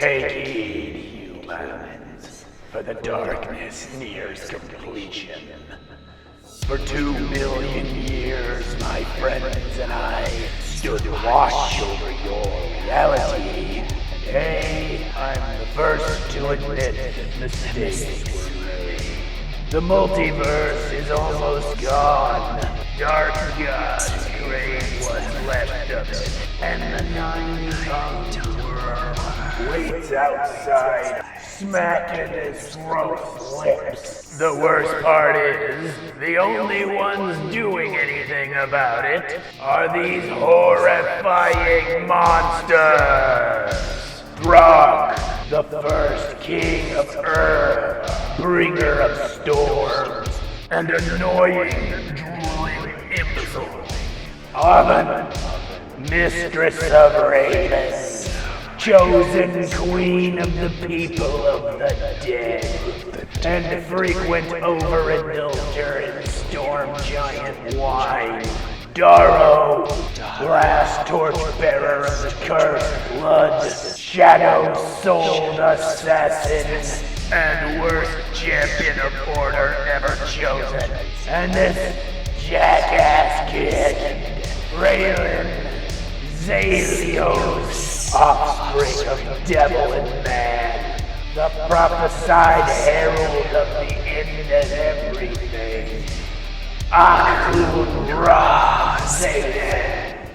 Take heed, humans, for the darkness nears completion. For 2 million years, my friends and I stood watch over your reality. Today, I'm the first to admit that mistakes were made. The multiverse is almost gone. Dark gods crave what's left of it, and the 9-tongued worm waits outside, smacking his throat's lips. The worst part is, the only ones doing anything about it are these horrifying monsters. Throg, the first king of Earth, bringer of storms, and annoying, drooling imbecile. Oven, mistress of ravens, chosen queen of the people of the dead, and frequent overindulger in storm giant wine. Darrow, last torchbearer of the cursed blood, shadow-souled assassin, and worst champion of order ever chosen. And this jackass kid, Carolynn, Zalio's offspring of devil and man, the prophesied herald of the end of everything. Akun Ra Zayden.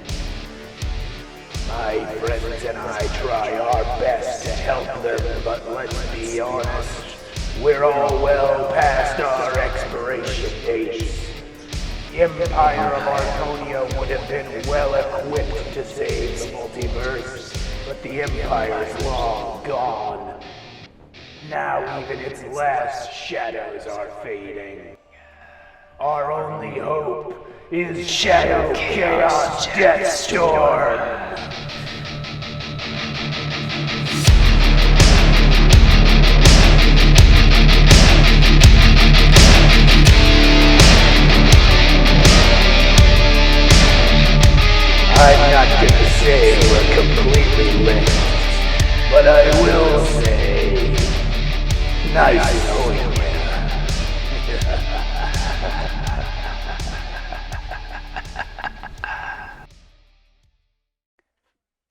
My friends and I try our best to help them, but let's be honest, we're all well past our expiration dates. The Empire of Archonia would have been well equipped to save the multiverse, but the Empire's long gone. Now even its last shadows are fading. Our only hope is Shadow Chaos Deathstorm. I'm not gonna say we're completely linked, but I will say, nice knowing you.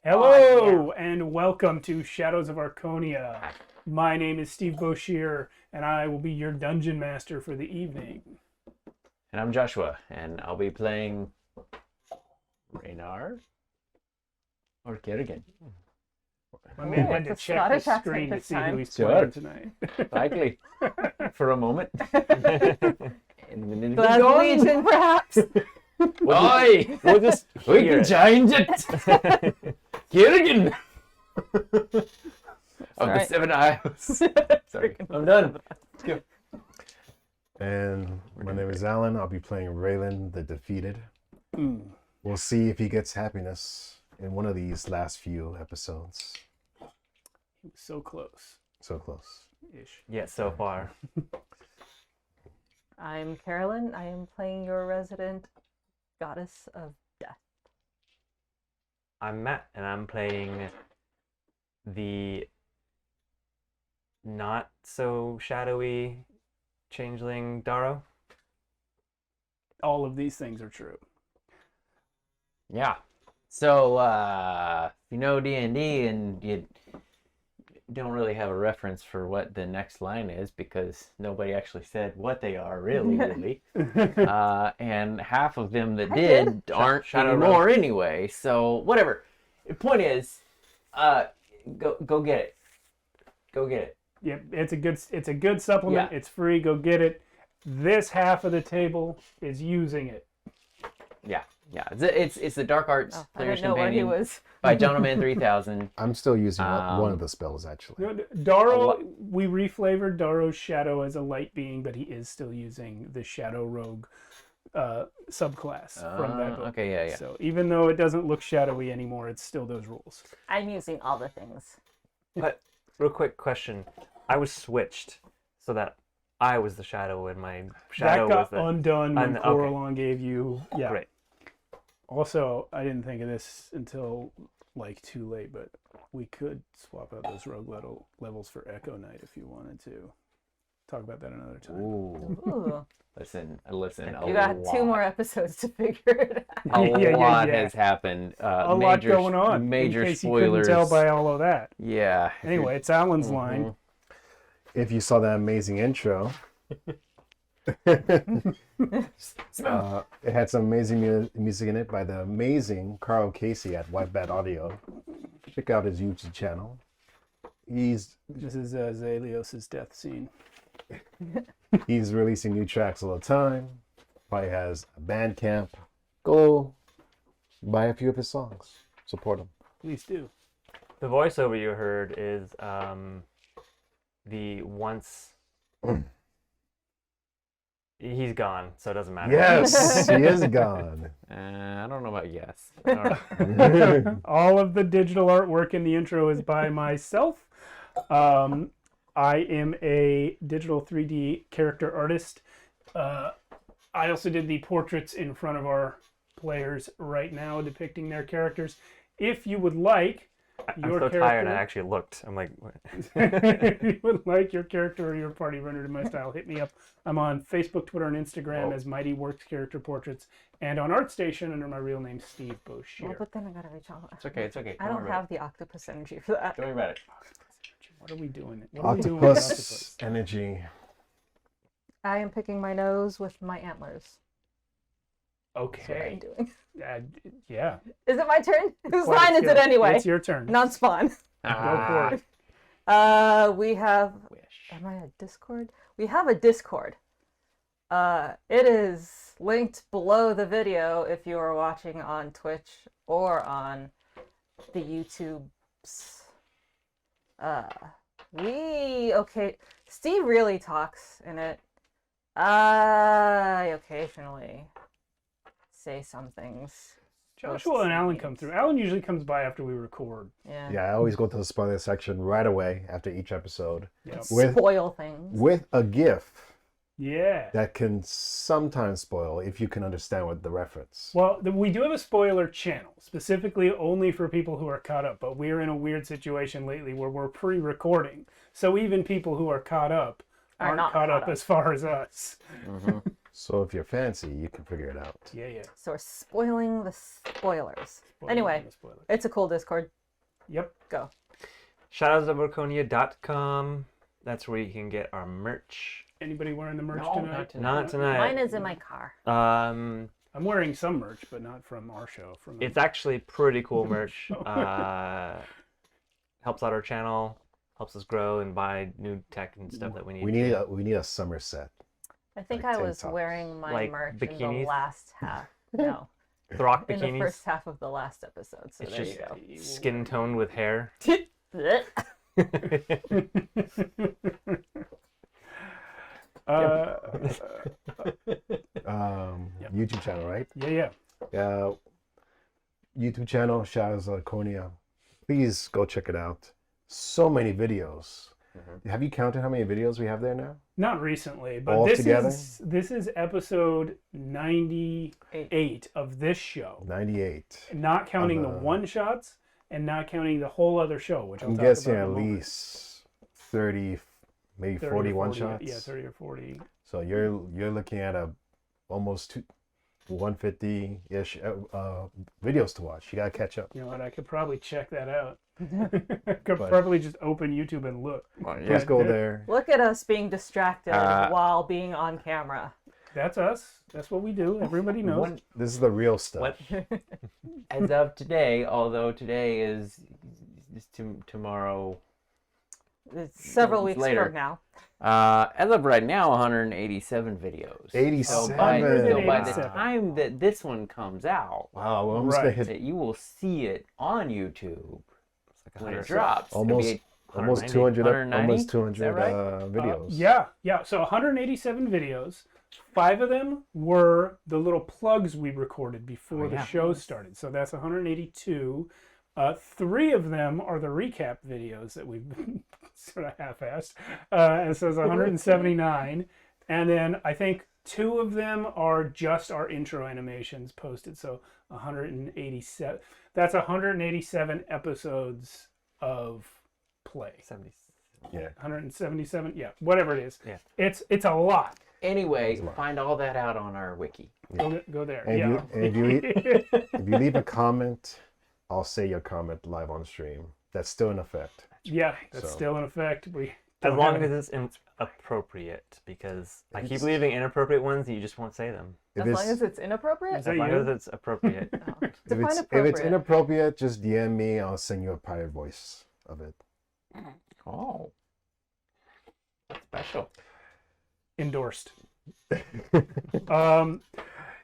Hello, and welcome to Shadows of Archonia. My name is Steve Boshear, and I will be your dungeon master for the evening. And I'm Joshua, and I'll be playing Raynar or Kerrigan. My man had to check the screen to see who he's playing tonight. Likely. For a moment. Legion, perhaps? Oi! We can change it! Kerrigan! Of the 7 Isles. Sorry, I'm done. Let's go. And my name is Alan. I'll be playing Raylan the Defeated. We'll see if he gets happiness in one of these last few episodes. He was so close. So close. Ish. Yeah, so far. I'm Carolynn. I am playing your resident goddess of death. I'm Matt, and I'm playing the not so shadowy changeling Darrow. All of these things are true. Yeah. So, if you know D&D and you don't really have a reference for what the next line is because nobody actually said what they are really. And half of them that did aren't anymore anyway. So, whatever. The point is, go get it. Go get it. Yep, it's a good supplement. Yeah. It's free. Go get it. This half of the table is using it. Yeah. Yeah, it's the Dark Arts Player's Companion by Gentleman 3000. I'm still using one of the spells, actually. Darrow, we reflavored Darrow's Shadow as a light being, but he is still using the Shadow Rogue subclass from that book. Okay, yeah. So even though it doesn't look shadowy anymore, it's still those rules. I'm using all the things. But, real quick question. I was switched so that I was the shadow and my shadow was that got undone when Carolynn gave you... Yeah. Great. Also, I didn't think of this until like too late, but we could swap out those rogue levels for Echo Knight if you wanted to. Talk about that another time. Ooh. Listen. You got 2 more episodes to figure it out. A lot has happened. A lot going on. Major in case spoilers. You couldn't tell by all of that. Yeah. Anyway, it's Alan's line. If you saw that amazing intro, it had some amazing music in it by the amazing Carl Casey at White Bat Audio. Check out his YouTube channel. This is Zalios' death scene. He's releasing new tracks all the time. Probably has a Bandcamp. Go buy a few of his songs. Support him. Please do. The voiceover you heard is the once. He's gone, so it doesn't matter. Yes, he is gone. I don't know about yes. All of the digital artwork in the intro is by myself. I am a digital 3D character artist. I also did the portraits in front of our players right now depicting their characters. If you would like I'm your so character... tired I actually looked. I'm like, what? If you would like your character or your party rendered in my style, hit me up. I'm on Facebook, Twitter, and Instagram as Mighty Works Character Portraits, and on ArtStation under my real name, Steve Boshear. Well, but then I gotta reach out. It's okay. I don't have the octopus energy for that. Don't worry about it. What are we doing? What are we doing with Octopus energy. I am picking my nose with my antlers. That's what I'm Okay. doing. Yeah. Is it my turn? Whose Quite line a is it skill. anyway? It's your turn. Not Spawn. Go for it. We have. Wish. Am I a Discord? We have a Discord. It is linked below the video if you are watching on Twitch or on the YouTubes. Steve really talks in it. I occasionally say some things. Joshua and Alan come through. Alan usually comes by after we record. Yeah. Yeah, I always go to the spoiler section right away after each episode Yep. with Spoil things. with a GIF Yeah. that can sometimes spoil if you can understand what the reference. Well, we do have a spoiler channel, specifically only for people who are caught up, but we're in a weird situation lately where we're pre-recording. So even people who are caught up aren't not caught caught up up. as far as us. So if you're fancy, you can figure it out. Yeah. So we're spoiling the spoilers. Spoiler Anyway, and the spoiler. it's a cool Discord. Yep. Go. Shoutouts@Archonia.com. That's where you can get our merch. Anybody wearing the merch No, tonight? Not tonight. Mine is in my car. Um, I'm wearing some merch, but not from our show. From it's actually pretty cool merch. Helps out our channel, helps us grow and buy new tech and stuff that we need. We need a summer set. I think Like I tank was tops. wearing my Like merch in bikinis? the last half. No, Throck in the bikinis. first half of the last episode. So It's there just you skin toned with hair. go. YouTube channel, right? Yeah. YouTube channel, Shadows of Archonia. Please go check it out. So many videos. Have you counted how many videos we have there now? Not recently, but All this together? is episode 98 of this show. 98. Not counting the Uh-huh. one shots and not counting the whole other show, which I'll I'm talk guessing about at in a moment. least 30, maybe 30 or 40 one 40, shots. Yeah, 30 or 40. So you're looking at almost 150-ish videos to watch. You gotta catch up. You know what? I could probably check that out. I could But- probably just open YouTube and look. Please go there. Look at us being distracted Uh, while being on camera. That's us. That's what we do. Everybody knows. This is the real stuff. What? As of today, although today is tomorrow. It's several It's weeks later. from now. As of right now, 187 videos. 87. So by the 87. time that this one comes out, Wow, well, I'm just gonna Right. hit that you will see it on YouTube It's like when it 100. drops. It'll almost be almost 190. 200 190? almost 200 Is that right? videos. Yeah. So 187 videos. 5 of them were the little plugs we recorded before the yeah. show started. So that's 182. 3 of them are the recap videos that we've sort of half-assed. And so it's 179. And then I think 2 of them are just our intro animations posted. So 187. That's 187 episodes of play. 70. Yeah. 177. Yeah, whatever it is. Yeah. It's a lot. Anyway, find all that out on our wiki. Go there. And yeah. if you leave a comment, I'll say your comment live on stream. That's still in effect. Yeah, that's So- still in effect. We As don't long have- as it's appropriate, because I keep It's- leaving inappropriate ones and you just won't say them. If As it's, long as it's inappropriate? Is that As long you? as it's appropriate. No. if Define it's appropriate. inappropriate, just DM me. I'll send you a private voice of it. Oh. Special. Endorsed.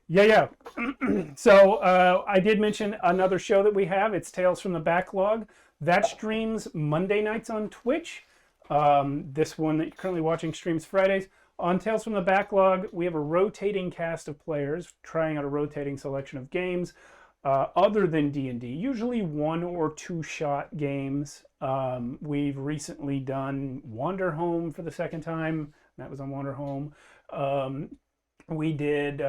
Yeah. So I did mention another show that we have. It's Tales from the Backlog. That streams Monday nights on Twitch. This one that you're currently watching streams Fridays. On Tales from the Backlog, we have a rotating cast of players trying out a rotating selection of games other than D&D, usually 1 or 2 shot games. We've recently done Wander Home for the second time. That was on Wander Home. We did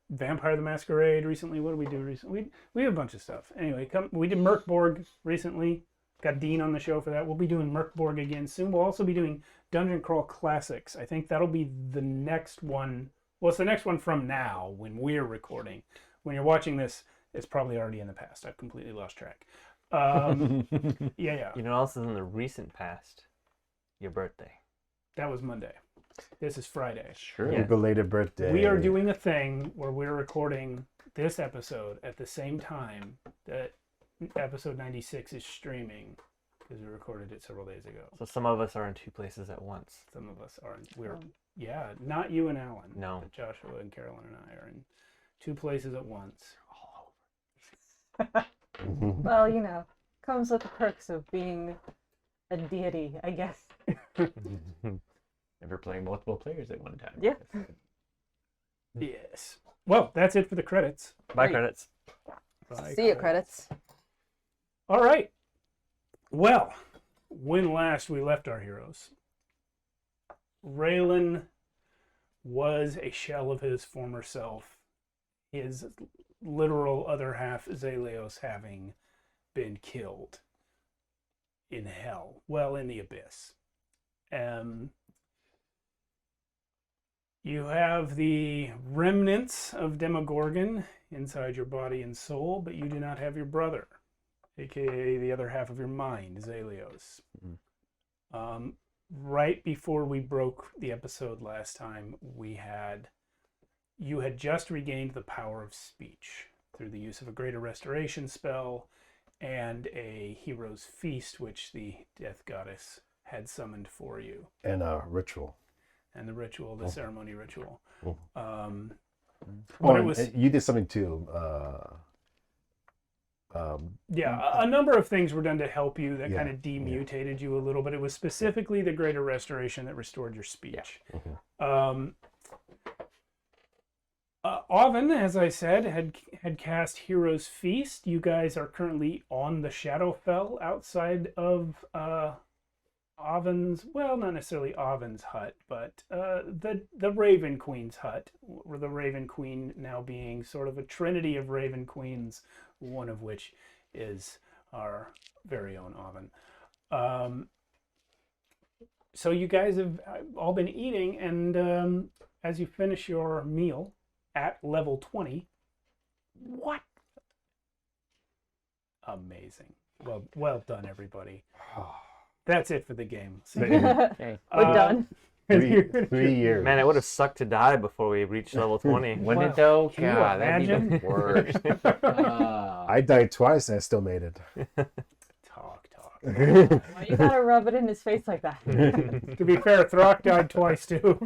Vampire the Masquerade recently. What did we do recently? We have a bunch of stuff. Anyway, we did Merkborg recently. Got Dean on the show for that. We'll be doing Merkborg again soon. We'll also be doing Dungeon Crawl Classics. I think that'll be the next one. Well, it's the next one from now when we're recording. When you're watching this, it's probably already in the past. I've completely lost track. Yeah. You know what else is in the recent past? Your birthday. That was Monday. This is Friday. Sure. Yeah. Happy belated birthday. We are doing a thing where we're recording this episode at the same time that episode 96 is streaming because we recorded it several days ago. So some of us are in 2 places at once. Some of us are. Yeah, not you and Alan. No. But Joshua and Carolyn and I are in 2 places at once. Mhm. Well, you know, comes with the perks of being a deity, I guess. Never playing multiple players at one time. Yeah. Yes. Well, that's it for the credits. Bye Great. credits. Bye, See you, credits. All right. Well, when last we left our heroes, Raylan was a shell of his former self, his literal other half, Zaleos, having been killed in hell, well, in the abyss. You have the remnants of Demogorgon inside your body and soul, but you do not have your brother, aka the other half of your mind, Zaleos. Right before we broke the episode last time, you had just regained the power of speech through the use of a greater restoration spell and a hero's feast, which the death goddess had summoned for you. And a ritual. And the ritual, the ceremony ritual. Oh. But it and was, you did something too. a number of things were done to help you that Yeah, kind of demutated you a little, but it was specifically the greater restoration that restored your speech. Oven, as I said, had cast Hero's Feast. You guys are currently on the Shadowfell outside of Oven's, well, not necessarily Oven's hut, but the Raven Queen's hut, or the Raven Queen now being sort of a trinity of Raven Queens, one of which is our very own Oven. So you guys have all been eating, and as you finish your meal at level 20, what? Amazing. Well done, everybody. That's it for the game. Okay. We're done. 3 years. Man, it would have sucked to die before we reached level 20. Wouldn't Wow. it though? Can you God, that'd be imagine? the worst. I died twice and I still made it. Talk. Why you gotta rub it in his face like that? To be fair, Throck died twice too.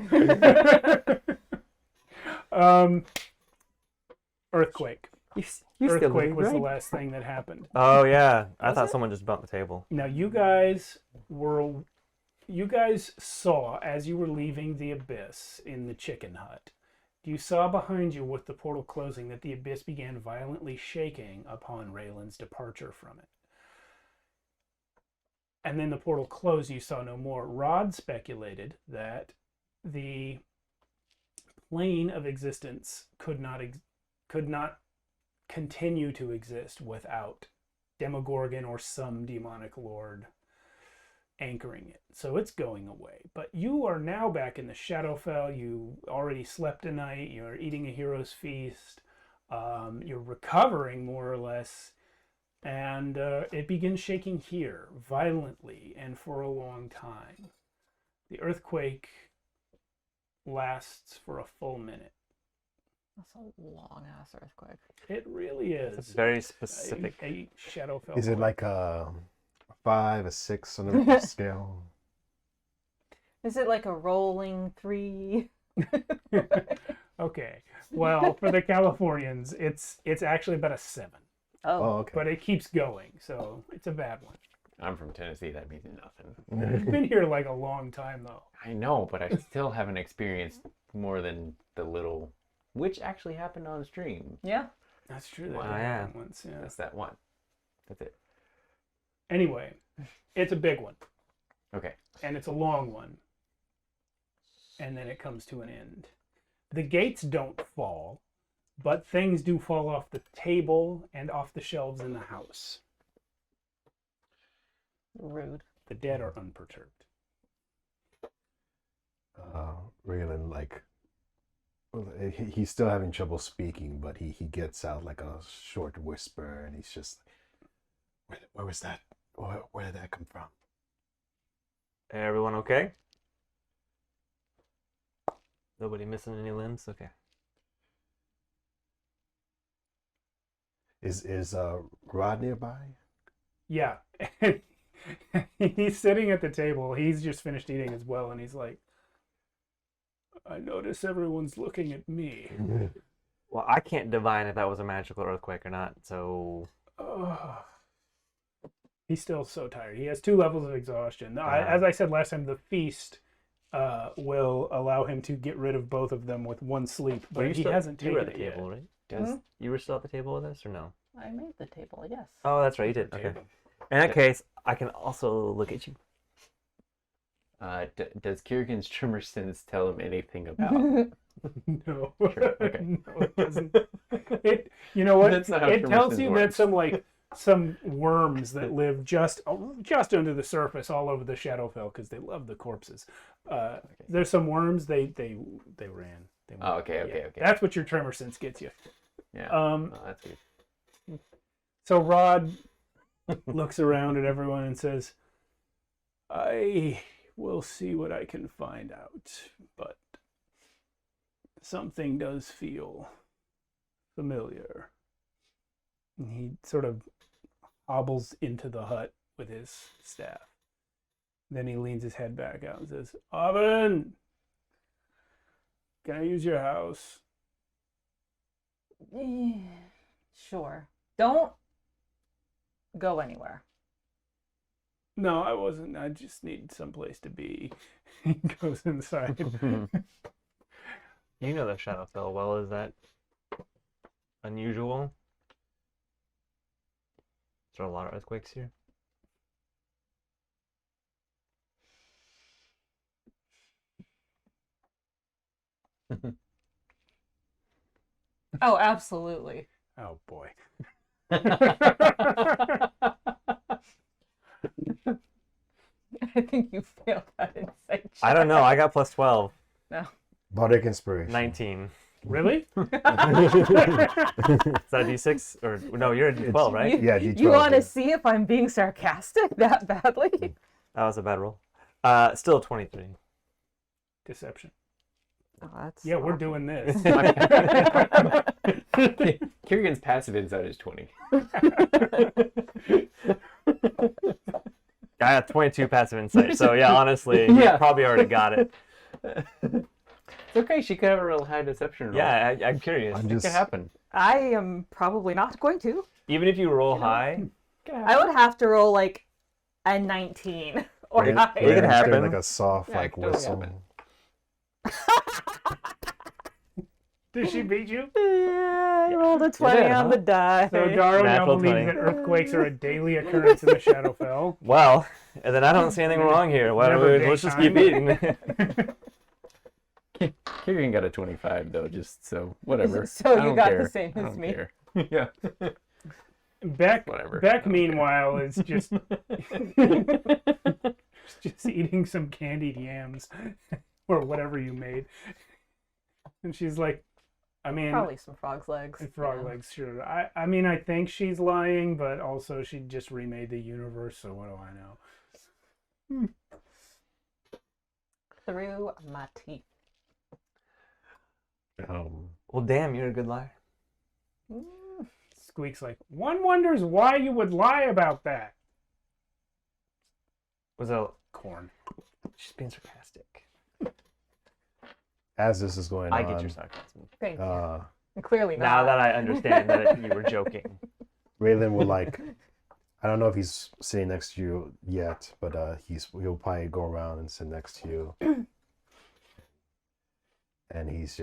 Earthquake. You still Earthquake look was the right. last thing that happened. Oh yeah, I thought it? someone just bumped the table. Now you guys saw as you were leaving the abyss in the chicken hut. You saw behind you with the portal closing that the abyss began violently shaking upon Raylan's departure from it. And then the portal closed, you saw no more. Rod speculated that the plane of existence could not continue to exist without Demogorgon or some demonic lord anchoring it. So it's going away. But you are now back in the Shadowfell. You already slept a night. You're eating a hero's feast. You're recovering more or less. And it begins shaking here violently and for a long time. The earthquake lasts for a full minute. That's a long ass earthquake. It really is. It's very specific. A Shadowfell. Is it quake. like a 5, a 6 on the scale? Is it like a rolling 3? Okay. Well, for the Californians, it's actually about a 7, Oh, okay. but it keeps going, so it's a bad one. I'm from Tennessee. That means nothing. You've been here like a long time, though. I know, but I still haven't experienced more than the little, which actually happened on stream. Yeah. That's true. Wow, That yeah. happened once, yeah. That's that one. That's it. Anyway, it's a big one, Okay. and it's a long one, and then it comes to an end. The gates don't fall, but things do fall off the table and off the shelves in the house. Rude. The dead are unperturbed. Raylan, like, well, he's still having trouble speaking, but he gets out like a short whisper, and he's just, where was that? Where did that come from? Everyone okay? Nobody missing any limbs? Okay. Is Rod nearby? Yeah. He's sitting at the table. He's just finished eating as well, and he's like, I notice everyone's looking at me. Well, I can't divine if that was a magical earthquake or not, so... He's still so tired. He has 2 levels of exhaustion. As I said last time, the feast will allow him to get rid of both of them with 1 sleep, but he hasn't You were taken at the it table, yet. right? You were still at the table with us, or no? I made the table, yes. Oh, that's right, you did. Okay. In that case, I can also look at you. Does Kierkegaard's tremor sense tell him anything about? No. Sure, okay. No, it doesn't. You know what? That's not how It tremor tells sense you that works. some worms that live just under the surface all over the Shadowfell because they love the corpses. There's some worms. They ran. They Oh, went. okay. That's what your tremor sense gets you. Yeah. That's good. So Rod looks around at everyone and says, I will see what I can find out, but something does feel familiar. And he sort of hobbles into the hut with his staff. Then he leans his head back out and says, Oven, can I use your house? Sure. Don't go anywhere. No, I wasn't. I just need someplace to be. He goes inside. You know the Shadowfell well. Is that unusual? Is there a lot of earthquakes here? Oh, absolutely. Oh, boy. I think you failed that insight check. I don't know. I got plus 12. No. Bardic inspiration. 19. Really? Is that a d6? Or no, you're a d12, right? Yeah, D12. You want yeah. to see if I'm being sarcastic that badly? That was a bad roll. Still 23. Deception. Oh, that's Yeah, we're awful. doing this. Kierkegaard's passive insight is 20. I got 22 passive insight, so yeah, honestly, you Yeah. probably already got it. It's okay. She could have a real high deception roll. Yeah, I'm curious. I'm It just could happen. I am probably not going to. Even if you roll high, I would have to roll like a 19 or It higher. could happen. Like a soft, Yeah, it like could totally whistle. happen. Did she beat you? Yeah, I rolled a 20 did, on huh? the die. So Daro now Natural believes 20. that earthquakes are a daily occurrence in the Shadowfell. well, and then I don't see anything wrong here. Why don't Never we, let's just keep daytime. eating. Kieran got a 25 though, just so whatever. So I you don't got care. the same I as don't me. care. Yeah. Beck, Whatever. Beck I don't meanwhile, is just just eating some candied yams or whatever you made. And she's like, I mean, Probably some frog's legs. frog legs, sure. I mean, I think she's lying, but also she just remade the universe, so what do I know? Through my teeth. Well, damn, you're a good liar. Squeak's like, one wonders why you would lie about that. Was that Corn. she's being sarcastic? As this is going I on, get your sarcasm. Thank you. uh, Clearly not. Now that I understand that you were joking. Raylan will like. I don't know if he's sitting next to you yet, but he'll probably go around and sit next to you, and he's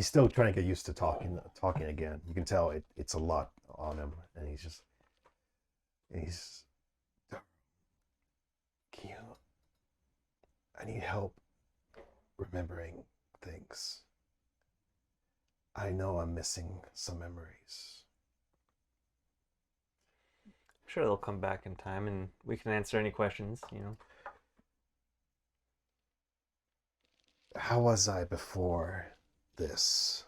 still trying to get used to talking again. You can tell it's a lot on him, and he's can you, I need help remembering things. I know I'm missing some memories. I'm sure they'll come back in time and we can answer any questions, you know. How was I before this?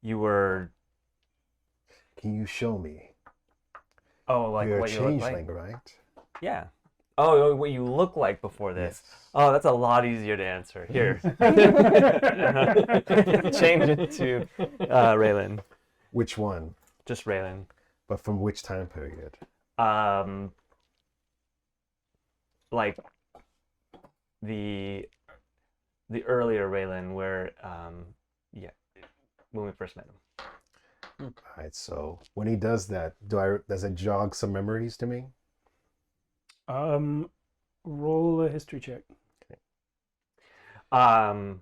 You were Can you show me? like You're a what you look changeling, like. right? Yeah. Oh, what you look like before this. Yes. Oh, that's a lot easier to answer. Here. Change it to Raylan. Which one? Just Raylan. But from which time period? Like the earlier Raylan where when we first met him. All right. So when he does that, does it jog some memories to me? Roll a history check. I'm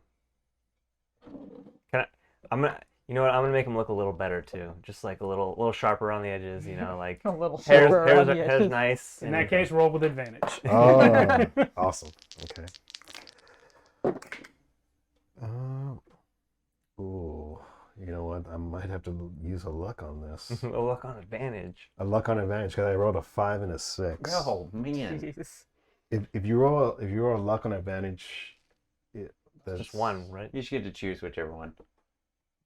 gonna make him look a little better too, just like a little sharper on the edges, you know, like A little hair's sharper on the hair's edges. nice. In that case, roll with advantage. Oh, awesome. Okay. Ooh, you know what? I might have to use a luck on this. a luck on advantage. A luck on advantage because I rolled a 5 and a 6. Oh man. Jeez. If you roll a luck on advantage, that's Just one, right? You should get to choose whichever one.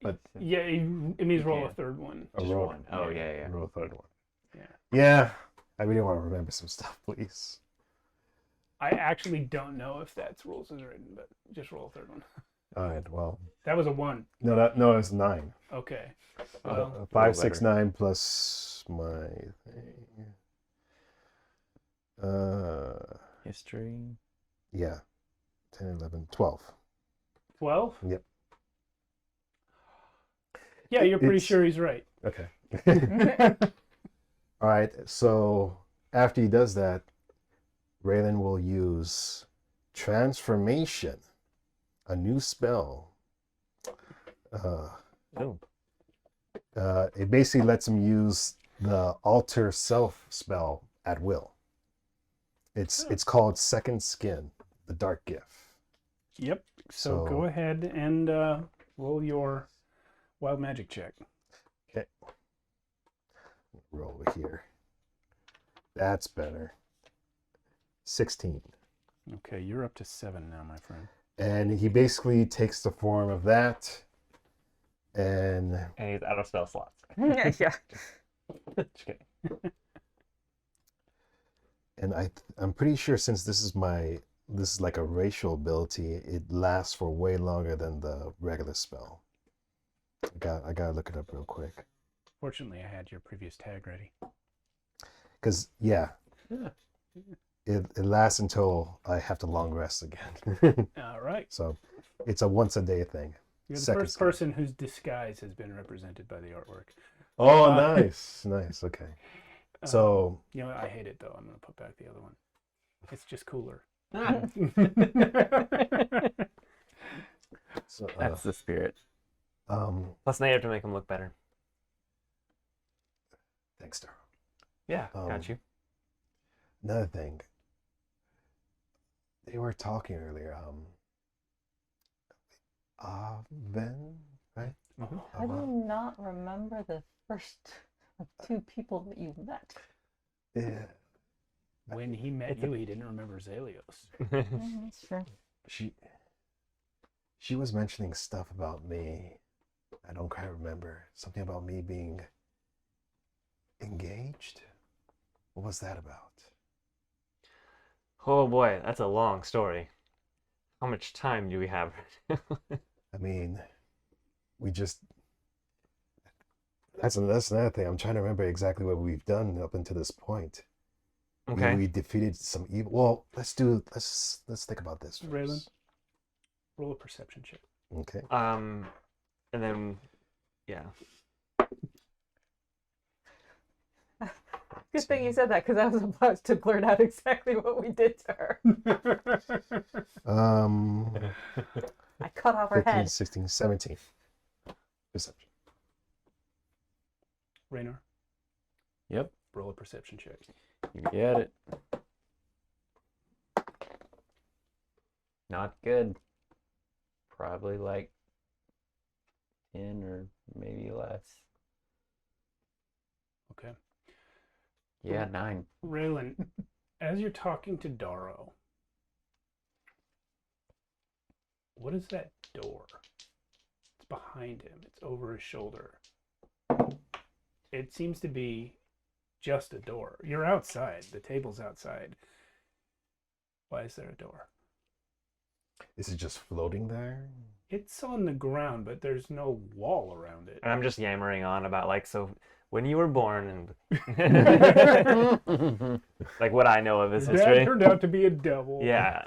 But Yeah, it means roll a Yeah. third one. a Just roll, one. Oh yeah. roll a third one. Yeah. Yeah, I really want to remember some stuff, please. I actually don't know if that's rules as written, but just roll a third one. All right. Well, That was a 1. no, it's 9. Okay. Well, 5, 6, 9 plus my thing. History. Yeah, 10, 11, 12. 12? Yep. Yeah, you're pretty It's- sure he's right. Okay. All right. So after he does that, Raylan will use transformation, a new spell. Oh. It basically lets him use the alter self spell at will. It's called Second Skin, the Dark Gift. Yep. So go ahead and roll your wild magic check. Okay. Roll over here. That's better. 16. Okay, you're up to 7 now, my friend. And he basically takes the form of that, and And he's out of spell slots. Yeah. Just kidding. I'm pretty sure since this is like a racial ability, it lasts for way longer than the regular spell. I gotta look it up real quick. Fortunately, I had your previous tag ready. Cause Yeah. it lasts until I have to long rest again. All right. So it's a once a day thing. You're the Second first skin. person whose disguise has been represented by the artwork. Oh, nice, nice. Okay. So You know what? I hate it, though. I'm going to put back the other one. It's just cooler. so That's the spirit. Plus now you have to make him look better. thanks, Darryl. Yeah, got you. Another thing. They were talking earlier. Aven, right? I do not remember the first of two people that you met. Yeah. When he met you, he didn't remember Zalios. That's true. She was mentioning stuff about me. I don't quite remember. Something about me being engaged? What was that about? Oh boy, that's a long story. How much time do we have? I mean, we just... That's another thing. I'm trying to remember exactly what we've done up until this point. Okay. We defeated some evil... Well, let's think about this first. Raylan, roll a perception check. Okay. And then, yeah. Good thing you said that, because I was about to blurt out exactly what we did to her. I cut off her 15, head. 16, 17. Perception. Raynor, Yep. roll a perception check. You get it. Not good. Probably like 10 or maybe less. Okay. Yeah, 9. Raylan, as you're talking to Darrow, what is that door? It's behind him. It's over his shoulder. It seems to be just a door. You're outside. The table's outside. Why is there a door? Is it just floating there? It's on the ground, but there's no wall around it. And I'm just yammering on about, like, so when you were born and like what I know of his Dad history. turned out to be a devil. Yeah.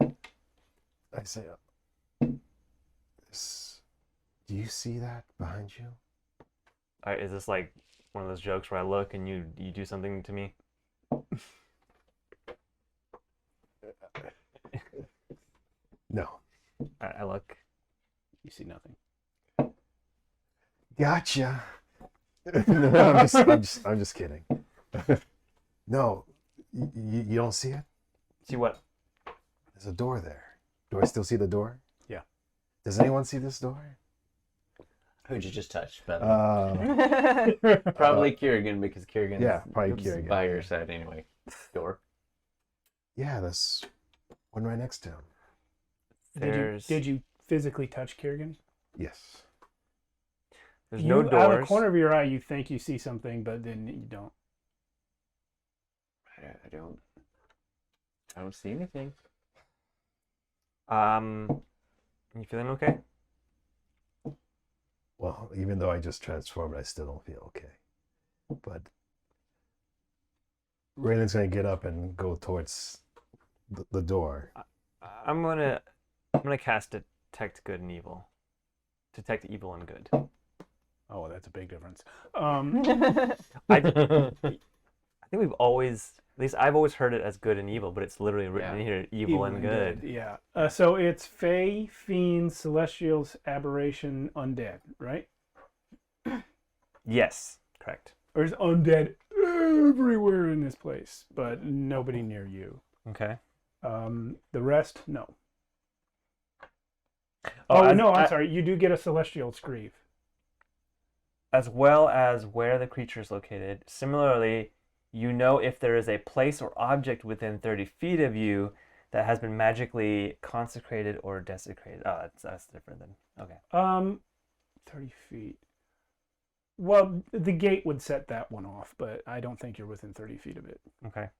I say, do you see that behind you? All right, is this like one of those jokes where I look and you do something to me? No. I look. You see nothing. Gotcha. No, I'm just kidding. No, you don't see it? See what? There's a door there. Do I still see the door? Yeah. Does anyone see this door? Who'd you just touch? But Probably Kerrigan, because Kerrigan's Yeah, probably Kerrigan. by your side anyway. Door. Yeah, there's one right next to him. Did you physically touch Kerrigan? Yes. There's no doors. Out of the corner of your eye, you think you see something, but then you don't. I don't see anything. You feeling okay? Well, even though I just transformed, I still don't feel okay. But Raylan's gonna get up and go towards the door. I'm gonna cast Detect Good and Evil. Detect Evil and Good. Oh, that's a big difference. I think we've always, at least I've always heard it as good and evil, but it's literally written in here, evil and good. Yeah. So it's Fae, Fiends, Celestials, Aberration, Undead, right? Yes, correct. There's undead everywhere in this place, but nobody near you. Okay. The rest, no. Oh, No, I'm sorry. You do get a Celestial Screeve. As well as where the creature is located. Similarly, you know if there is a place or object within 30 feet of you that has been magically consecrated or desecrated. Oh, that's different then. Okay. 30 feet. Well, the gate would set that one off, but I don't think you're within 30 feet of it. Okay.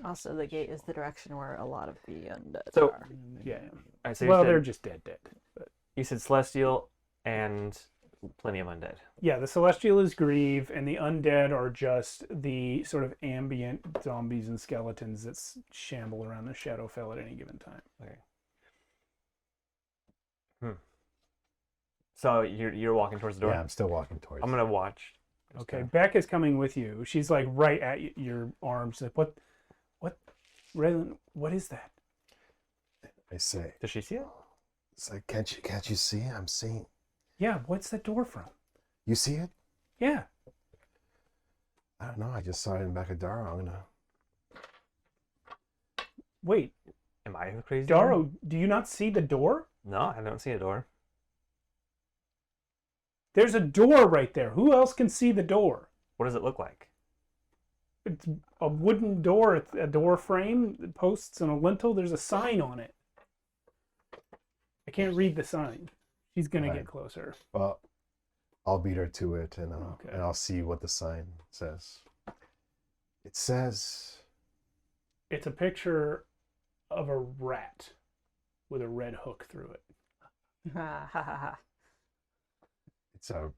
Also, the gate is the direction where a lot of the undead So- are. Yeah. All right, so you Well, said- they're just dead. But You said celestial and plenty of undead. yeah, the Celestial is Grieve, and the undead are just the sort of ambient zombies and skeletons that shamble around the Shadowfell at any given time. Okay. So you're walking towards the door. Yeah, I'm still walking towards. I'm gonna watch. Okay, Beck is coming with you. She's like right at your arms. Like, what, Raylan, what is that? I say, Does she see it? it's like, can't you see? I'm seeing. Yeah, what's that door from? You see it? Yeah. I don't know. I just saw it in the back of Dara. I'm gonna. Wait, Am I the crazy one? Daro, do you not see the door? No, I don't see a door. There's a door right there. Who else can see the door? What does it look like? It's a wooden door, it's a door frame, posts and a lintel. There's a sign on it. I can't read the sign. She's gonna Right. get closer. Well, I'll beat her to it, and Okay. and I'll see what the sign says. It says, It's a picture of a rat with a red hook through it. Ha ha ha ha. it's a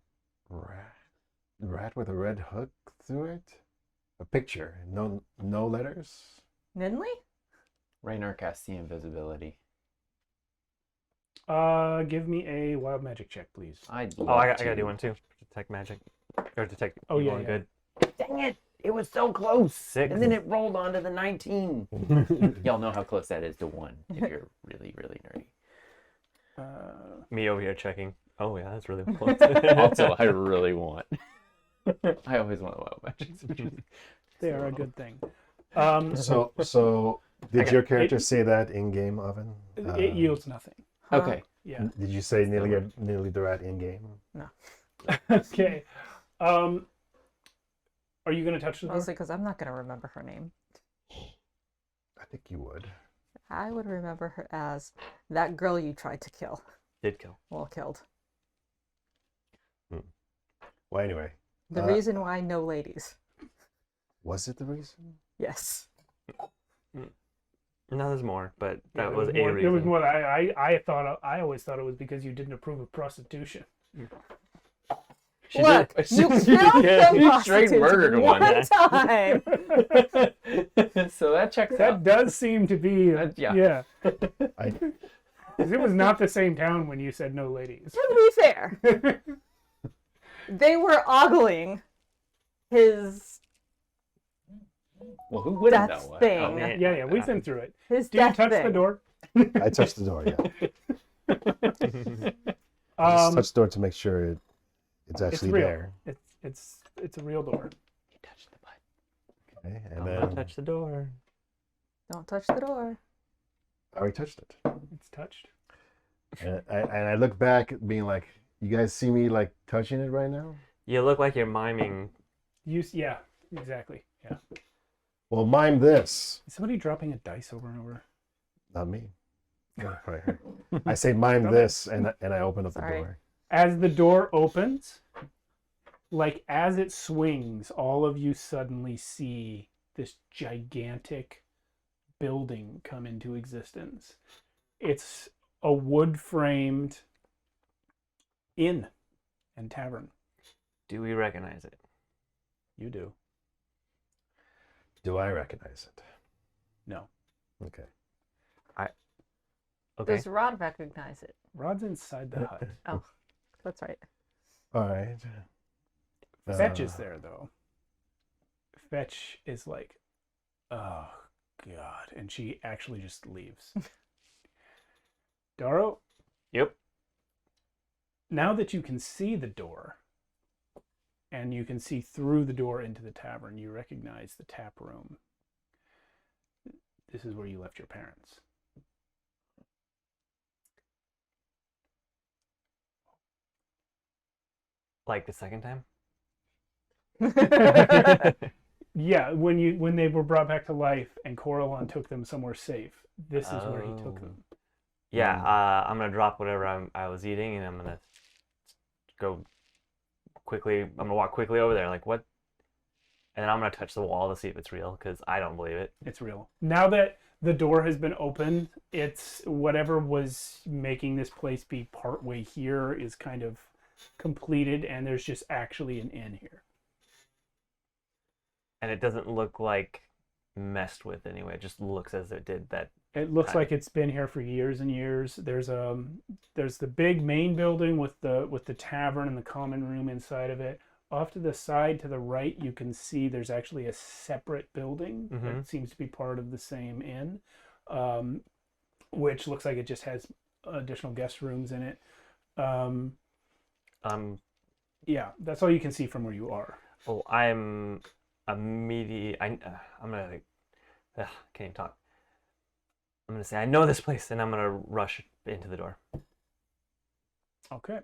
rat with a red hook through it. A picture, no letters. Ninley? Raynor casts the invisibility. Give me a wild magic check, please. I'd Oh, love I to. gotta do one too. Detect magic. Or detect Oh, evil yeah, and yeah. good. Dang it! It was so close. 6. And then it rolled onto the 19. Y'all know how close that is to 1 if you're really, really nerdy. Me over here checking. Oh yeah, that's really close. Also, I really want. I always want wild magic. They are a good thing. So did Okay. your character say that in game, Oven? It yields nothing. Huh? Okay. Yeah. Did you say nearly the rat in game? Okay. Are you gonna touch the door? Mostly because I'm not going to remember her name. I think you would. I would remember her as that girl you tried to kill. Did kill. Well, killed. Well, anyway, The reason why no ladies. was it the reason? Yes. No, there's more, but Yeah, that there was a more, reason. There was more. I always thought it was because you didn't approve of prostitution. She Look, did- you killed Yeah, the you straight prostitute murdered one one. time. So that checks That out. does seem to be. Yeah. Yeah. I 'Cause it was not the same town when you said no ladies. To be fair, they were ogling his Well, who wouldn't death know? thing. Oh, man. Yeah, we've been through it. His Do you death touch thing. the door? I touched the door. Yeah, I just touched the door to make sure it's It's actually real. there. It's a real door. You touched the butt. Okay, and I'm then gonna touch the door. Don't touch the door. I already touched it. It's touched. And I look back, being like, "You guys see me like touching it right now?" You look like you're miming. Yeah, exactly. Yeah. Well, mime this. Is somebody dropping a dice over and over? Not me. No, right here. I say mime Stop it. this, and I open up Sorry. the door. As the door opens, like as it swings, all of you suddenly see this gigantic building come into existence. It's a wood-framed inn and tavern. Do we recognize it? You do. Do I recognize it? No. Okay. Okay. Does Rod recognize it? Rod's inside the hut. Oh, that's right. All right. Fetch is there, though. Fetch is like, oh, God. And she actually just leaves. Daro, Yep. now that you can see the door, and you can see through the door into the tavern, you recognize the tap room. This is where you left your parents. Like the second time? Yeah, when they were brought back to life and Carolynn took them somewhere safe, this is where he took them. Yeah, I'm gonna drop whatever I was eating, and I'm gonna go quickly. I'm gonna walk quickly over there, like what? And then I'm gonna touch the wall to see if it's real, because I don't believe it. It's real. Now that the door has been opened, it's whatever was making this place be partway here is kind of completed, and there's just actually an inn here. And it doesn't look like messed with anyway. It just looks as it did that. It looks Right. like it's been here for years and years. There's the big main building with the tavern and the common room inside of it. Off to the side to the right, you can see there's actually a separate building that seems to be part of the same inn, which looks like it just has additional guest rooms in it. Yeah, that's all you can see from where you are. Oh, I'm immediate. I'm gonna like, can't even talk. I'm gonna say I know this place, and I'm gonna rush into the door. Okay.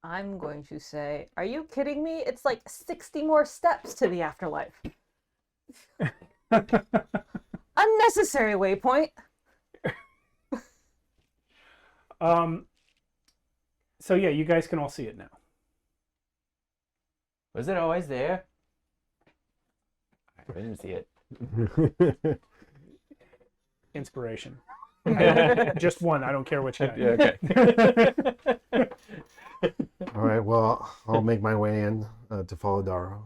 I'm going to say, are you kidding me? It's like 60 more steps to the afterlife. Unnecessary waypoint. So yeah, you guys can all see it now. Was it always there? I didn't see it. Inspiration. Just one. I don't care which guy. Yeah, okay. All right, well, I'll make my way in to follow Daro.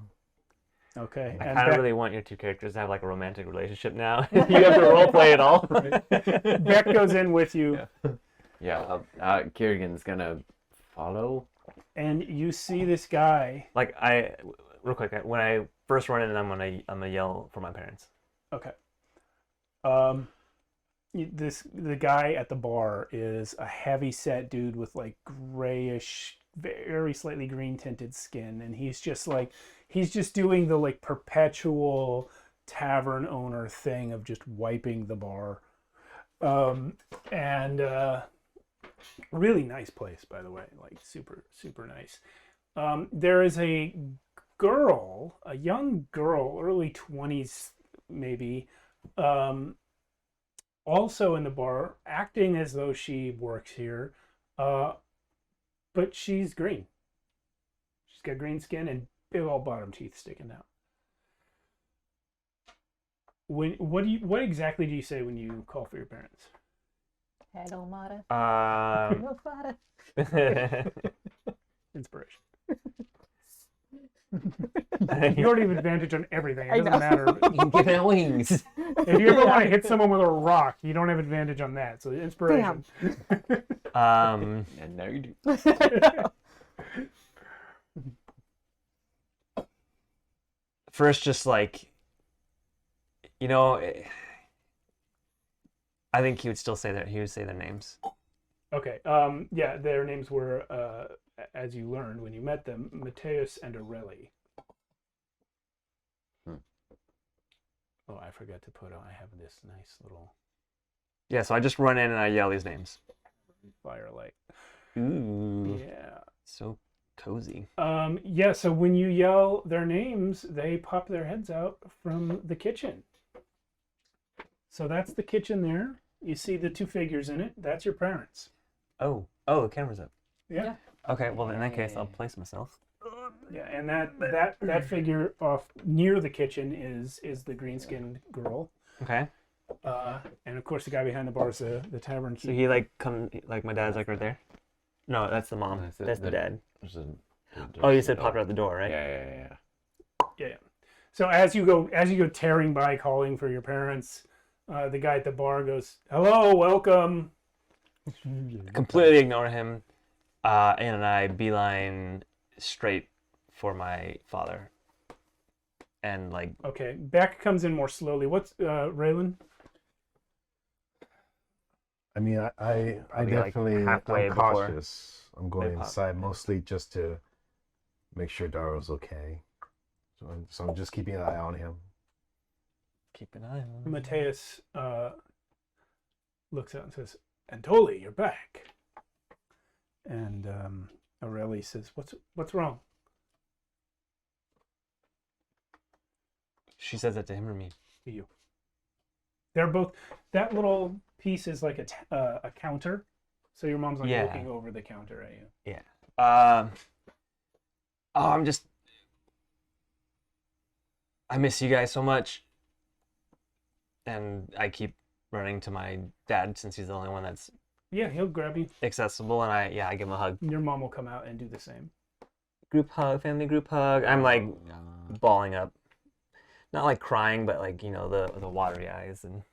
Okay. I And kind of Beck, really want your two characters to have like a romantic relationship now. You have to role play it all. Beck goes in with you, Yeah, Kiergan's gonna follow. and you see this guy. Like real quick, when I first run in, I'm gonna yell for my parents. Okay. The guy at the bar is a heavy set dude with like grayish, very slightly green tinted skin, and he's just doing the like perpetual tavern owner thing of just wiping the bar. And really nice place, by the way, like super nice. There is a young girl, early 20s maybe, also in the bar, acting as though she works here, but she's green. She's got green skin and big old bottom teeth sticking out. What exactly do you say when you call for your parents? Hello, Mara. Um, Hello, Inspiration. You already have advantage on everything. It doesn't matter. You can give it wings. If you ever want to hit someone with a rock, you don't have advantage on that. So inspiration. um, And now you do. first, just like, you know, I think he would still say that he would say their names. Okay. Yeah, their names were, as you learned when you met them, Mateus and Aureli. Oh, I forgot to put on. I have this nice little Yeah, so I just run in and I yell these names. firelight. Ooh, Yeah. so cozy. Yeah. So when you yell their names, they pop their heads out from the kitchen. So that's the kitchen there. You see the two figures in it. That's your parents. Oh, the camera's up. Yeah. Okay, well in that case, I'll place myself. Yeah, and that figure off near the kitchen is the green-skinned girl. Okay. And of course the guy behind the bar is the tavern So keeper. he like my dad's like right there. No, that's the mom. That's the dad. Oh, you said popped out the door, right? Yeah. Yeah. So as you go tearing by calling for your parents, the guy at the bar goes, "Hello, welcome." Completely ignore him, and I beeline straight for my father. And like, Okay, Beck comes in more slowly. What's Raylan? I mean, I Probably, like, definitely, halfway I'm before cautious. I'm going they pop. inside mostly just to make sure Daro's okay. So I'm just keeping an eye on him. keep an eye on him. Mateus looks out and says, "Antoli, you're back." And Aureli says, "What's wrong?" She says that to him or me? To you. They're both. That little piece is like a counter, so your mom's like Yeah. looking over the counter at you. Yeah. I miss you guys so much. And I keep running to my dad since he's the only one that's Yeah, he'll grab you. accessible, and I give him a hug. Your mom will come out and do the same. Group hug, family group hug. I'm like bawling up. Not like crying, but like, you know, the watery eyes and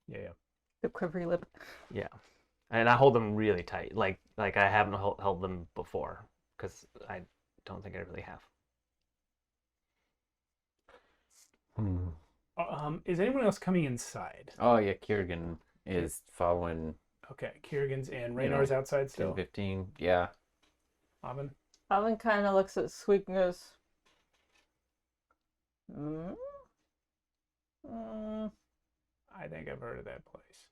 Yeah. The quivery lip. yeah. And I hold them really tight. Like I haven't held them before, because I don't think I really have. Is anyone else coming inside? Oh yeah, Kiergan is following Okay, Kiergan's in. Raynar's outside still. 10-15. Yeah. Avin? Alvin kind of looks at Squeak and goes, Mm? I think I've heard of that place.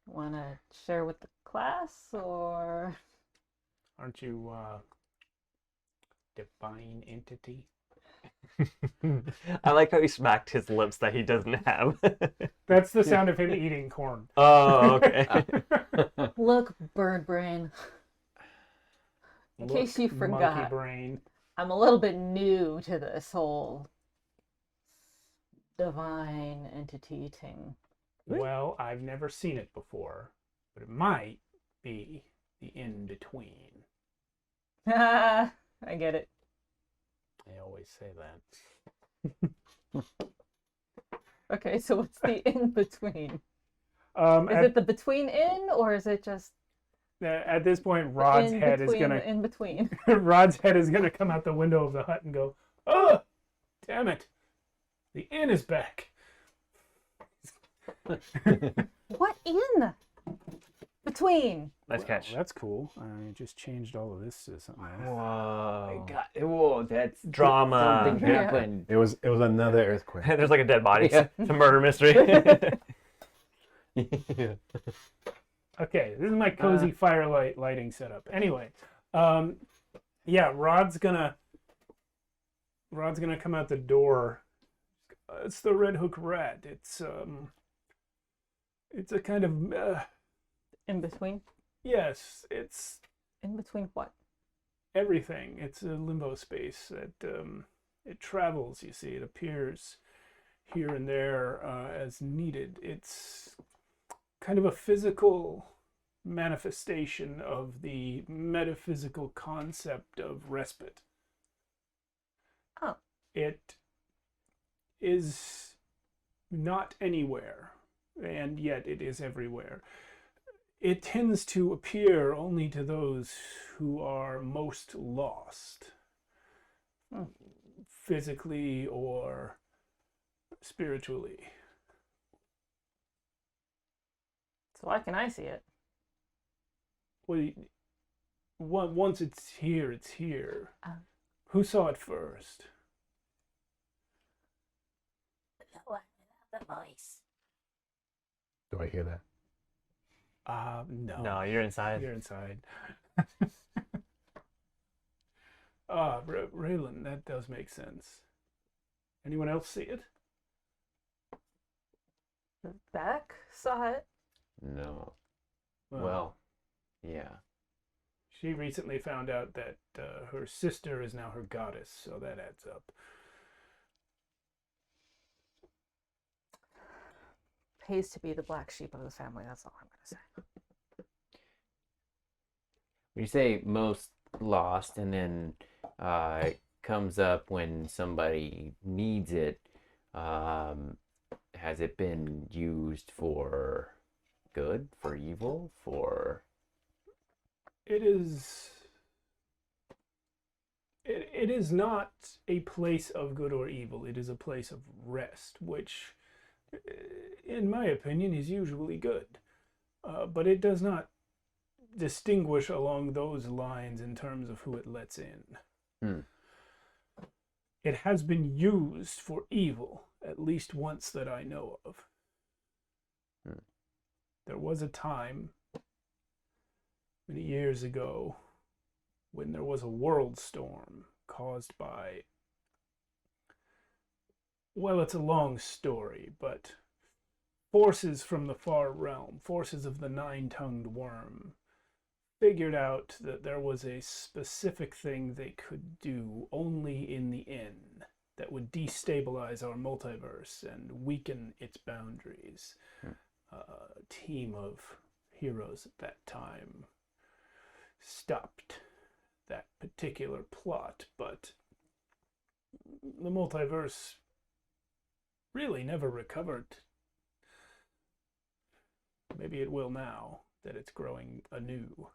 Want to share with the class, or? Aren't you divine entity? I like how he smacked his lips that he doesn't have. That's the sound of him eating corn. Oh, okay. Look, bird brain. In case you Monkey forgot, brain. I'm a little bit new to this whole divine entity thing. Well, I've never seen it before, but it might be the in-between. I get it. They always say that. Okay, so what's the in between? Is At, it the between in, or is it just at this point, Rod's in head is between gonna the in between? Rod's head is gonna come out the window of the hut and go, "Oh, damn it! The inn is back." What in between? Nice catch. That's cool. I just changed all of this to something else. Whoa. Whoa, that's Drama. Something Yeah. happened. It was another earthquake. There's like a dead body. Yeah. It's a murder mystery. Okay, this is my cozy firelight lighting setup. Anyway, yeah, Rod's gonna come out the door. It's the Red Hook Rat. It's a kind of In between? yes, it's In between what? everything. It's a limbo space that it travels. You see, it appears here and there as needed. It's kind of a physical manifestation of the metaphysical concept of respite. Oh. It is not anywhere, and yet it is everywhere. It tends to appear only to those who are most lost, physically or spiritually. So why can I see it? Well, once it's here, it's here. Who saw it first? The one without the voice. Do I hear that? No. No, you're inside. You're inside. Raylan, that does make sense. Anyone else see it? Beck saw it. No. Well, yeah. She recently found out that her sister is now her goddess, so that adds up. Pays to be the black sheep of the family, that's all I'm going to say. You say most lost, and then it comes up when somebody needs it. Has it been used for good, for evil, for... It is not a place of good or evil. It is a place of rest, which, in my opinion, is usually good. But it does not distinguish along those lines in terms of who it lets in. It has been used for evil, at least once that I know of. There was a time, many years ago, when there was a world storm caused by, well, it's a long story, but forces from the far realm, forces of the nine-tongued worm, figured out that there was a specific thing they could do only in the inn that would destabilize our multiverse and weaken its boundaries. A team of heroes at that time stopped that particular plot, but the multiverse really never recovered. Maybe it will now that it's growing anew.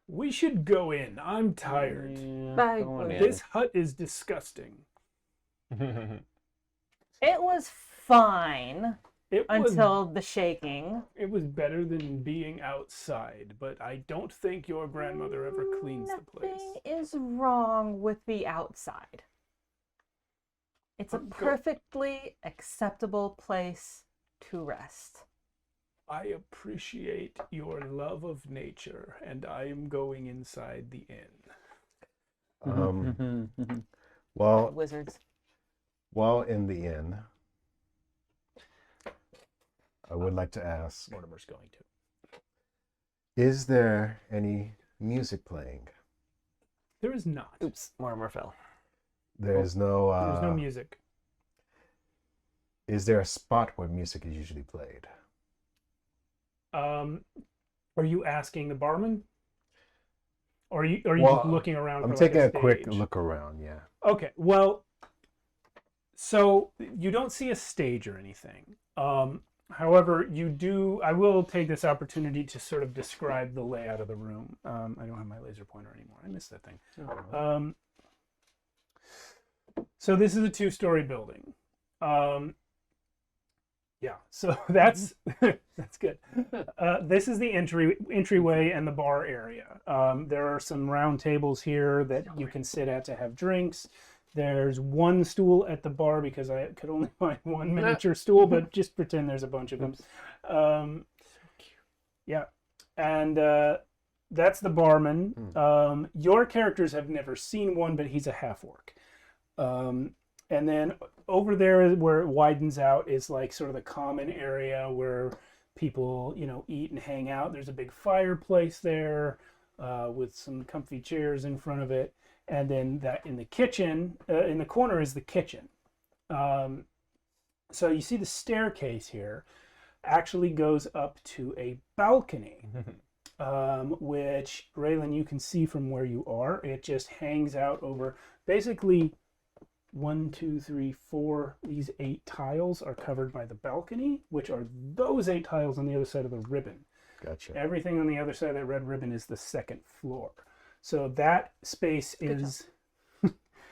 We should go in. I'm tired. Bye. Going in. This hut is disgusting. It was fine. It until the shaking. it was better than being outside, but I don't think your grandmother ever cleans the place. Nothing is wrong with the outside. It's a perfectly acceptable place to rest. I appreciate your love of nature, and I am going inside the inn. Well, Wizards. while in the inn, I would like to ask, Mortimer's going to. is there any music playing? There is not. Oops, Mortimer fell. There's no There's no music. Is there a spot where music is usually played? Are you asking the barman? Or are you Well, just looking around? I'm for taking like a quick stage? look around, yeah. Okay, well, so you don't see a stage or anything. However, you do. I will take this opportunity to sort of describe the layout of the room. I don't have my laser pointer anymore. I missed that thing. So this is a 2-story building. Yeah, so that's that's good. This is the entryway and the bar area. There are some round tables here that you can sit at to have drinks. There's one stool at the bar because I could only find one miniature stool, but just pretend there's a bunch of them. Yeah, and that's the barman. Your characters have never seen one, but he's a half-orc. And then over there where it widens out is like sort of the common area where people, eat and hang out. There's a big fireplace there with some comfy chairs in front of it. And then that in the kitchen, in the corner is the kitchen. So you see the staircase here actually goes up to a balcony, which, Raylan, you can see from where you are. It just hangs out over basically 1, 2, 3, 4. These 8 tiles are covered by the balcony, which are those 8 tiles on the other side of the ribbon. Gotcha. Everything on the other side of that red ribbon is the second floor. So that space is...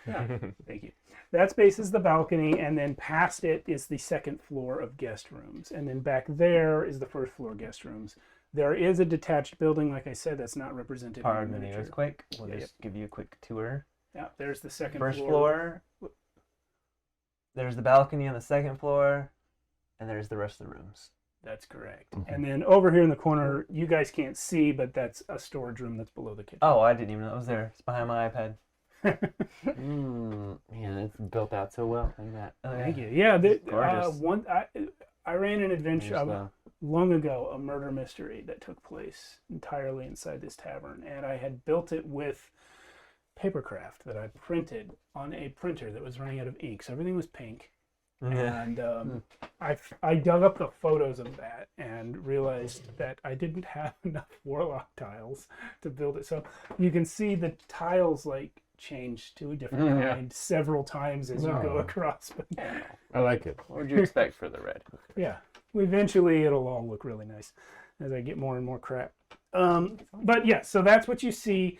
Thank you. That space is the balcony, and then past it is the second floor of guest rooms. And then back there is the first floor guest rooms. There is a detached building, like I said, that's not represented. Pardon in the the miniature. earthquake. We'll just give you a quick tour. Yeah, there's the second First floor. There's the balcony on the second floor, and there's the rest of the rooms. That's correct. And then over here in the corner, you guys can't see, but that's a storage room that's below the kitchen. Oh, I didn't even know it was there. It's behind my iPad. Man, it's built out so well. Look at that. Oh, Thank you. Yeah, Gorgeous. I ran an adventure There's the- long ago, a murder mystery that took place entirely inside this tavern, and I had built it with papercraft that I printed on a printer that was running out of ink. So everything was pink. And I dug up the photos of that and realized that I didn't have enough warlock tiles to build it. So you can see the tiles like change to a different kind several times as you go across. But I like it. What would you expect for the red? yeah, eventually it'll all look really nice as I get more and more crap. But yeah, so that's what you see.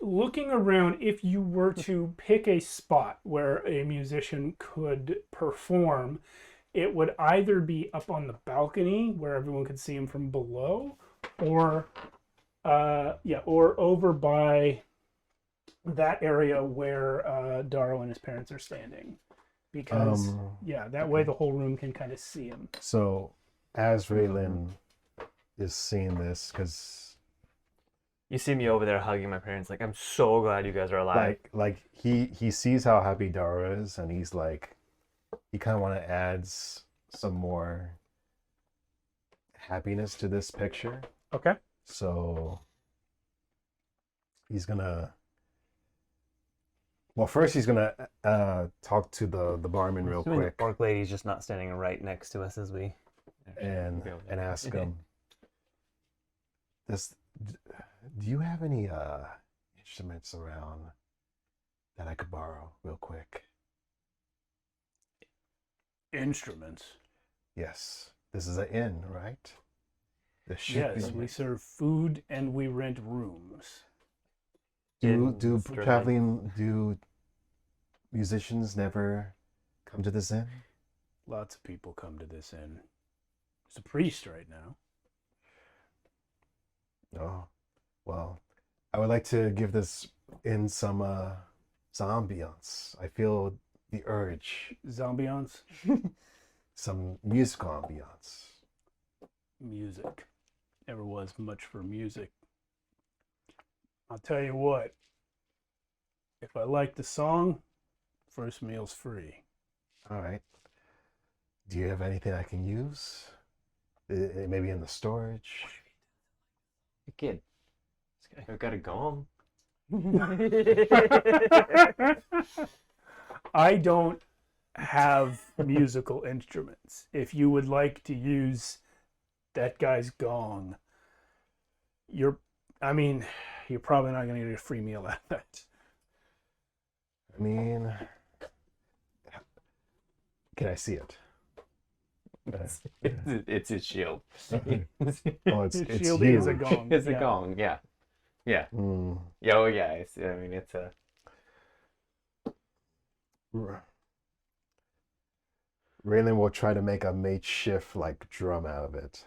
Looking around, if you were to pick a spot where a musician could perform, it would either be up on the balcony where everyone could see him from below, or over by that area where Darrow and his parents are standing, because that way the whole room can kind of see him. So, as Raylan is seeing this, because You see me over there hugging my parents, like, I'm so glad you guys are alive. like he sees how happy Dara is, and he's like, he kind of want to add some more happiness to this picture. Okay. So he's gonna. Well, first he's gonna talk to the barman real quick The orc lady's just not standing right next to us as we... and ask him, do you have any instruments around that I could borrow real quick? Instruments. Yes, this is an inn, right? Yes, we serve food and we rent rooms. Do Sterling. musicians never come to this inn? Lots of people come to this inn. There's a priest right now. Oh, well, I would like to give this inn some ambiance. I feel the urge, Zombiance? some musical ambiance. Music. Never was much for music. I'll tell you what. If I like the song, first meal's free. All right. Do you have anything I can use? Maybe in the storage? Hey, kid. I've got a gong. I don't have musical instruments. If you would like to use that guy's gong, you're probably not going to get a free meal out of that. I mean, can I see it? It's his shield. Oh, it's His shield is a huge. gong. It's a yeah. gong, yeah. Yeah. Mm. Yeah, oh yeah. It's a... Raylan will try to make a makeshift like drum out of it.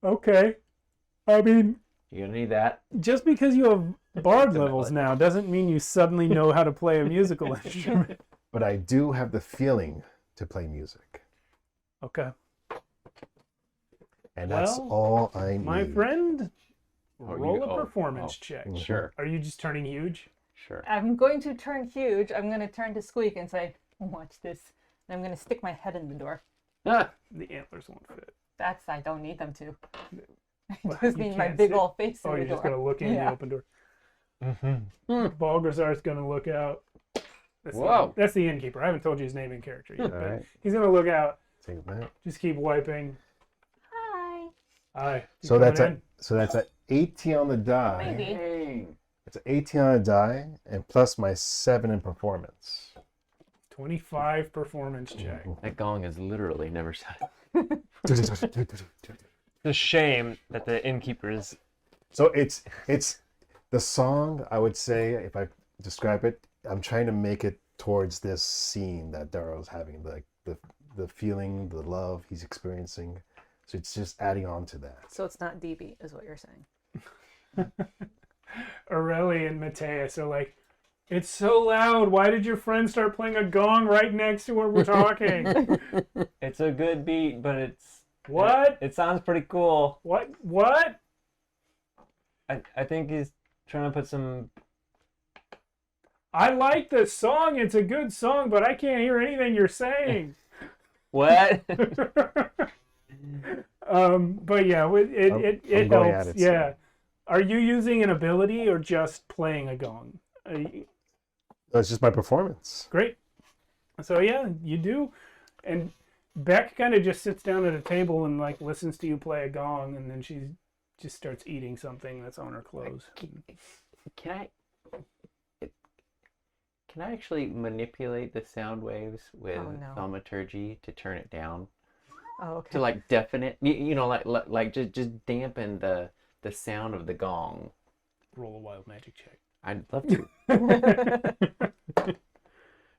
Okay. I mean, You're gonna need that. just because you have bard It's a levels melody. now doesn't mean you suddenly know how to play a musical instrument. But I do have the feeling to play music. Okay. And that's Well, all I need. My friend, Oh, roll you- a oh, performance oh. check. Sure. Are you just turning huge? Sure. I'm going to turn huge. I'm going to turn to Squeak and say, watch this. And I'm going to stick my head in the door. Ah, The antlers won't fit. I don't need them to. I Well, just you need my can't big sit. old face in Oh, the you're door. just going to look in Yeah. the open door. Mm-hmm. Balgazar's going to look out. That's Whoa. that's the innkeeper. I haven't told you his name and character yet. All But right. he's going to look out. Take a minute. Just keep wiping. Hi. Hi. You So that's coming a 18 on the die. Maybe. dang. It's an 18 on the die, and plus my 7 in performance. 25 performance check. That gong is literally never said. It's a shame that the innkeepers. So it's the song. I would say, if I describe it, I'm trying to make it towards this scene that Darrow's having, like the feeling, the love he's experiencing. So it's just adding on to that. So it's not DB, is what you're saying. Aurelie and Mateus are like, it's so loud. Why did your friend start playing a gong right next to where we're talking? It's a good beat, but it's. What? It sounds pretty cool. What? What? I think he's trying to put some. I like the song. It's a good song, but I can't hear anything you're saying. What? But yeah, it I'm going helps. at it, Yeah. so. Are you using an ability or just playing a gong? It's just my performance. Great. So yeah, you do. And Beck kind of just sits down at a table and like listens to you play a gong, and then she just starts eating something that's on her clothes. Can I actually manipulate the sound waves with Oh, no. thaumaturgy to turn it down? Oh, okay. To like deafen it? You know, like just dampen the sound of the gong. Roll a wild magic check. I'd love to.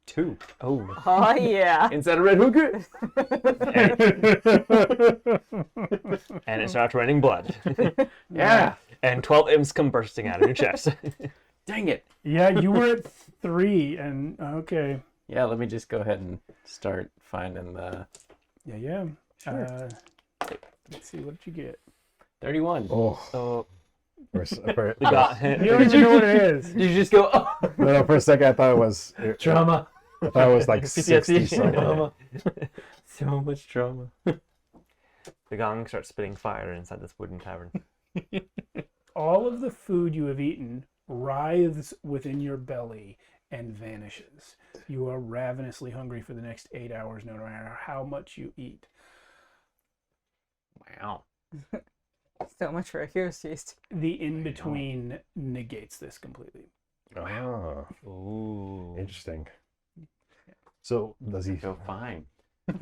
2. Oh. Oh, yeah. Instead of red hooker. And it starts raining blood. Yeah. And 12 imps come bursting out of your chest. Dang it. Yeah, you were at 3, and okay. Yeah, let me just go ahead and start finding the Yeah. Sure. Let's see, what did you get? 31. Oh, So for we got You don't even know what it is. Did you just go, oh, no, for a second I thought it was trauma. I thought it was like 60 PTSD. something. Trauma. So much trauma. the gong starts spitting fire inside this wooden tavern. All of the food you have eaten writhes within your belly and vanishes. You are ravenously hungry for the next 8 hours, no matter how much you eat. Wow. So much for a hero's feast. The in-between negates this completely. Oh, Ooh. interesting. So does he? Go fine.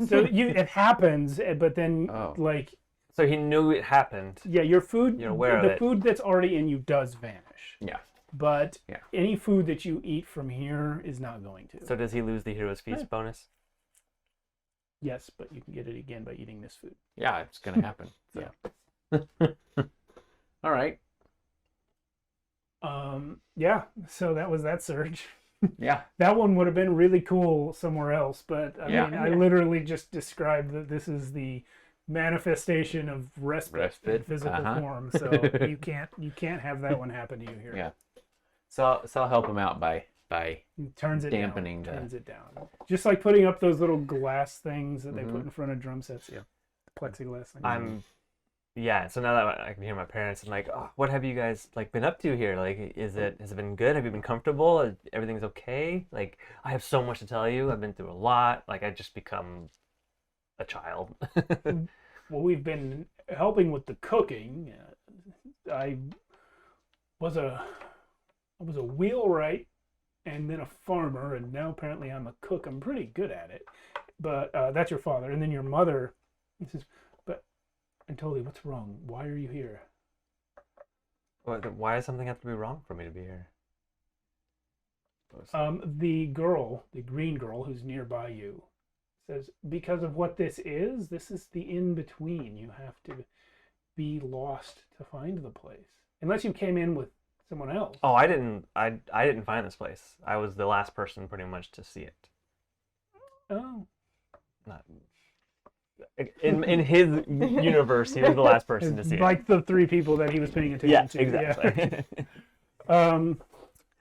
So it happens, but then Oh. like So he knew it happened. yeah, your food, You're aware of the it. food that's already in you does vanish. Yeah. But Yeah. any food that you eat from here is not going to. So does he lose the hero's feast bonus? Yes, but you can get it again by eating this food. Yeah, it's gonna happen. So. All right. Yeah, so that was that surge. Yeah. That one would have been really cool somewhere else, but I Yeah. mean, I literally just described that this is the manifestation of respite in Respite, physical form. So you can't have that one happen to you here. Yeah. So I'll help him out by It turns it dampening down. the- Turns it down. Just like putting up those little glass things that they put in front of drum sets. Yeah. The plexiglass things. Yeah, so now that I can hear my parents, I'm like, oh, what have you guys like been up to here? Like, has it been good? Have you been comfortable? Everything's okay? Like, I have so much to tell you. I've been through a lot. Like, I just become a child. Well, we've been helping with the cooking. I was a wheelwright and then a farmer, and now apparently I'm a cook. I'm pretty good at it. But that's your father, and then your mother. He says, "But Antoli, what's wrong? Why are you here?" Why does something have to be wrong for me to be here? The girl, the green girl who's nearby you, says, because of what this is the in-between. You have to be lost to find the place. Unless you came in with someone else. Oh, I didn't find this place. I was the last person pretty much to see it. Oh. Not in his universe, he was the last person to see it. Like the three people that he was paying attention to. Exactly. Yeah.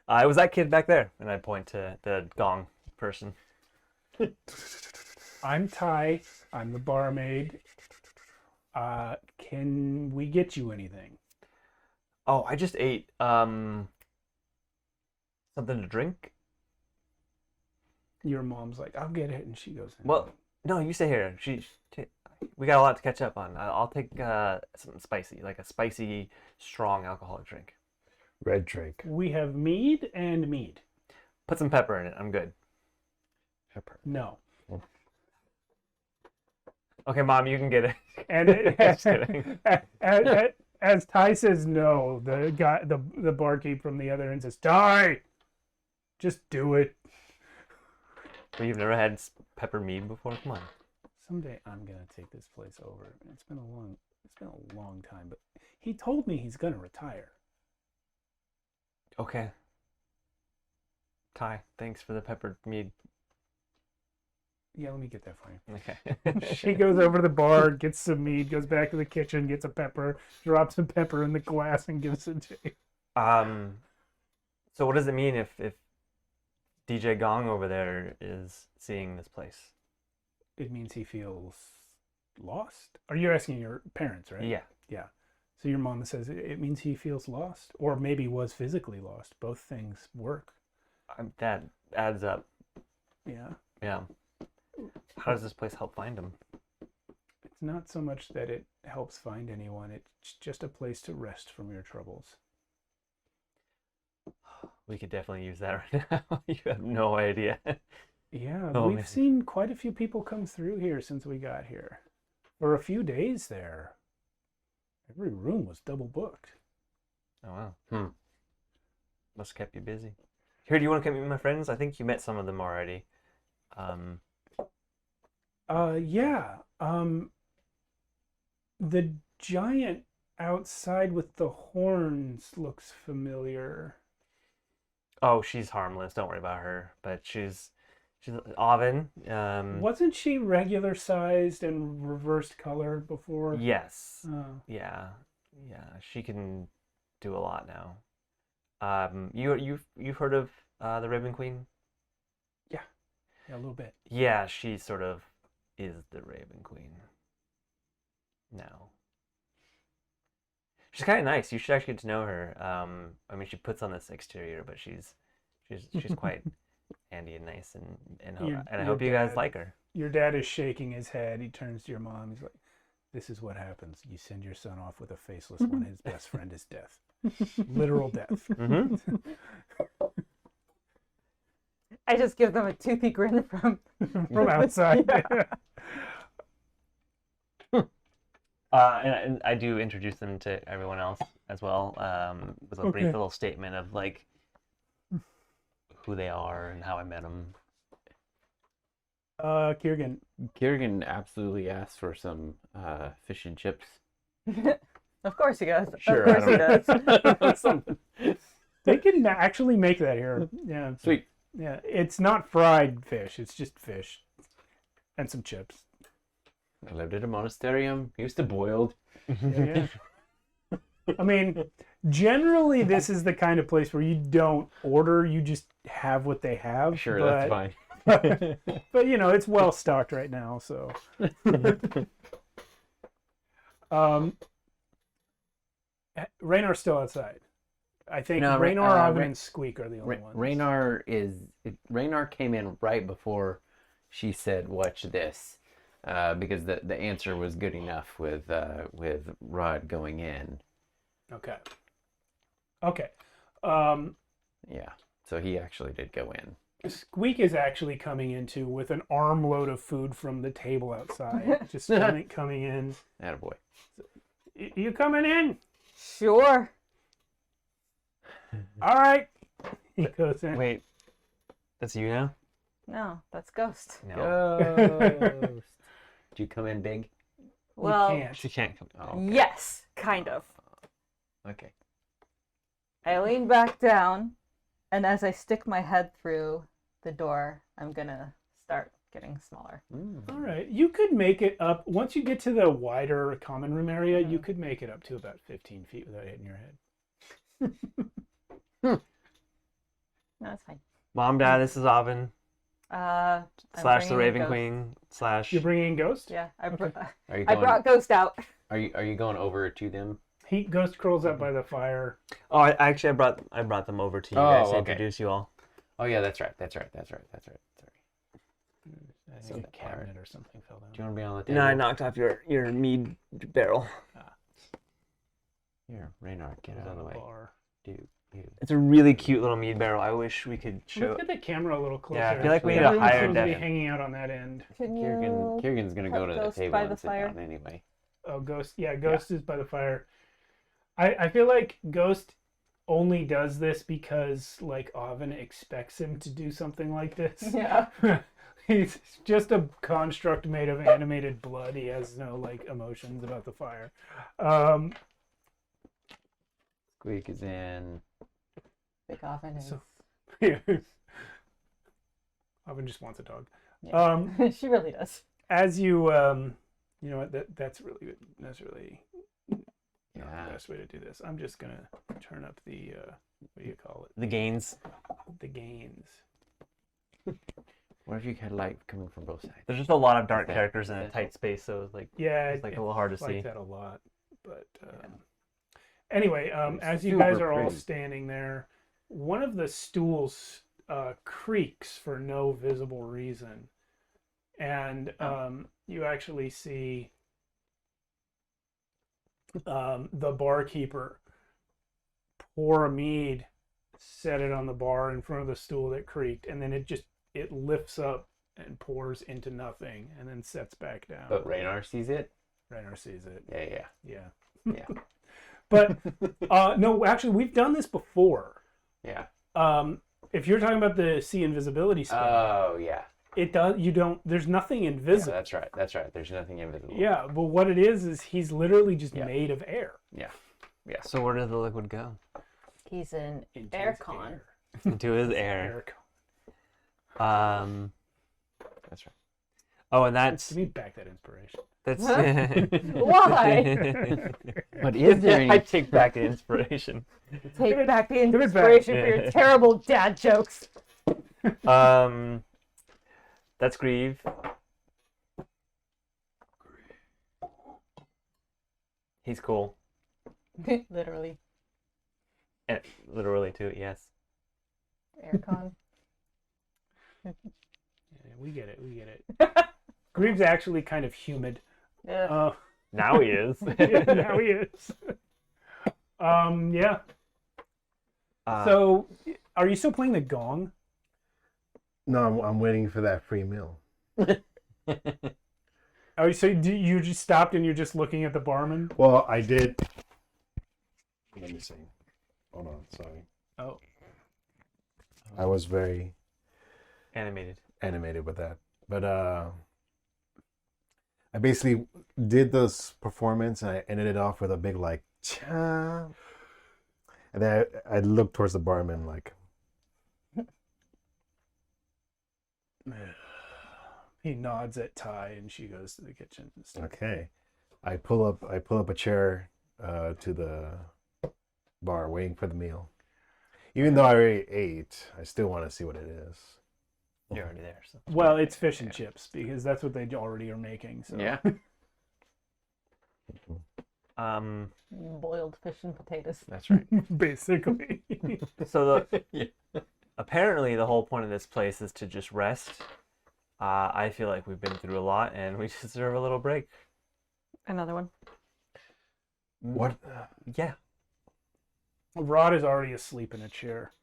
I was that kid back there, and I point to the gong person. I'm Ty. I'm the barmaid. Can we get you anything? Oh, I just ate something to drink. Your mom's like, I'll get it, and she goes. Well, no, you stay here. We got a lot to catch up on. I'll take something spicy, like a spicy, strong alcoholic drink. Red drink. We have mead and mead. Put some pepper in it. I'm good. Pepper. No. Okay, Mom, you can get it. And Just kidding. as Ty says no, the barkeep from the other end says, Ty, just do it. Well, you've never had pepper mead before? Come on. Someday I'm gonna take this place over. It's been a long time, but he told me he's gonna retire. Okay. Ty, thanks for the pepper mead. Yeah, let me get that for you. Okay. She goes over to the bar, gets some mead, goes back to the kitchen, gets a pepper, drops some pepper in the glass, and gives it to you. So what does it mean if DJ Gong over there is seeing this place? It means he feels lost. Are you asking your parents, right? Yeah. Yeah. So your mom says it means he feels lost, or maybe was physically lost. Both things work. That adds up. Yeah. Yeah. How does this place help find him? It's not so much that it helps find anyone. It's just a place to rest from your troubles. We could definitely use that right now. You have no idea. Yeah, Oh, we've man. seen quite a few people come through here since we got here. For a few days there, every room was double booked. Oh, wow. Must have kept you busy. Here, do you want to come meet my friends? I think you met some of them already. Yeah. The giant outside with the horns looks familiar. Oh, she's harmless. Don't worry about her. But she's Oven. Wasn't she regular sized and reversed color before? Yes. Oh. Yeah. She can do a lot now. You've heard of the Raven Queen? Yeah, a little bit. Yeah, she sort of is the Raven Queen now. She's kind of nice. You should actually get to know her. I mean, she puts on this exterior, but she's quite handy and nice, and I hope you guys like her. Your dad is shaking his head. He turns to your mom. He's like, "This is what happens. You send your son off with a faceless one. His best friend is death. Literal death." Mm-hmm. I just give them a toothy grin from outside. And I do introduce them to everyone else as well, with a brief little statement of like who they are and how I met them. Kiergan. Kiergan absolutely asked for some fish and chips. Of course he does. Sure, Of course he does. They can actually make that here. Yeah. Sweet. Yeah. It's not fried fish. It's just fish and some chips. I lived at a monasterium. Used to boiled. Yeah. I mean, generally, this is the kind of place where you don't order. You just have what they have. Sure, but, that's fine. But, you know, it's well stocked right now, so. Raynar's still outside. I think No, Raynar, Oven, and Squeak are the only ones. Raynar came in right before she said, "Watch this," because the answer was good enough with Rod going in. Okay. Okay. Yeah, so he actually did go in. Squeak is actually coming into with an armload of food from the table outside. Just coming in. Attaboy. You coming in? Sure. All right. He goes in. Wait, that's you now? No, that's Ghost. No. Ghost. Did you come in big? Well, can't. She can't come. Oh, okay. yes, kind of. Okay. I lean back down, and as I stick my head through the door, I'm gonna start getting smaller. All right. You could make it up. Once you get to the wider common room area, you could make it up to about 15 feet without hitting your head. No, it's fine. Mom, Dad, this is Oven. I'm / the bringing Raven Ghost. Queen / You're bringing in Ghost? Yeah, Are you I going? brought Ghost out. Are you going over to them? Ghost curls up by the fire. Oh, I brought them over to you guys to okay. introduce you all. Oh yeah, that's right. Sorry. I So think a the part. cabinet or something fell down. Do you want to be on the table? No, I knocked off your mead barrel. Here, Raynar, get out of the way. Bar. Dude, you. It's a really cute little mead barrel. I wish we could show. Look at the camera a little closer. Yeah, I feel like we need a Everyone's higher supposed to be def. hanging out on that end. Can you? Kiergan's gonna go put to the Ghost table by and the sit fire? down anyway. Oh, Ghost. Yeah, Ghost is by the fire. I feel like Ghost only does this because, like, Oven expects him to do something like this. Yeah. He's just a construct made of animated blood. He has no, like, emotions about the fire. Squeak is in. Big Oven is. So- Oven just wants a dog. Yeah. She really does. As you, you know what, that's really not Yeah. the best way to do this. I'm just gonna turn up the what do you call it? The gains. The gains. What if you had light coming from both sides? There's just a lot of dark Okay. characters in a tight space, so it's like Yeah, it's like a little hard to it's like see. that a lot. But anyway, It's as you guys super are all pretty. standing there, one of the stools creaks for no visible reason, and you actually see the barkeeper pour a mead, set it on the bar in front of the stool that creaked, and then it lifts up and pours into nothing, and then sets back down. But Raynar sees it. Raynar sees it. Yeah. Yeah. But no, actually, we've done this before. Yeah. If you're talking about the see invisibility spell, Oh yeah. it does. You don't. There's nothing Yeah, invisible. that's right. There's nothing invisible. Yeah, but what it is he's literally just Yeah. made of air. Yeah. So where did the liquid go? He's in Into his aircon. air. Into his air. Aircon. That's right. Oh, and that's Give me back that inspiration. that's. Why? But is there I any? take back the inspiration. Take back the give it back. inspiration for your terrible dad jokes. That's Grieve. He's cool. Literally. And literally too. Yes. Aircon. Yeah, we get it. Greaves actually kind of humid. Yeah. Now he is. Now he is. Yeah. Uh, So, are you still playing the gong? No, I'm waiting for that free meal. Oh, so you just stopped and you're just looking at the barman? Well, I did. Let me see. Hold on, sorry. Oh. I was very animated. animated with that But I basically did this performance and I ended it off with a big like cha. And then I looked towards the barman like He nods at Ty, and she goes to the kitchen. okay. I pull up a chair to the bar waiting for the meal. Even though I already ate, I still want to see what it is. You're already there. So. Well, it's fish and chips because that's what they already are making. So. Yeah. Boiled fish and potatoes. That's right. Basically. So Yeah. apparently the whole point of this place is to just rest. I feel like we've been through a lot and we deserve a little break. Another one. What? Yeah. Rod is already asleep in a chair.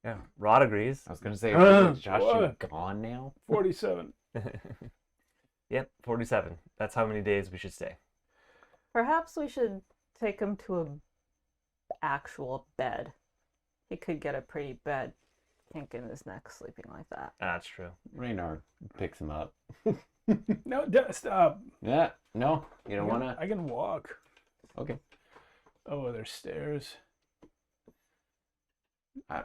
Yeah. Rod agrees. I was gonna say, is Josh what? gone now? 47. Yep, 47. That's how many days we should stay. Perhaps we should take him to an actual bed. He could get a pretty bad kink in his neck sleeping like that. That's true. Reynard picks him up. No, stop. Yeah. No, you don't wanna. I can walk. Okay. Oh, there's stairs. I-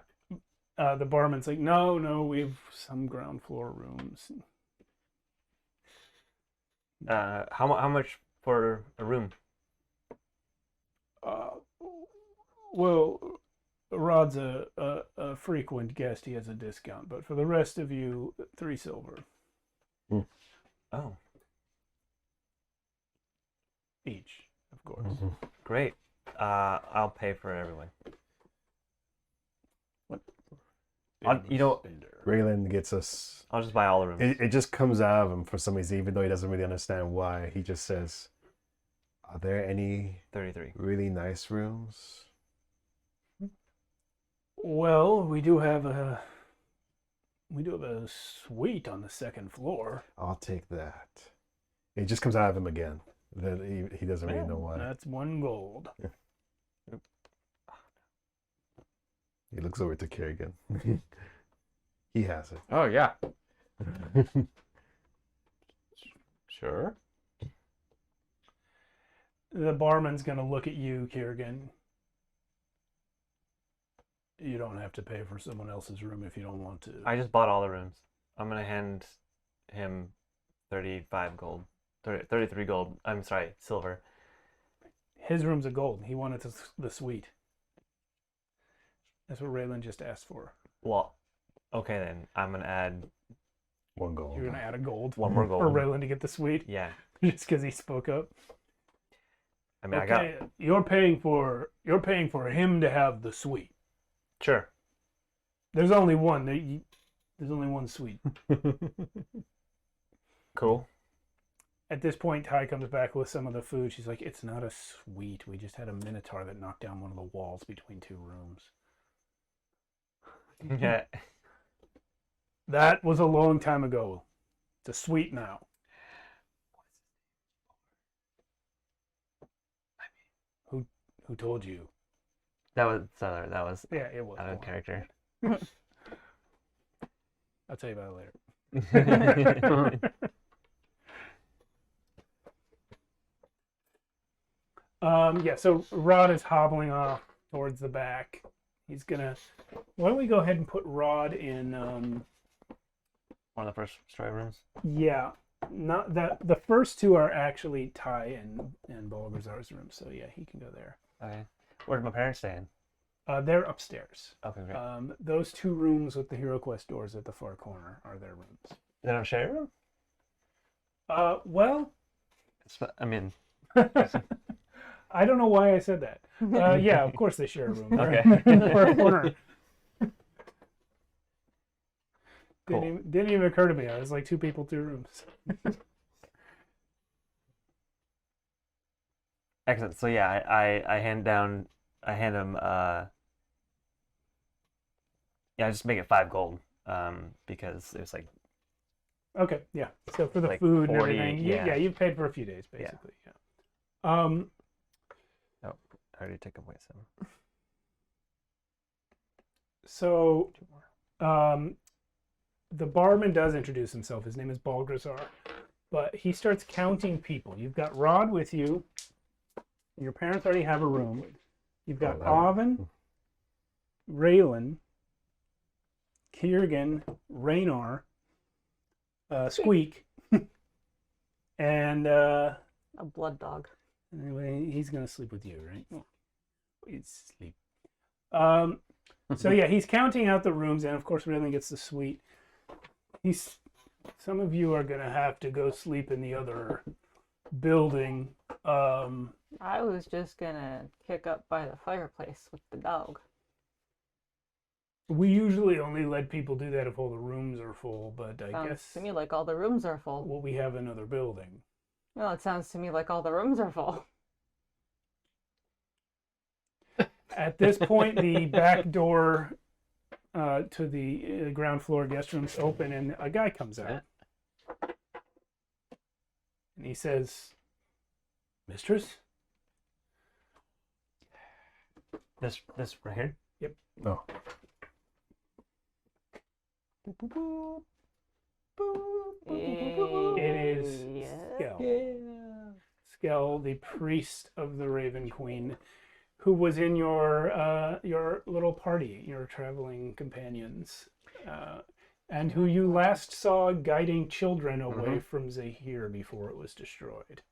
The barman's like, no, we've some ground floor rooms. How much for a room? Well, Rod's a frequent guest. He has a discount, but for the rest of you, 3 silver Oh, each, of course. great. I'll pay for everyone. You know, Raylan gets us. I'll just buy all the rooms. It just comes out of him for some reason, even though he doesn't really understand why. He just says, "Are there any 33. really nice rooms?" Well, we do have a suite on the 2nd floor. I'll take that. It just comes out of him again. Then he doesn't really know why. That's 1 gold. He looks over to Kerrigan. He has it. Oh yeah. Sure. The barman's gonna look at you, Kerrigan. You don't have to pay for someone else's room if you don't want to. I just bought all the rooms. I'm going to hand him 35 gold. 33 gold. I'm sorry, silver. His room's a gold. He wanted the suite. That's what Raylan just asked for. Well, okay then. I'm going to add 1 gold. You're gonna add a gold one more for gold. Raylan to get the suite Yeah. just because he spoke up. I mean, Okay, you're paying for him to have the suite. Sure. There's only one. There's only one suite. Cool. At this point, Ty comes back with some of the food. She's like, "It's not a suite. We just had a minotaur that knocked down one of the walls between 2 rooms." Yeah. That was a long time ago. It's a suite now. Who told you? That was Yeah, it was. out of character. I'll tell you about it later. Yeah, so Rod is hobbling off towards the back. He's gonna. Why don't we go ahead and put Rod in? One of the first story rooms. Yeah, not that. The first 2 are actually Ty and Balgazar's room. So yeah, he can go there. Okay. Where's my parents staying? They're upstairs. Okay, great. Those 2 rooms with the Hero Quest doors at the far corner are their rooms. They don't share a room? Well, I mean, I don't know why I said that. Yeah, of course they share a room. They're Okay. in the far corner. Cool. Didn't even occur to me. I was like 2 people, 2 rooms. excellent. So yeah, I hand him yeah, just make it 5 gold. Because it was like Okay, yeah. So for the Like food and 40, everything, yeah. you've paid for a few days basically. Yeah. oh, I already took away some. So, the barman does introduce himself. His name is Balgrazar. But he starts counting people. You've got Rod with you. Your parents already have a room. You've got Oven, Raylan, Kiergan, Raynar, Squeak, and A blood dog. anyway, he's gonna sleep with you, right? Oh, he's asleep. So yeah, he's counting out the rooms, and of course, Raylan gets the suite. Some of you are gonna have to go sleep in the other building. I was just gonna kick up by the fireplace with the dog. We usually only let people do that if all the rooms are full, but I Sounds guess to me like all the rooms are full. well, we have another building. Well, it sounds to me like all the rooms are full. At this point, the back door to the ground floor guest room's open, and a guy comes out. And he says, "Mistress?" This right here. No. It is Yeah. Skell. Skell, the priest of the Raven Queen, who was in your little party, your traveling companions, and who you last saw guiding children away from Zahir before it was destroyed.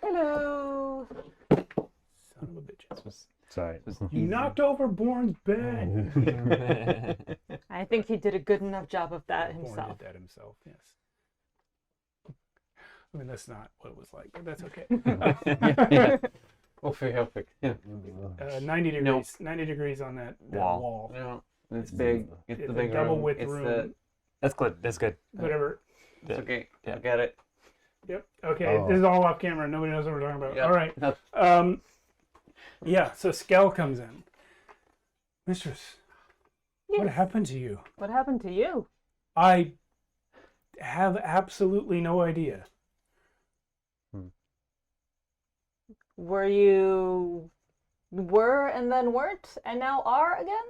Hello. Son of a bitch. Sorry. You knocked over Bourne's bed. I think he did a good enough job of that Bourne himself. did that himself, yes. I mean, that's not what it was like, but that's okay. Oh, perfect. Yeah. 90 degrees. Nope. 90 degrees on that Wall. wall. No, it's big. It's It's the a big double room. width It's room. the. That's good. That's good. Whatever. It's okay. Yeah. I got it. Yep. Okay. Oh. This is all off camera. Nobody knows what we're talking about. Yep. All right. Yep. Yeah. So Skell comes in. Mistress, what Yes. happened to you? What happened to you? I have absolutely no idea. Were and then weren't and now are again?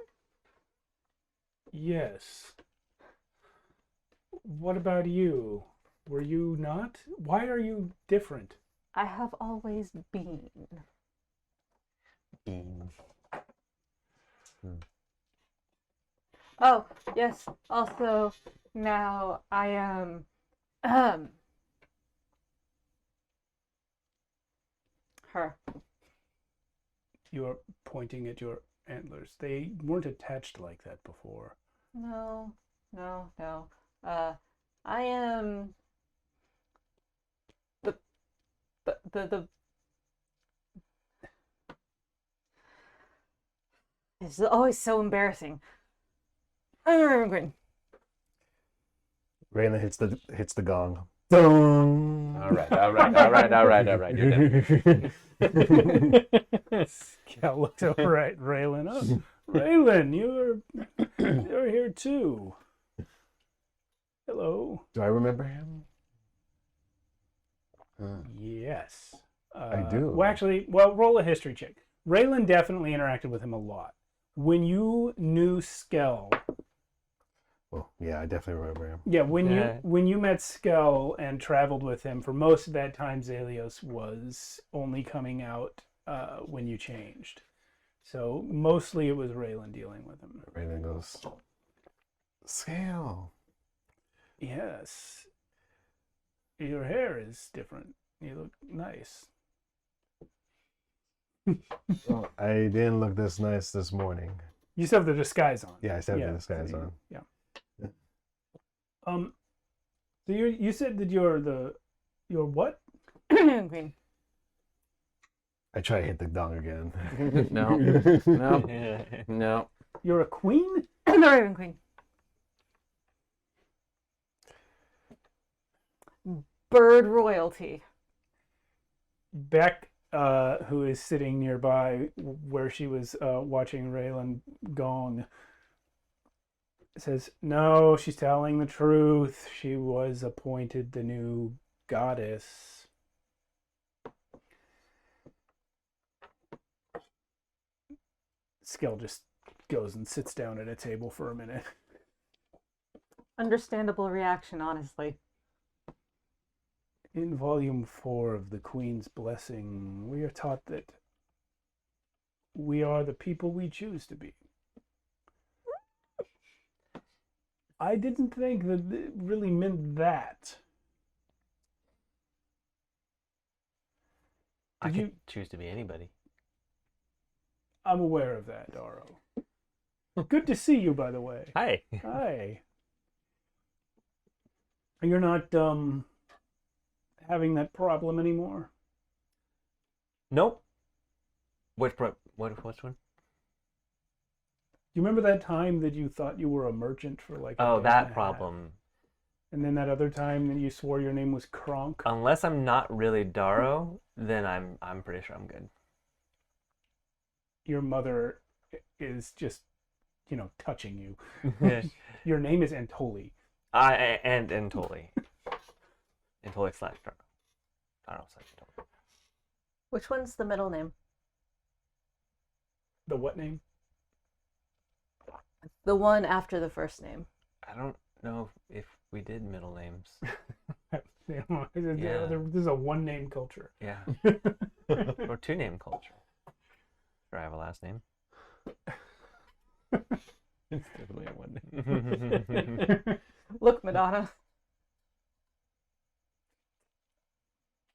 Yes. What about you? Were you not? Why are you different? I have always been. Oh, yes. Also, now I am her. You are pointing at your antlers. They weren't attached like that before. No. I am the It's always so embarrassing. I'm Raven Queen. Raylan hits the gong. Dong. All right. You're done. Skell looks over at Raylan. Oh, Raylan, you're here too. Hello. Do I remember him? Yes. I do. Well, actually, roll a history check. Raylan definitely interacted with him a lot. When you knew Skell, Well, yeah, I definitely remember him. yeah, Yeah. when you met Skell and traveled with him, for most of that time, Zalios was only coming out when you changed. So mostly it was Raylan dealing with him. Raylan goes, Scale. Yes. Your hair is different. You look nice. Well, I didn't look this nice this morning. You still have the disguise on. Yeah, I still have Yeah, the disguise so on. Yeah. So you said that you're what? Queen. I try to hit the dong again. No. You're a queen? The Raven Queen. Bird royalty. Beck, who is sitting nearby where she was watching Raylan gong, says, "No, she's telling the truth. She was appointed the new goddess." Skell just goes and sits down at a table for a minute. Understandable reaction, honestly. In Volume 4 of The Queen's Blessing, we are taught that we are the people we choose to be. I didn't think that it really meant that. I Did could you? choose to be anybody. I'm aware of that, Daro. Good to see you, by the way. Hi. Hi. You're not having that problem anymore? Nope. Which one? You remember that time that you thought you were a merchant for like a Oh, day that and a half? problem. And then that other time that you swore your name was Kronk? Unless I'm not really Daro, then I'm pretty sure I'm good. Your mother is just, touching you. Your name is Antoli. And Antoli. Antoli / Daro. Daro / Antoli. Which one's the middle name? The what name? The one after the first name. I don't know if we did middle names. This is a one-name culture. Yeah. Or two-name culture. Or I have a last name. It's definitely a one name. Look, Madonna.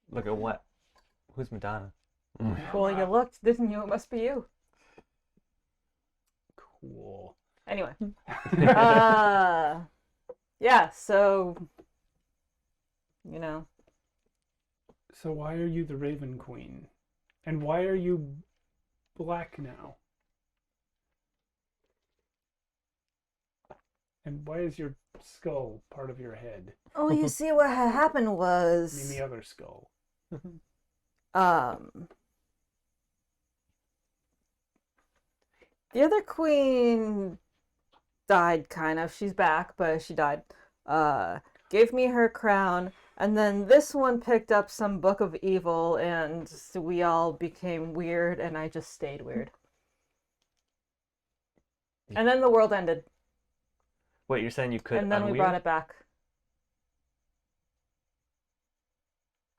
Look at what? Who's Madonna? Well, you looked, didn't you? It must be you. Cool. Anyway. Yeah, so, So why are you the Raven Queen? And why are you black now? And why is your skull part of your head? Oh, you see what happened I mean, was, the other skull. the other queen died, kind of. She's back, but she died. Gave me her crown, and then this one picked up some book of evil, and we all became weird, and I just stayed weird. And then the world ended, Wait, you're saying you could and then we unweird? brought it back.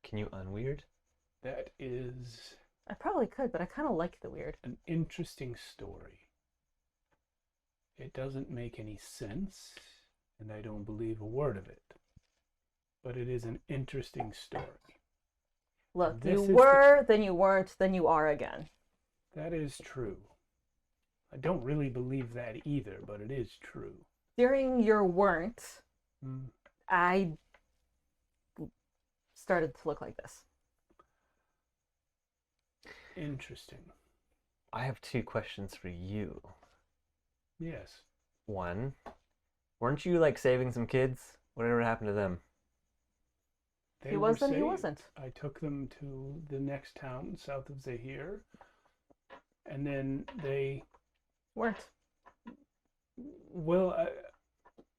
Can you unweird? That is I probably could, but I kind of like the weird. an interesting story. It doesn't make any sense, and I don't believe a word of it. But it is an interesting story. Look, This you is were, then you weren't, then you are again. That is true. I don't really believe that either, but it is true. During your weren't, Mm. I started to look like this. Interesting. I have two questions for you. Yes. One, weren't you like saving some kids? Whatever happened to them? They He were was, then he saved. wasn't. I took them to the next town south of Zahir, and then they, Weren't. well,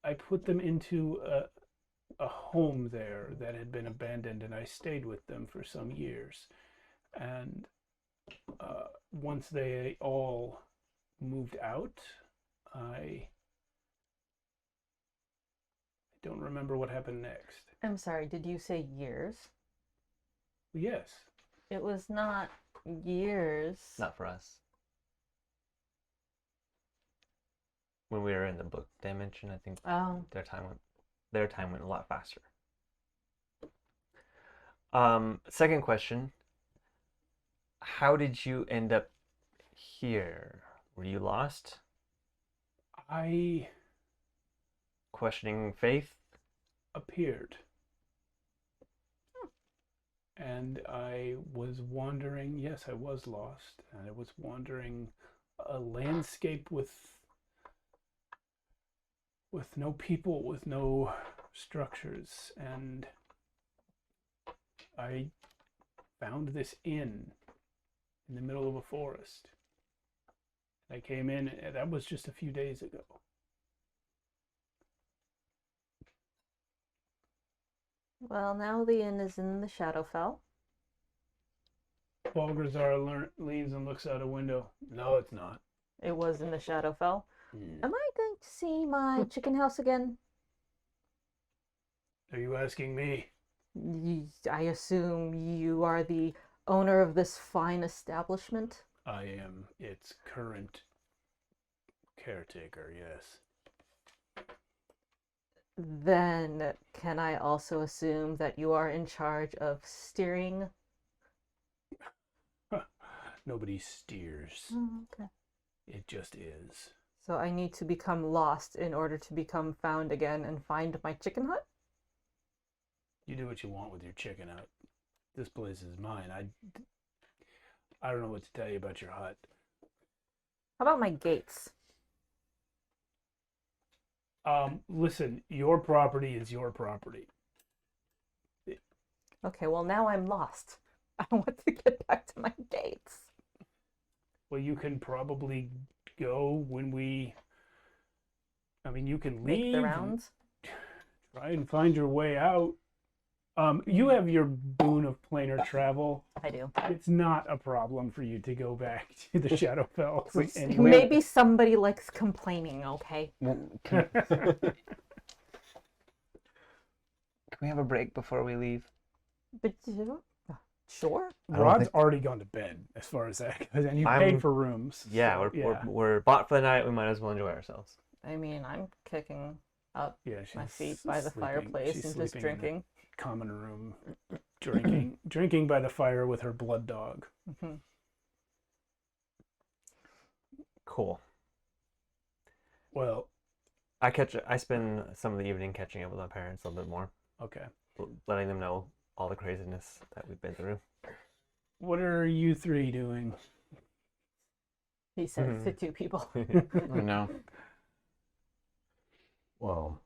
I put them into a home there that had been abandoned, and I stayed with them for some years. And once they all moved out, I don't remember what happened next. I'm sorry, did you say years? Yes. It was not years. Not for us. When we were in the book dimension, I think Oh. their time went a lot faster. Second question. How did you end up here? Were you lost? I Questioning faith? appeared. And I was wandering, yes, I was lost, and I was wandering a landscape with no people, with no structures, and I found this inn in the middle of a forest. I came in, and that was just a few days ago. Well, now the inn is in the Shadowfell. Balgazar leans and looks out a window. No, it's not. It was in the Shadowfell. Hmm. Am I going to see my chicken house again? Are you asking me? I assume you are the owner of this fine establishment? I am its current caretaker, yes. Then can I also assume that you are in charge of steering? Nobody steers. Okay. It just is. So I need to become lost in order to become found again and find my chicken hut? You do what you want with your chicken hut. This place is mine. I don't know what to tell you about your hut. How about my gates? Listen, your property is your property. Okay, well now I'm lost. I want to get back to my gates. Well, you can probably go when you can Make leave. the rounds. Try and find your way out. You have your boon of planar travel. I do. It's not a problem for you to go back to the Shadowfell. Maybe somebody likes complaining, okay? Can we have a break before we leave? But sure. Rod's already gone to bed, as far as that goes, and you paid for rooms. Yeah, so, we're bought for the night. We might as well enjoy ourselves. I mean, I'm kicking up Yeah, my she's feet by the sleeping. fireplace She's and just sleeping in the drinking. common room, drinking by the fire with her blood dog. Mhm. Cool. Well, I spend some of the evening catching up with my parents a little bit more, okay. letting them know all the craziness that we've been through. What are you three doing? He says to two people. I know. Well,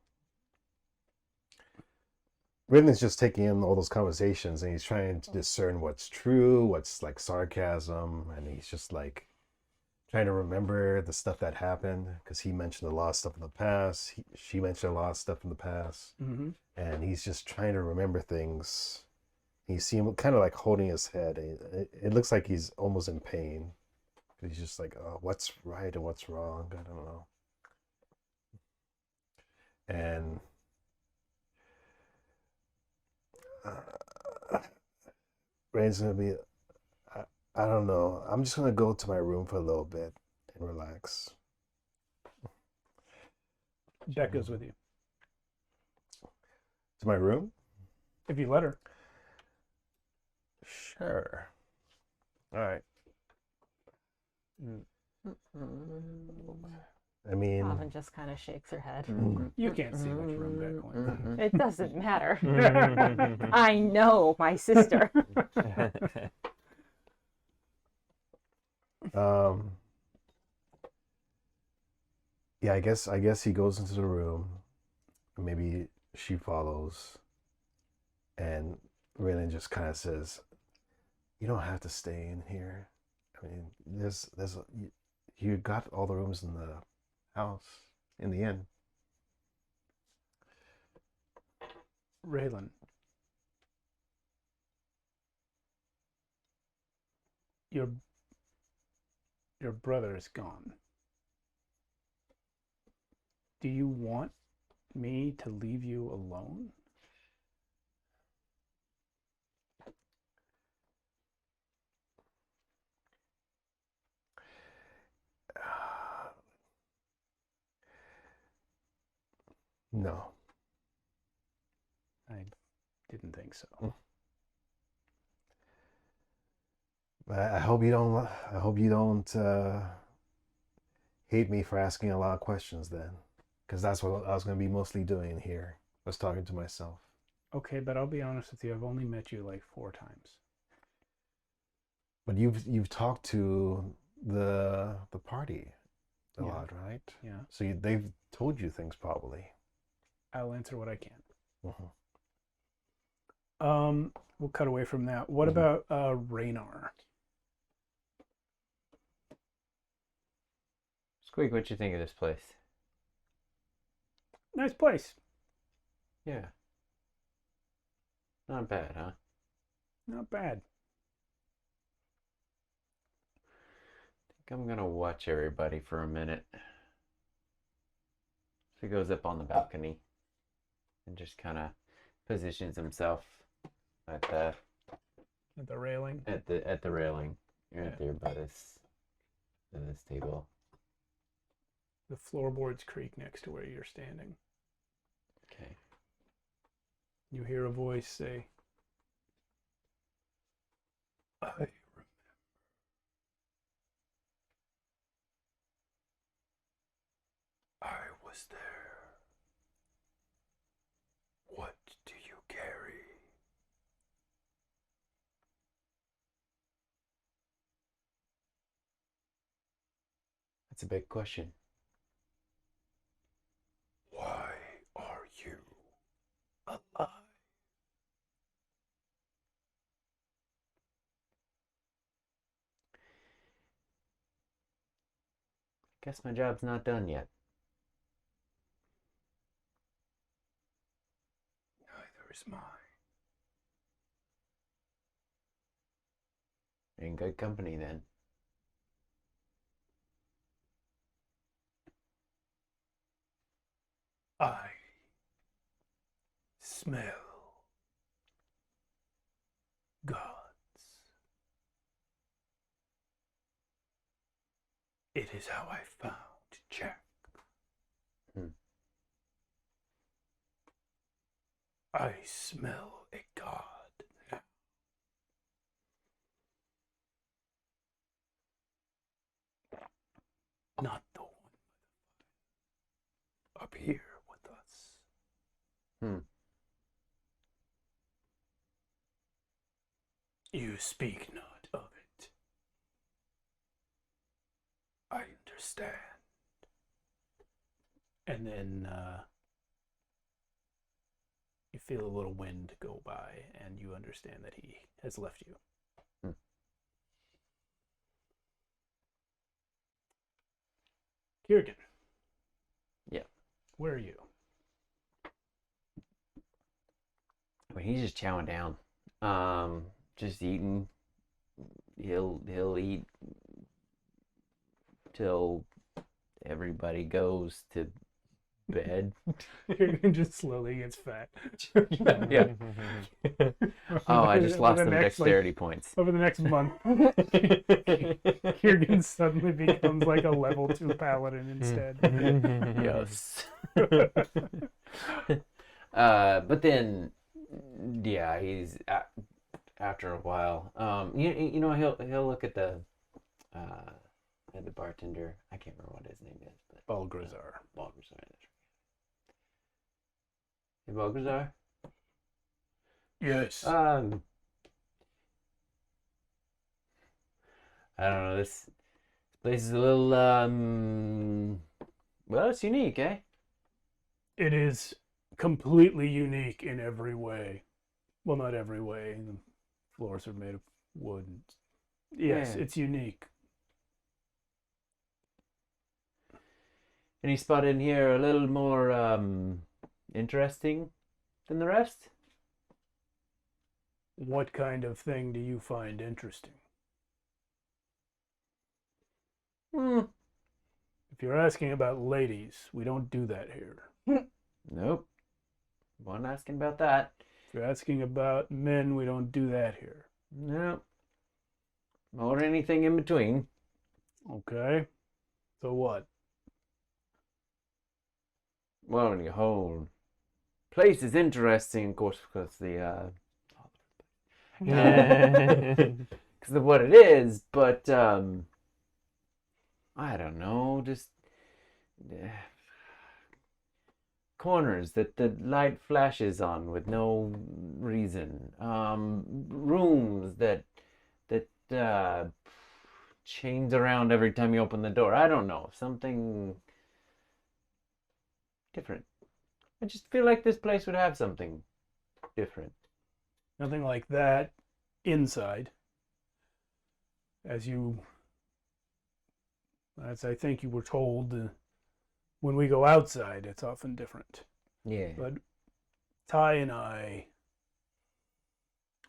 Ridley's just taking in all those conversations and he's trying to discern what's true, what's like sarcasm, and he's just like trying to remember the stuff that happened because he mentioned a lot of stuff in the past. She mentioned a lot of stuff in the past, and he's just trying to remember things. You see him kind of like holding his head. It looks like he's almost in pain. He's just like, oh, what's right and what's wrong? I don't know. And Rain's gonna be, I don't know. I'm just gonna go to my room for a little bit and relax. Jack goes with you. To my room? If you let her. Sure. All right. I mean, Robin just kind of shakes her head. You can't see which room that coin. It doesn't matter. I know my sister. Yeah, I guess he goes into the room. Maybe she follows, and Raylan just kind of says, "You don't have to stay in here. I mean, you got all the rooms in the house in the inn." Raylan. Your brother is gone. Do you want me to leave you alone? No. I didn't think so. I hope you don't. I hope you don't hate me for asking a lot of questions then, because that's what I was going to be mostly doing here. Was talking to myself. Okay, but I'll be honest with you. I've only met you like 4 times. But you've talked to the party a lot, right? Yeah. So they've told you things probably. I'll answer what I can. Mm-hmm. We'll cut away from that. What about Raynar? Squeak, what you think of this place? Nice place. Yeah. Not bad, huh? Not bad. I think I'm gonna watch everybody for a minute. She goes up on the balcony and just kind of positions himself at the At the railing. at the railing. Right Yeah. there by this table. The floorboards creak next to where you're standing. Okay. You hear a voice say, I remember. I was there. What do you carry? That's a big question. Why are you alive? Guess my job's not done yet. Neither is mine. You're in good company then. I smell gods. It is how I found Jack. I smell a god now. Not the one up here with us. You speak not of it. I understand. And then you feel a little wind go by, and you understand that he has left you. Kiergan. Yeah. Where are you? I mean, he's just chowing down. Just eating. He'll eat till everybody goes to bed. Kiergan just slowly gets fat. Yeah. Oh, I just Over lost the some next, dexterity points. Over the next month, Kiergan suddenly becomes like a level 2 paladin instead. Yes. But then, yeah, he's after a while. You know, he'll look at the bartender. I can't remember what his name is, but Balgrazar. Balgrazar. Hey, Balgrazar. Yes. I don't know. This place is a little well, it's unique, eh? It is completely unique in every way. Well, not every way. The floors are made of wood. Yes, Yeah. it's unique. Any spot in here a little more interesting than the rest? What kind of thing do you find interesting? If you're asking about ladies, we don't do that here. Nope. Wasn't asking about that. If you're asking about men, we don't do that here. Nope. Or anything in between. Okay. So what? Well, the whole place is interesting, of course, because because of what it is. But I don't know, just corners that the light flashes on with no reason. Rooms that change around every time you open the door. I don't know, something different. I just feel like this place would have something different. Nothing like that inside. As I think you were told, when we go outside, it's often different. Yeah. But Ty and I,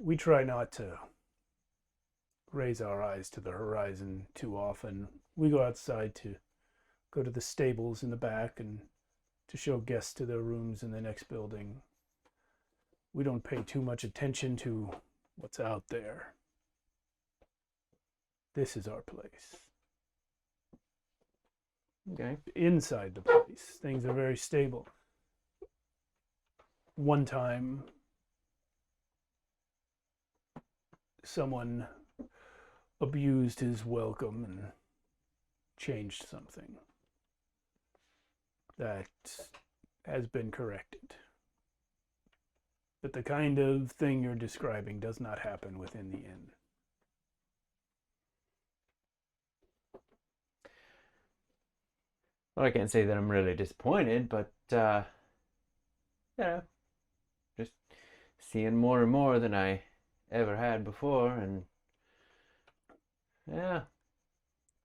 we try not to raise our eyes to the horizon too often. We go outside to go to the stables in the back and to show guests to their rooms in the next building. We don't pay too much attention to what's out there. This is our place. Okay. Inside the place, things are very stable. One time, someone abused his welcome and changed something. That has been corrected. But the kind of thing you're describing does not happen within the inn. Well, I can't say that I'm really disappointed, but, just seeing more and more than I ever had before, and, yeah.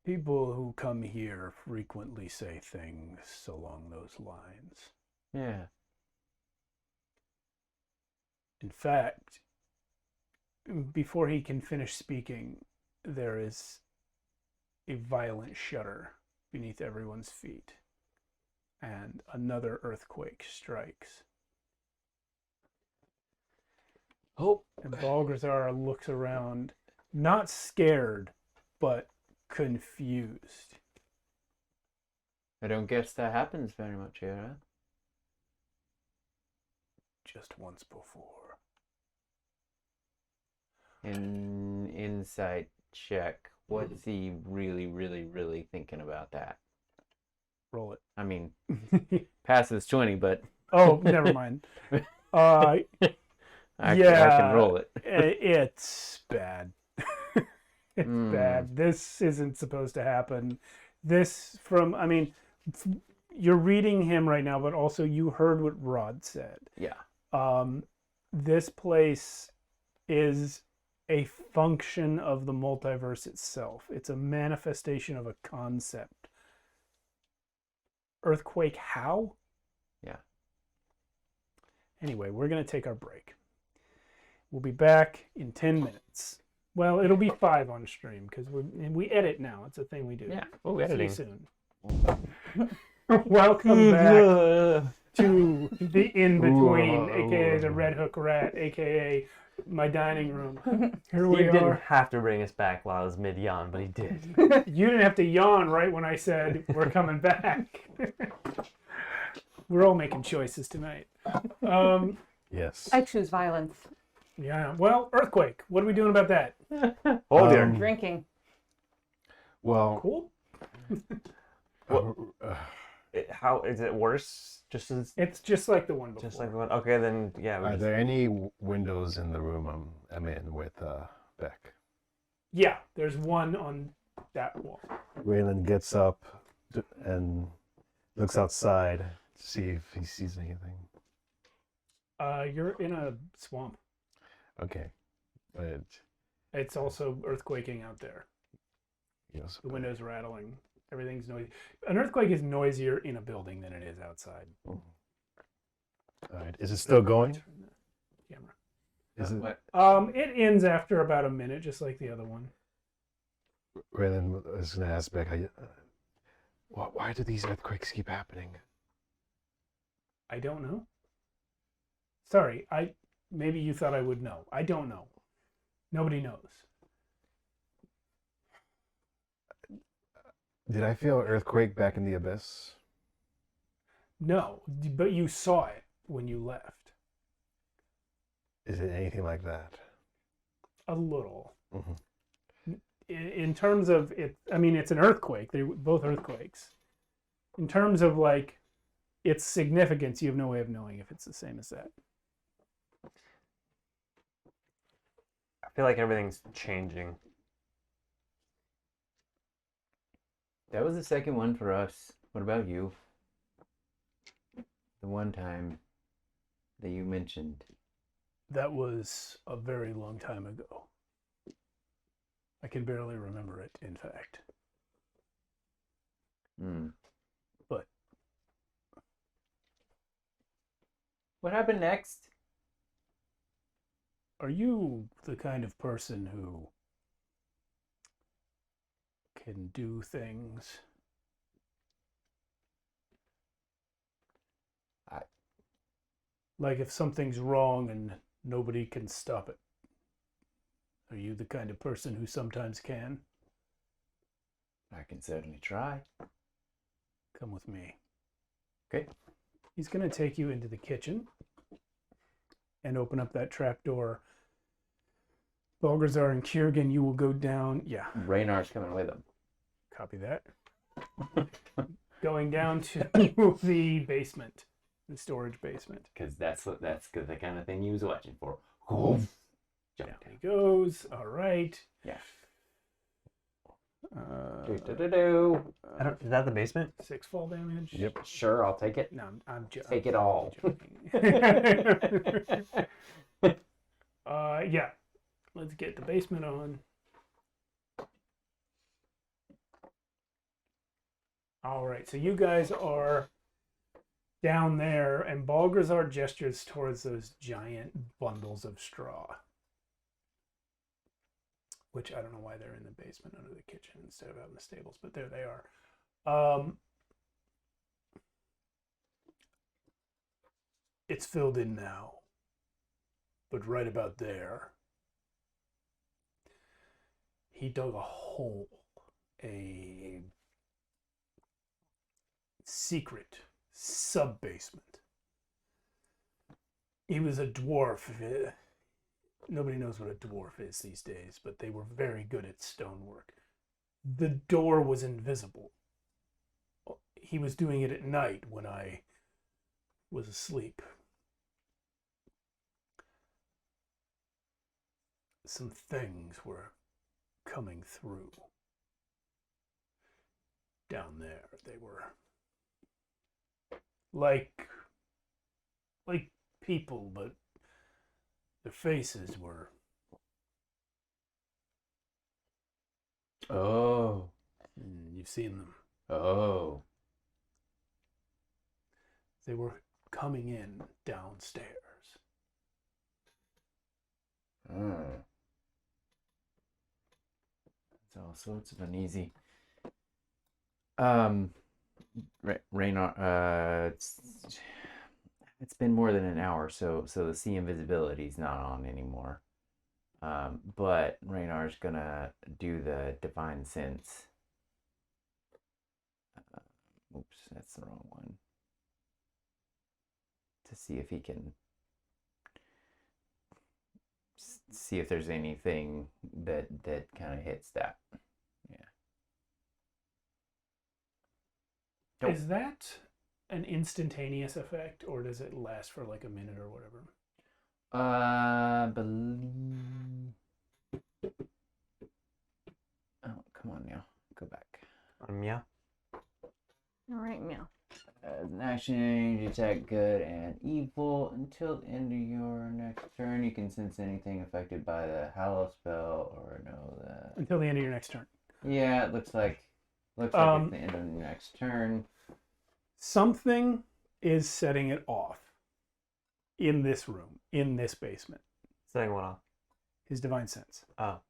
People who come here frequently say things along those lines. Yeah. In fact, before he can finish speaking, there is a violent shudder beneath everyone's feet, and another earthquake strikes. Oh. And Balgazar looks around, not scared, but confused. I don't guess that happens very much here, huh? Just once before. Insight check. What's he really, really, really thinking about that? Roll I mean, it. passes 20, but Oh, never mind. I can roll it. It's bad. It's bad. This isn't supposed to happen. You're reading him right now, but also you heard what Rod said. Yeah. This place is a function of the multiverse itself. It's a manifestation of a concept. Earthquake how? Yeah. Anyway, we're going to take our break. We'll be back in 10 minutes. Well, it'll be 5 on stream because we edit now. It's a thing we do. Yeah. Oh, See editing. you soon. Welcome back to the in-between, aka the Red Hook Rat, aka my dining room. Here we Steve didn't are. have to bring us back while I was mid-yawn, but he did. You didn't have to yawn right when I said we're coming back. We're all making choices tonight. Yes. I choose violence. Yeah. Well, earthquake. What are we doing about that? Oh dear. Drinking. Well, Cool. How is it worse? Just as It's just like the one before. just like the one. Okay, then yeah. are there any windows in the room I'm in with Beck? Yeah, there's one on that wall. Raylan gets up and looks outside to see if he sees anything. You're in a swamp. Okay. But It's also earthquaking out there. yes. The windows rattling. Everything's noisy. An earthquake is noisier in a building than it is outside. All right. Is it still going? Turn the camera. Is it? What? It ends after about a minute, just like the other one. Raylan was going to ask Beck, why do these earthquakes keep happening? I don't know. Sorry, maybe you thought I would know. I don't know. Nobody knows. Did I feel an earthquake back in the abyss? No, but you saw it when you left. Is it anything like that? A little. Mm-hmm. In terms of it, I mean, it's an earthquake. They're both earthquakes. In terms of like its significance, you have no way of knowing if it's the same as that. I feel like everything's changing. That was the second one for us. What about you? The one time that you mentioned. That was a very long time ago. I can barely remember it, in fact. But What happened next? are you the kind of person who can do things? Like if something's wrong and nobody can stop it. Are you the kind of person who sometimes can? I can certainly try. Come with me. Okay. He's going to take you into the kitchen and open up that trap door. Balgazar and Kiergan, you will go down. Yeah, Raynar's coming with him. copy that. Going down to the basement, the storage basement. Because that's the kind of thing he was watching for. Jump Down down. he goes. All right. Yeah. I don't. Is that the basement? 6 fall damage. Yep. Sure, I'll take it. No, I'm just Take it all. Yeah. Let's get the basement on. All right, so you guys are down there, and Balgazar gestures towards those giant bundles of straw. Which I don't know why they're in the basement under the kitchen instead of out in the stables, but there they are. It's filled in now, but right about there, he dug a hole, a secret sub-basement. He was a dwarf. Nobody knows what a dwarf is these days, but they were very good at stonework. The door was invisible. He was doing it at night when I was asleep. Some things were coming through. Down there, they were like people, but their faces were Oh. you've seen them. Oh. They were coming in downstairs. It's all sorts of uneasy. Raynar, it's been more than an hour, so the sea invisibility is not on anymore. But Raynar's gonna do the divine sense. Oops, that's the wrong one. To see if he can see if there's anything that kind of hits that. Yeah. Is that an instantaneous effect, or does it last for like a minute or whatever? Believe. Oh, come on now. Go back. Yeah. All right, meow. As an action, you detect good and evil. Until the end of your next turn, you can sense anything affected by the Hallow spell or know that. Until the end of your next turn. Yeah, it looks like it's the end of your next turn. Something is setting it off in this room, in this basement. Setting one off. His divine sense. Oh.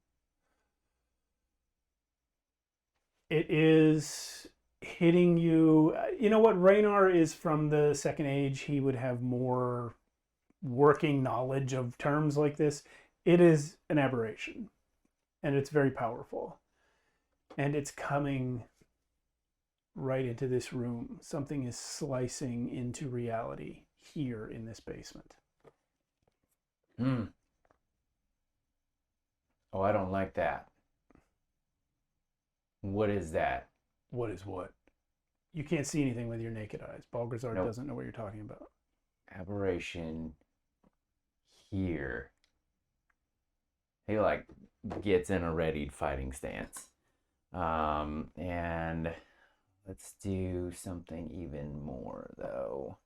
It is hitting you. You know what? Raynar is from the Second Age. He would have more working knowledge of terms like this. It is an aberration, and it's very powerful. And it's coming right into this room. Something is slicing into reality here in this basement. Oh, I don't like that. What is that? What is what? You can't see anything with your naked eyes. Balgazar Nope. doesn't know what you're talking about. Aberration here. He like gets in a readied fighting stance. And let's do something even more though.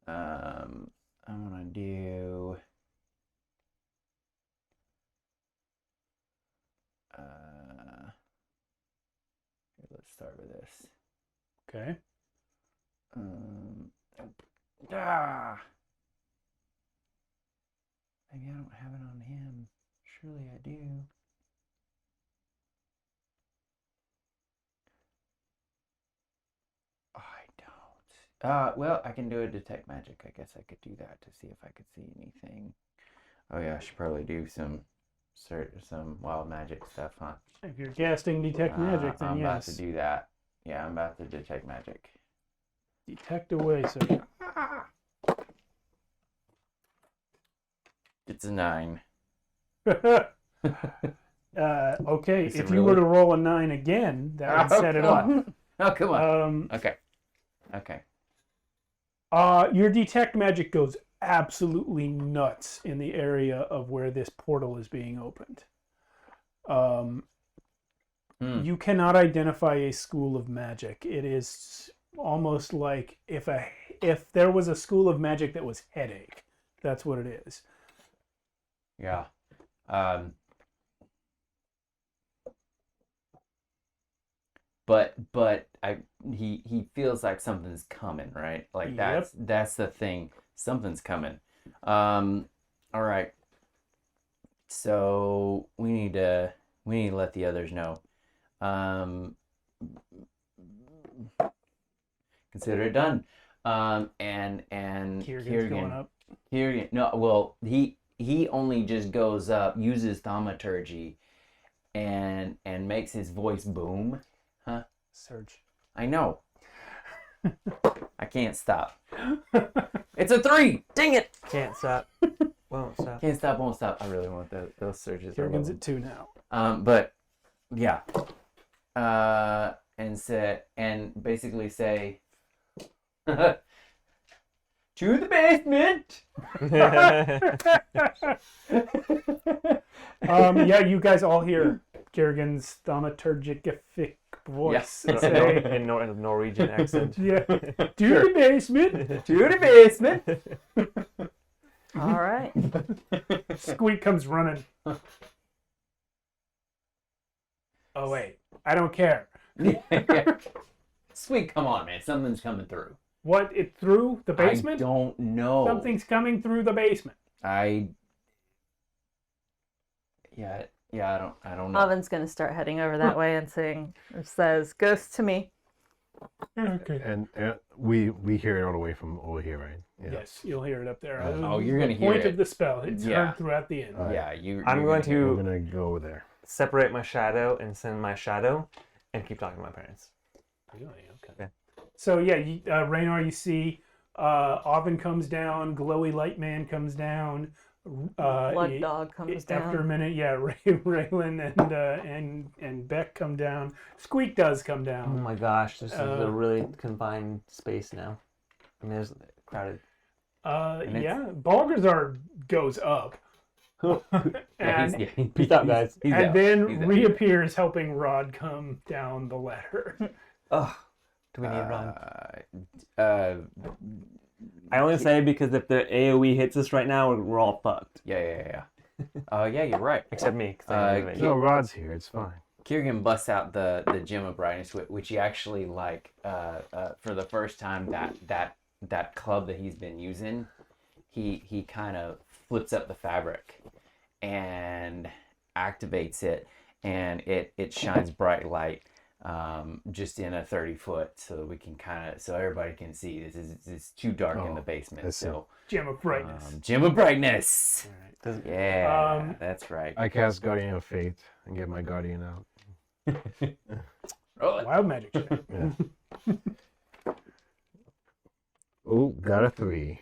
I'm gonna do here, let's start with this. Okay. Maybe I don't have it on him. Surely I do. I don't. Well, I can do a detect magic. I guess I could do that to see if I could see anything. Oh yeah, I should probably do some wild magic stuff, huh? If you're casting detect magic, then I'm about yes. to do that. Yeah, I'm about to detect magic. Detect away, sir. It's a 9. Okay, Is it if you were really? to roll a 9 again, that would Oh, set it come off. on. Oh, come on. Okay. Okay. Your detect magic goes absolutely nuts in the area of where this portal is being opened. You cannot identify a school of magic. It is almost like if there was a school of magic that was headache. That's what it is. Yeah. But he feels like something's coming, right? Like that's the thing. Something's coming. All right. So we need to let the others know. Consider it done. And Kiergan's going up. Kiergan, no, well, he only just goes up, uses thaumaturgy, and makes his voice boom. Huh? Surge. I know. I can't stop. It's a 3. Dang it! Can't stop. Won't stop. Can't stop, won't stop. I really want those surges. Kiergan's at 2 now. But yeah. And basically say to the basement. Yeah, you guys all hear Kiergan's thaumaturgific voice. Yeah. Say, in Norwegian accent. yeah, to the basement. To the basement. All right. Squeak comes running. Oh wait, I don't care. Sweet, come on, man. Something's coming through. What, it through the basement? I don't know. Something's coming through the basement. Yeah, I don't know. Oven's gonna start heading over that way and saying, it says, "Ghost to me." Okay. And we hear it all the way from over here, right? Yeah. Yes, you'll hear it up there. Oh, you're gonna The hear point it. of the spell. It's Yeah. heard throughout the end. Yeah, I'm going We're to gonna go over there. separate my shadow and send my shadow and keep talking to my parents. Really? Okay. Yeah. So yeah, Raynar, you see, Oven comes down, Glowy Light Man comes down. Blood Dog comes down. After a minute, yeah, Raylan and Beck come down. Squeak does come Oh down. my gosh, this is a really confined space now. I mean, there's crowded. it's- Yeah, Balgazar goes up. And Peace out, guys. He's and out. then He's out. reappears helping Rod come down the ladder. Ugh. Do we need run? I I only say because if the AoE hits us right now, we're all fucked. Yeah. Yeah, you're right. Except me. 'Cause I know No, Rod's here. It's fine. Kiergan busts out the gem of brightness, which he actually for the first time that club that he's been using, he kind of flips up the fabric and activates it, and it shines bright light just in a 30-foot, so we can so everybody can see. It's too dark in the basement. So Gem of brightness. gem of brightness. All right. Yeah, that's right. I cast Guardian of Fate and get my Guardian out. Roll it. Wild magic check. Yeah. Oh, got a 3.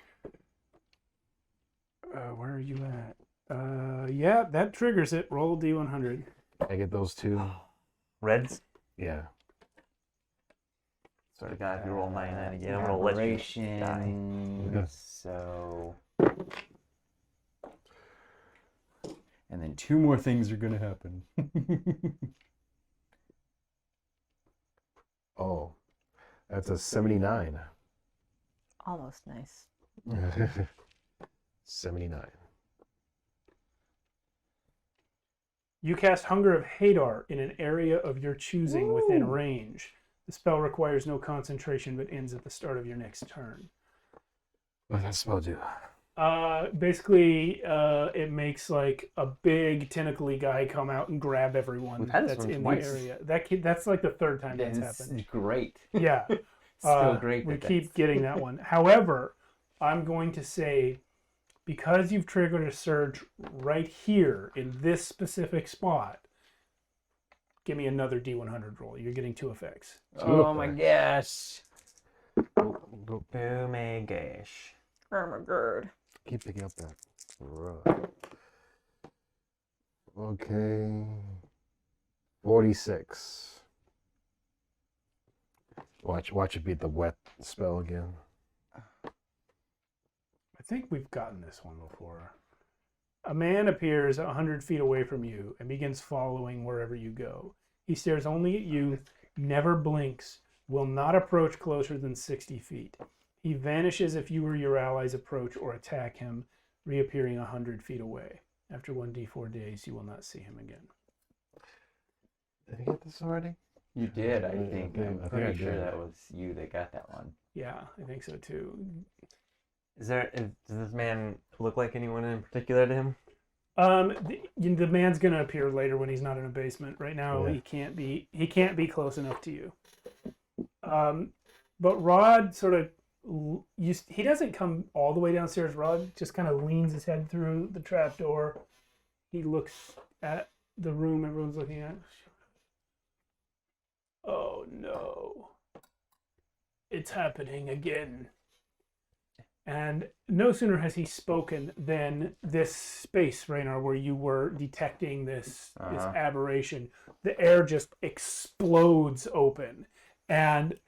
Where are you at? Yeah, that triggers it. Roll D100. I get those 2. Reds? Yeah. Swear to God, if you roll 99 again, I'm gonna let you die. Aberration, so... And then 2 more things are gonna happen. Oh, that's a 79. Almost nice. 79. You cast Hunger of Hadar in an area of your choosing within range. The spell requires no concentration but ends at the start of your next turn. What does that spell do? Basically, it makes like a big tentacly guy come out and grab everyone That that's sounds in nice. the area. That's like the third time that's happened. Great. Yeah. Still great. We that keep that's- getting that one. However, I'm going to say, because you've triggered a surge right here in this specific spot, give me another D100 roll. You're getting 2 effects. Oh my gosh. Oh my gosh. Ermagerd. Keep picking up that. Right. Okay. 46. Watch it beat the wet spell again. I think we've gotten this one before. A man appears 100 feet away from you and begins following wherever you go. He stares only at you, never blinks, will not approach closer than 60 feet. He vanishes if you or your allies approach or attack him, reappearing 100 feet away. After 1d4 days, you will not see him again. Did I get this already? You did, I think. I I'm think pretty I sure did. that was you that got that one. Yeah, I think so too. Does this man look like anyone in particular to him? The man's gonna appear later when he's not in a basement. Right now, Yeah. he can't be close enough to you. But Rod sort of he doesn't come all the way downstairs. Rod just kind of leans his head through the trapdoor. He looks at the room everyone's looking at. Oh no. It's happening again. And no sooner has he spoken than this space, Raynar, where you were detecting this aberration, the air just explodes open, and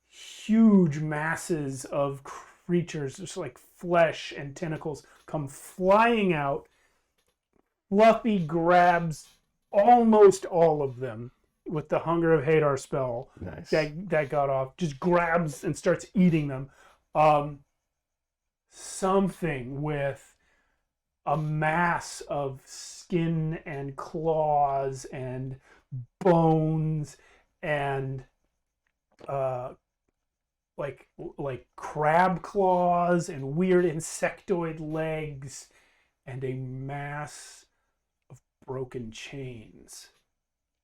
huge masses of creatures, just like flesh and tentacles, come flying out. Fluffy grabs almost all of them with the Hunger of Hadar spell Nice. that got off, just grabs and starts eating them. Something with a mass of skin and claws and bones and like crab claws and weird insectoid legs and a mass of broken chains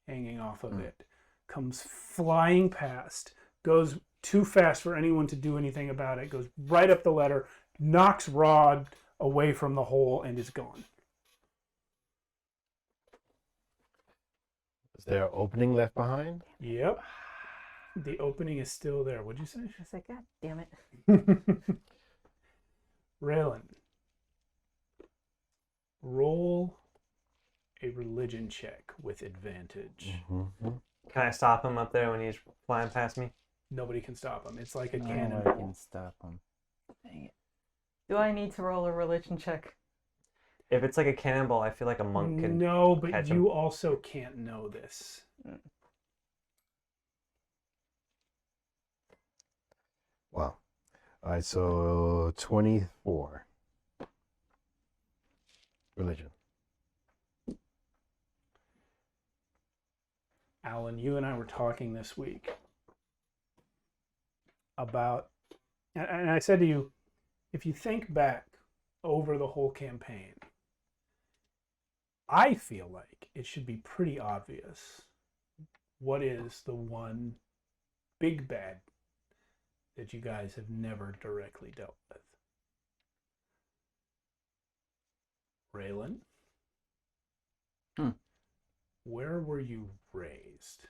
hanging off of it comes flying past, goes too fast for anyone to do anything about it, goes right up the ladder, knocks Rod away from the hole, and is gone. Is there an opening left behind? Yep. The opening is still there. What'd you say? I was like, God damn it. Raylan, roll a religion check with advantage. Mm-hmm. Can I stop him up there when he's flying past me? Nobody can stop him. It's like a Nobody cannonball. can stop him. Dang it. Do I need to roll a religion check? If it's like a cannonball, I feel like a monk could. No, but catch you him. also can't know this. Wow. All right, so 24. Religion. Alan, you and I were talking this week about, and I said to you, if you think back over the whole campaign, I feel like it should be pretty obvious what is the one big bad that you guys have never directly dealt with. Raylan? Where were you raised?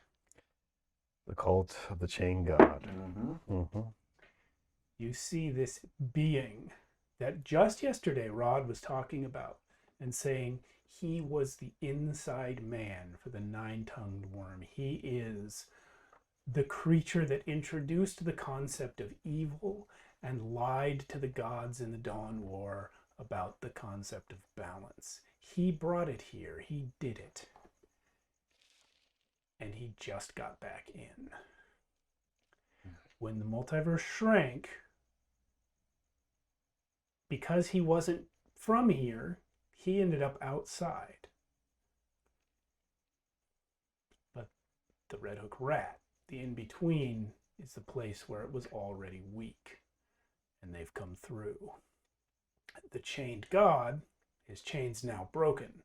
The cult of the chain god. Mm-hmm. Mm-hmm. You see this being that just yesterday Rod was talking about and saying he was the inside man for the nine-tongued worm. He is the creature that introduced the concept of evil and lied to the gods in the Dawn War about the concept of balance. He brought it here. He did it. And he just got back in. When the multiverse shrank, because he wasn't from here, he ended up outside. But the Red Hook Rat, the in-between, is the place where it was already weak. And they've come through. The chained god, his chain's now broken,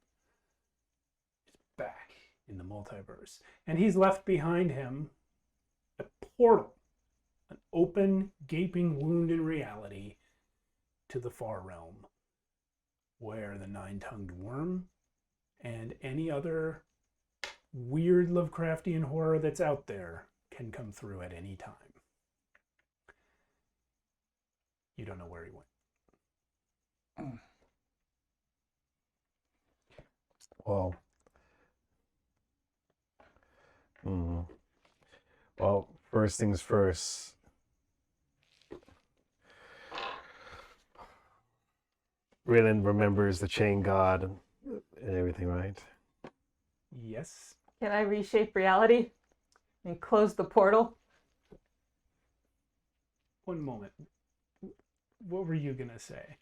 is back in the multiverse. And he's left behind him a portal, an open, gaping wound in reality to the far realm, where the nine-tongued worm and any other weird Lovecraftian horror that's out there can come through at any time. You don't know where he went. Well, well, first things first. Raylan remembers the chain god and everything, right? Yes. Can I reshape reality and close the portal? One moment. What were you gonna say?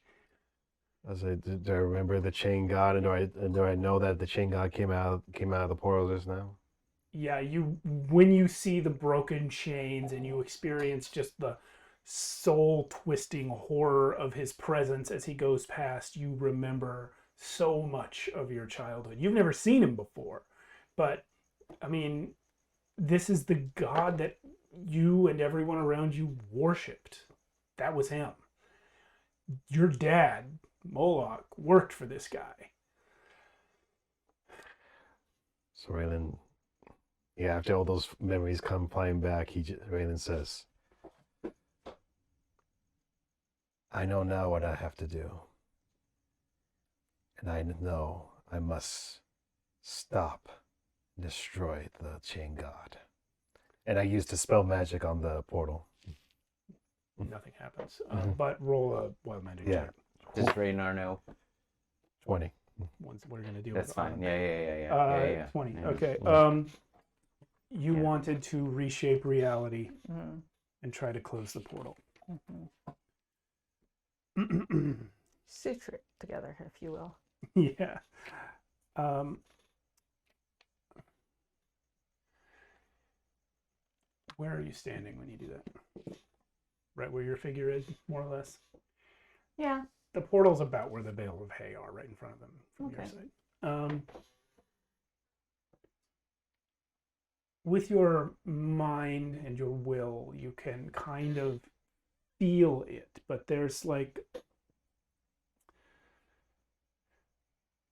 I said, do I remember the chain god, and do I know that the chain god came out of the portal just now? Yeah, when you see the broken chains and you experience just the soul-twisting horror of his presence as he goes past, you remember so much of your childhood. You've never seen him before, but I mean, this is the god that you and everyone around you worshipped. That was him. Your dad, Moloch, worked for this guy. So Raylan, yeah, after all those memories come flying back, Raylan says, I know now what I have to do. And I know I must stop and destroy the chain god. And I used to spell magic on the portal. Nothing happens. But roll a wild magic Yeah. check. Does Raynar know? 20. Once we're gonna deal That's with fine. autumn. Yeah. 20. Yeah. Okay. You Yeah. wanted to reshape reality Mm-hmm. and try to close the portal. Suture it together, if you will. Yeah. Where are you standing when you do that? Right where your figure is, more or less. Yeah. The portal's about where the bale of hay are, right in front of them from your Okay. side. With your mind and your will, you can kind of feel it, but there's like,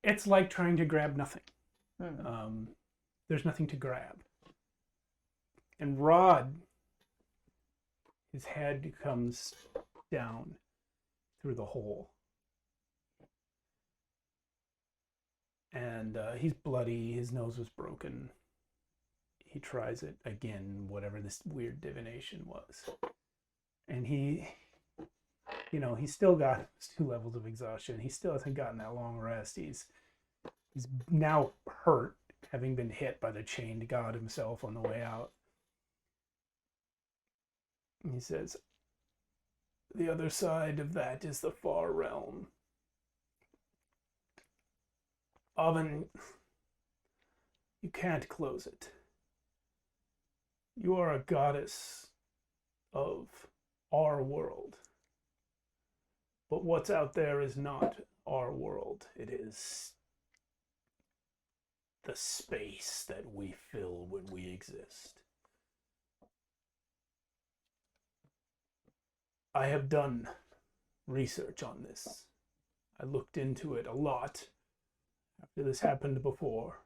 it's like trying to grab nothing. There's nothing to grab. And Rod, his head comes down through the hole. And he's bloody, his nose was broken. He tries it again, whatever this weird divination was. And he's still got his 2 levels of exhaustion. He still hasn't gotten that long rest. He's now hurt, having been hit by the chained god himself on the way out. And he says, the other side of that is the far realm. Oven, you can't close it. You are a goddess of our world. But what's out there is not our world. It is the space that we fill when we exist. I have done research on this. I looked into it a lot after this happened before.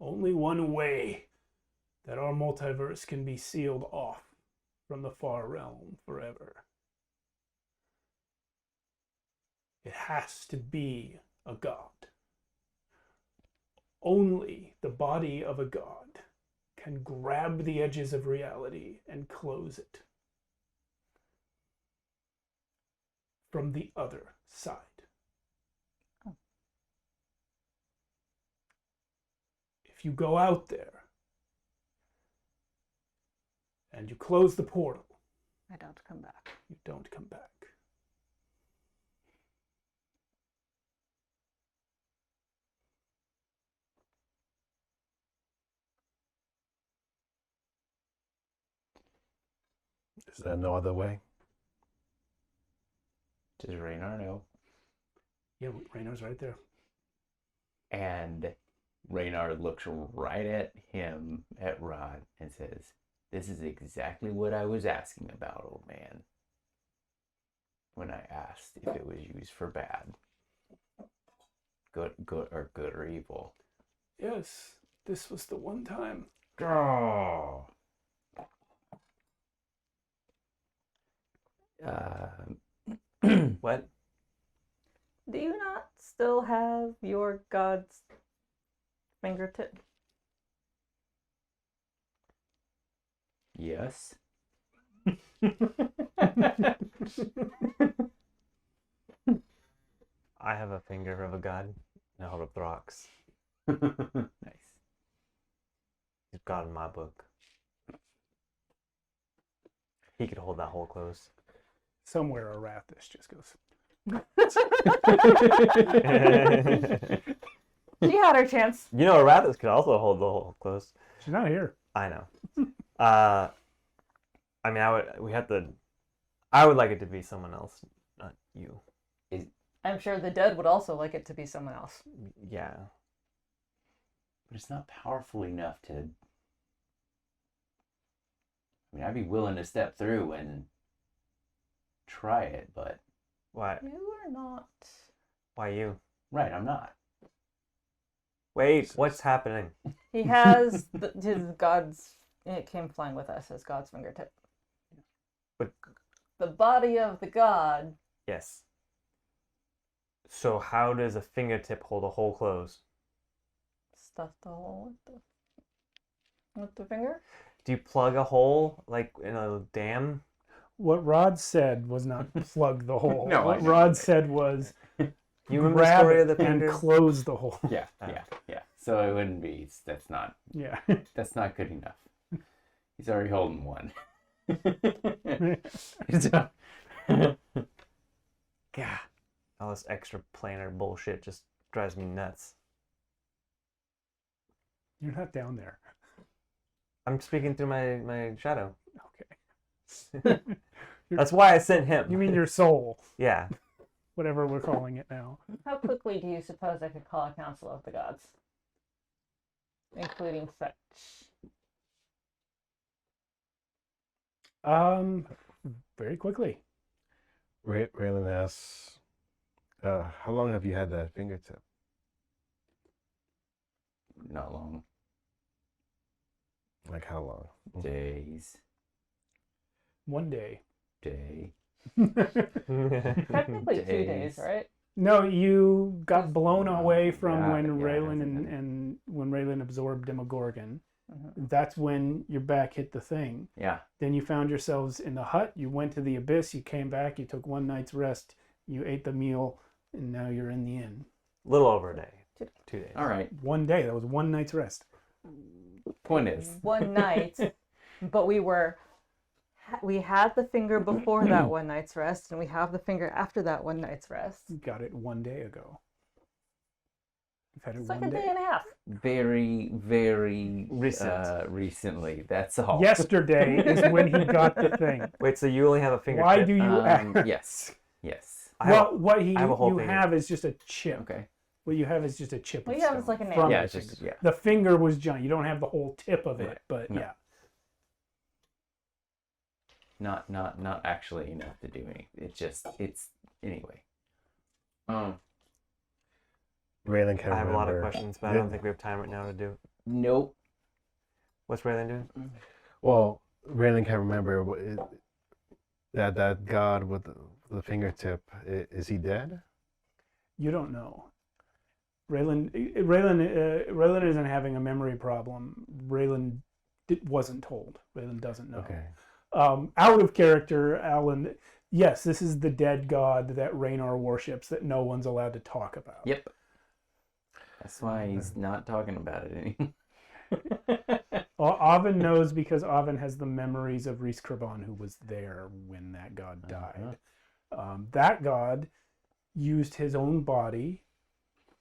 Only one way that our multiverse can be sealed off from the far realm forever. It has to be a god. Only the body of a god can grab the edges of reality and close it from the other side. If you go out there and you close the portal, I don't come back. you don't come back. Is there no other way? Does Raynar know? Yeah, Raynor's right there. And Raynar looks right at him, at Rod, and says, This is exactly what I was asking about, old man. When I asked if it was used for bad. Good or evil. Yes, this was the one time. Oh. What? Do you not still have your god's fingertip? Yes. I have a finger of a god. I hold up the rocks. Nice. He's God in my book. He could hold that hole closed. Somewhere Arathis just goes. She had her chance. You know, Arathis could also hold the hole closed. She's not here. I know. I mean, I would like it to be someone else, not you. I'm sure the dead would also like it to be someone else. Yeah. But it's not powerful enough to... I mean, I'd be willing to step through and try it, but... Why? You are not. Why you? Right, I'm not. Wait, what's happening? He has his god's. It came flying with us as god's fingertip. But The body of the god. yes. So how does a fingertip hold a hole closed? Stuff the hole with the finger. Do you plug a hole like in a dam? What Rod said was not plug the hole. No, I what know. Rod said was You remember the grab story it of the and finger? close the hole. Yeah. So it wouldn't be... That's not Yeah. good enough. He's already holding one. So- God, all this extra planar bullshit just drives me nuts. You're not down there. I'm speaking through my shadow. Okay. That's why I sent him. You mean your soul, Yeah. whatever we're calling it now. How quickly do you suppose I could call a council of the gods, including such? Very quickly. Raylan asks, how long have you had that fingertip? Not long. Like how long? Days. One day. Day. Technically 2 days, Days. right? No, you got blown away from Yeah, when yeah, Raylan that's okay. and when Raylan absorbed Demogorgon. Mhm. That's when your back hit the thing. Yeah. Then you found yourselves in the hut. You went to the abyss. You came back. You took one night's rest. You ate the meal, and now you're in the inn. Little over a day. 2 days. All right. One day. That was one night's rest. Point is, One night, but we had the finger before that one night's rest, and we have the finger after that one night's rest. You got it one day ago. You've had it It's like one a day day. and a half. very, very Recent. recently. That's all. Yesterday is when he got the thing. Wait, so you only have a fingertip? Why do you ask? Yes. Yes. I have, What I have a whole you finger. have is just a chip. Okay. What you have is just a chip. What of you have is stone like a from nail. Yeah, the it's just finger. yeah. The finger was giant. You don't have the whole tip of it, Right. but No. yeah. Not actually enough to do anything. It's anyway. Raylan can I have a lot of remember- questions, but I don't think we have time right now to do. Nope. What's Raylan doing? Well, Raylan can remember that god with the fingertip. Is he dead? You don't know. Raylan isn't having a memory problem. Raylan wasn't told. Raylan doesn't know. Okay. Out of character, Alan. Yes, this is the dead god that Raynar worships that no one's allowed to talk about. Yep. That's why he's not talking about it anymore. Oven knows because Oven has the memories of Rhys Krabon, who was there when that god died. That god used his own body,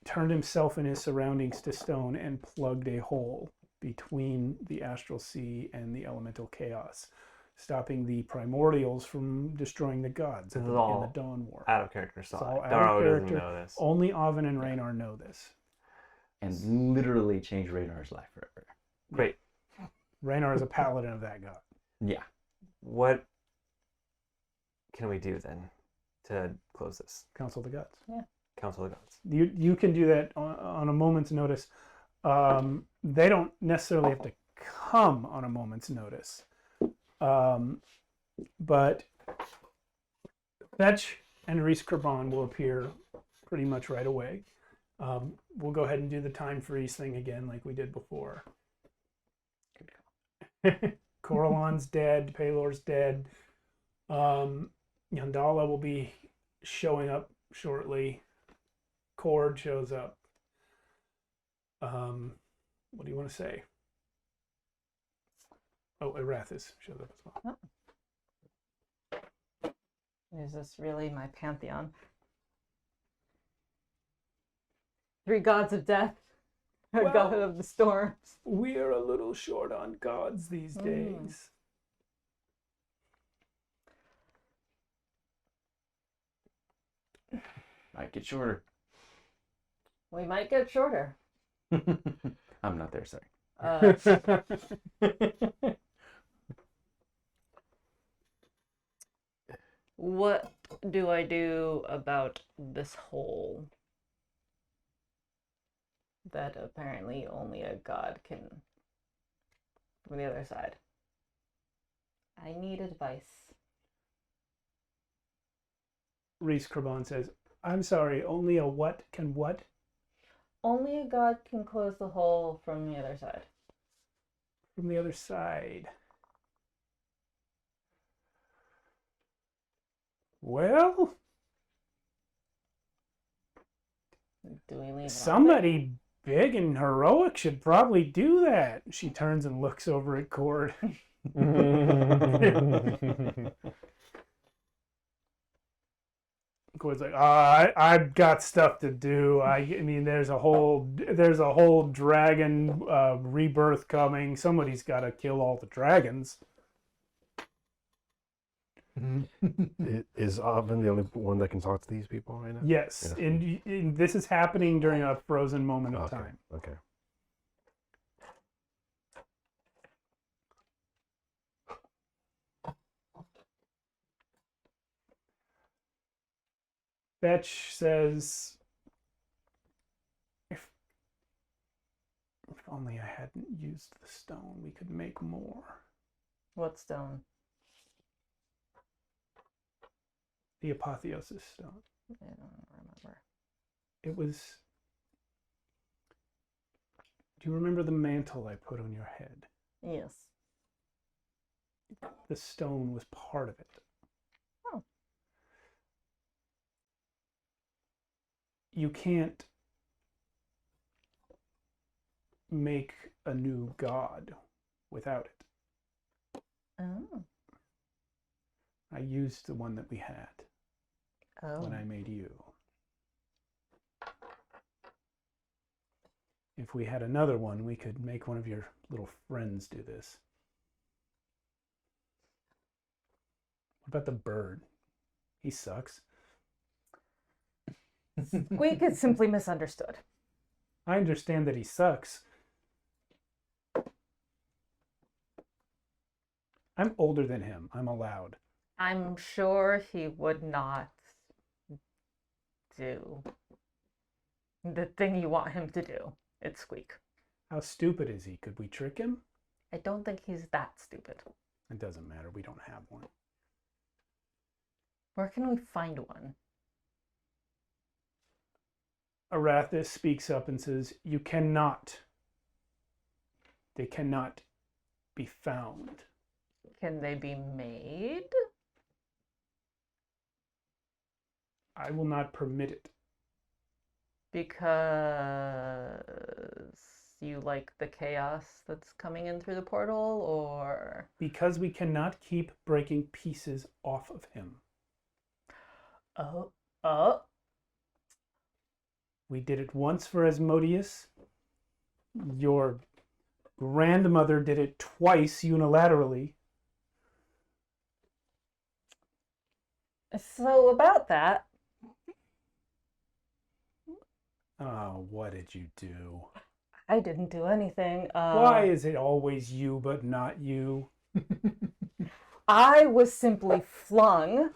turned himself and his surroundings to stone, and plugged a hole between the astral sea and the elemental chaos, stopping the primordials from destroying the gods This in is the all Dawn War. Out of character It's all side. out of Darrow doesn't character. know this. Only Oven and Raynar know this. And literally changed Raynar's life forever. Great. Raynar is a paladin of that god. Yeah. What can we do then to close this? Council of the gods. Council of the Gods. You can do that on a moment's notice. They don't necessarily have to come on a moment's notice. But Fetch and Reese Krabon will appear pretty much right away. We'll go ahead and do the time freeze thing again like we did before. Carolyn's dead. Paylor's dead. Yandala will be showing up shortly. Cord shows up. What do you want to say? Oh, Arathis shows up as well. Is this really my pantheon? 3 gods of death, a Well, god of the storms. We're a little short on gods these days. Might get shorter. We might get shorter. I'm not there, sorry. What do I do about this hole that apparently only a god can from the other side? I need advice. Reese Krabon says, I'm sorry, only a what can what? Only a god can close the hole from the other side. From the other side. Well, Do we leave it somebody big and heroic should probably do that. She turns and looks over at Cord. Cord's like, I've got stuff to do. I mean, there's a whole dragon rebirth coming. Somebody's got to kill all the dragons. Is Oven the only one that can talk to these people right now? Yes, Yeah. and this is happening during a frozen moment of Okay. time. Okay. Fetch says, if only I hadn't used the stone, we could make more. What stone? The apotheosis stone. I don't remember. It was... Do you remember the mantle I put on your head? Yes. The stone was part of it. Oh. You can't make a new god without it. Oh. I used the one that we had Oh. when I made you. If we had another one, we could make one of your little friends do this. What about the bird? He sucks. Squeak is simply misunderstood. I understand that he sucks. I'm older than him. I'm allowed. I'm sure he would not do the thing you want him to do. It's Squeak. How stupid is he? Could we trick him? I don't think he's that stupid. It doesn't matter. We don't have one. Where can we find one? Arathis speaks up and says, you cannot. They cannot be found. Can they be made? I will not permit it. Because you like the chaos that's coming in through the portal, or... Because we cannot keep breaking pieces off of him. Oh. We did it once for Asmodeus. Your grandmother did it twice unilaterally. So about that, Oh, what did you do? I didn't do anything. Why is it always you but not you? I was simply flung,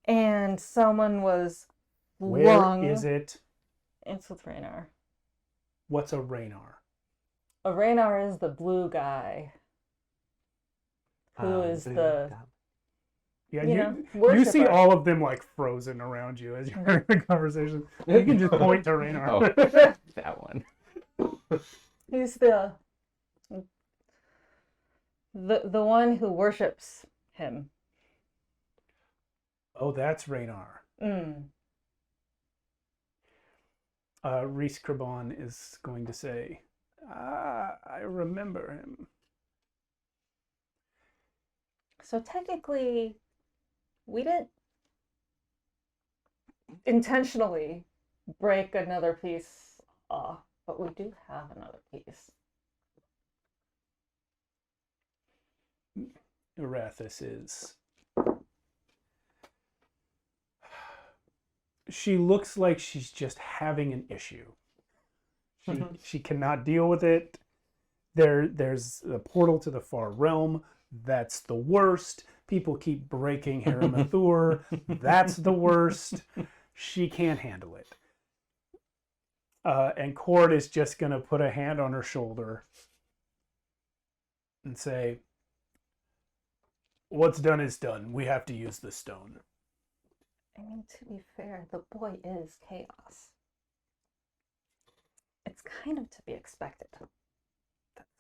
and someone was flung. Where is it? It's with Raynar. What's a Raynar? A Raynar is the blue guy. Who is the... Yeah, You know, you see worshipper. all of them like frozen around you as you're having the conversation. You can just point to Raynar. Oh, that one. He's the one who worships him. Oh, that's Raynar. Reese Crabon is going to say, I remember him. So technically, we didn't intentionally break another piece off, but we do have another piece. Arathis is... She looks like she's just having an issue. She cannot deal with it. There's a portal to the far realm. That's the worst. People keep breaking Haramathur. That's the worst. She can't handle it. And Cord is just going to put a hand on her shoulder and say, what's done is done. We have to use the stone. I mean, to be fair, the boy is chaos. It's kind of to be expected that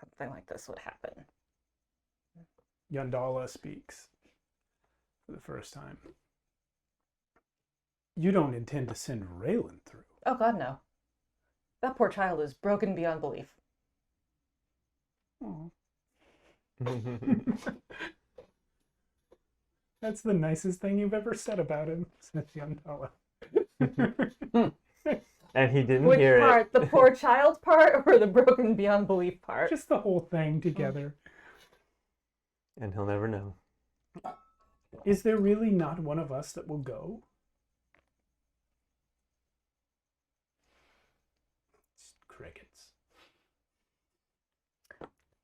something like this would happen. Yandala speaks for the first time. You don't intend to send Raylan through. Oh God, no. That poor child is broken beyond belief. Oh. That's the nicest thing you've ever said about him, says Yandala. And he didn't Which hear part? it. The poor child part or the broken beyond belief part? Just the whole thing together. And he'll never know. Is there really not one of us that will go? Crickets.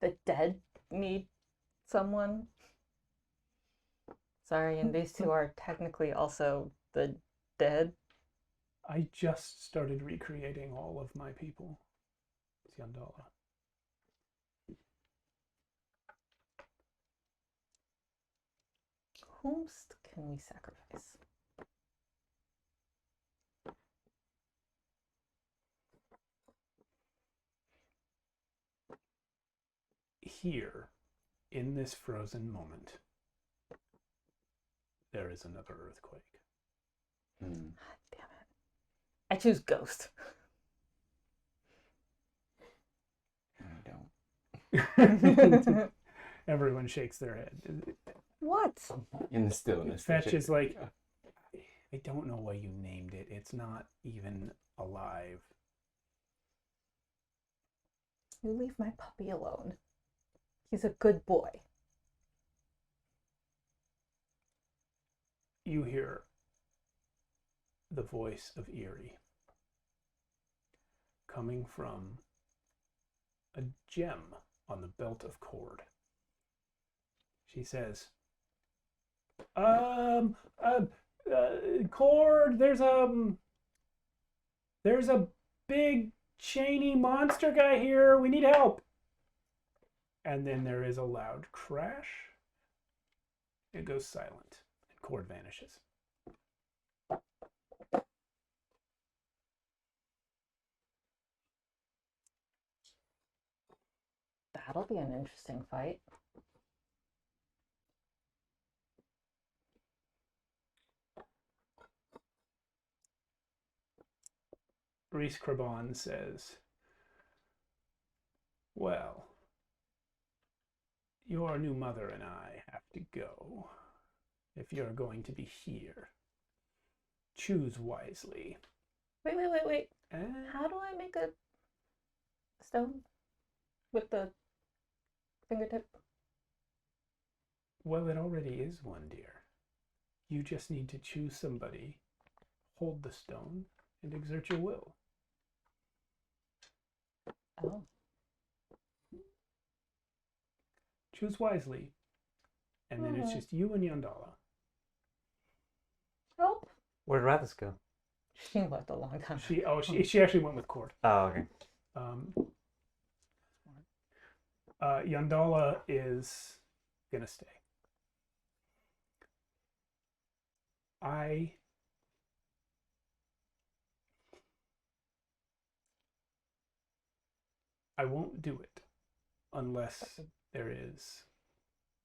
The dead need someone. Sorry, and these two are technically also the dead. I just started recreating all of my people. It's Yandala. Whomst can we sacrifice? Here, in this frozen moment, there is another earthquake. God damn it. I choose Ghost. I don't. Everyone shakes their head. What? In the stillness. Fetch is like, I don't know why you named it. It's not even alive. You leave my puppy alone. He's a good boy. You hear the voice of Eerie coming from a gem on the belt of cord. She says, Cord, there's a big chainy monster guy here. We need help. And then there is a loud crash. It goes silent, and Cord vanishes. That'll be an interesting fight. Reese Crabon says, well, your new mother and I have to go. If you're going to be here, choose wisely. Wait. And How do I make a stone with the fingertip? well, it already is one, dear. You just need to choose somebody, hold the stone, and exert your will. Oh. Choose wisely. And then it's just you and Yandala. Help. Where'd Rathis go? She left a long time. She actually went with Cord. Oh, okay. Yandala is gonna stay. I won't do it unless there is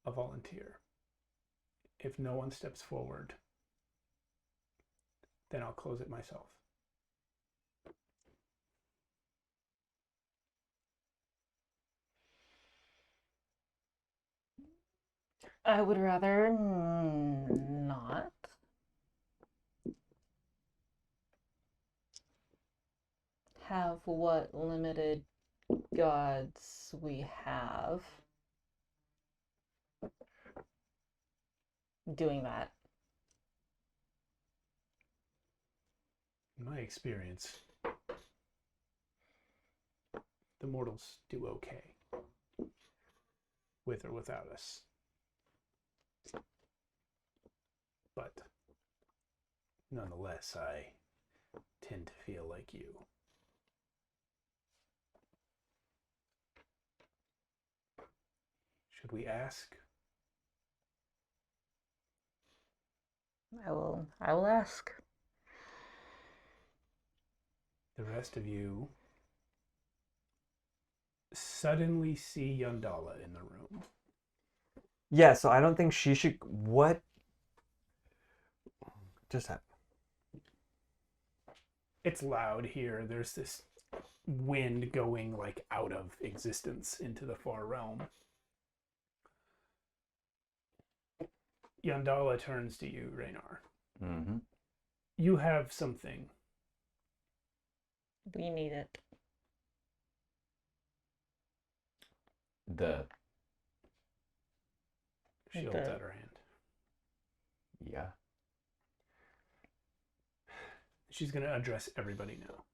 a volunteer. If no one steps forward, then I'll close it myself. I would rather not. Have what limited gods we have doing that. In my experience, the mortals do okay, with or without us. But nonetheless, I tend to feel like you. Should we ask? I will ask. The rest of you suddenly see Yandala in the room. Yeah, so I don't think she should. What just happened? It's loud here. There's this wind going like out of existence into the far realm. Yandala turns to you, Raynar. Mm-hmm. You have something. We need it. The Shield's at her hand. yeah. She's going to address everybody now.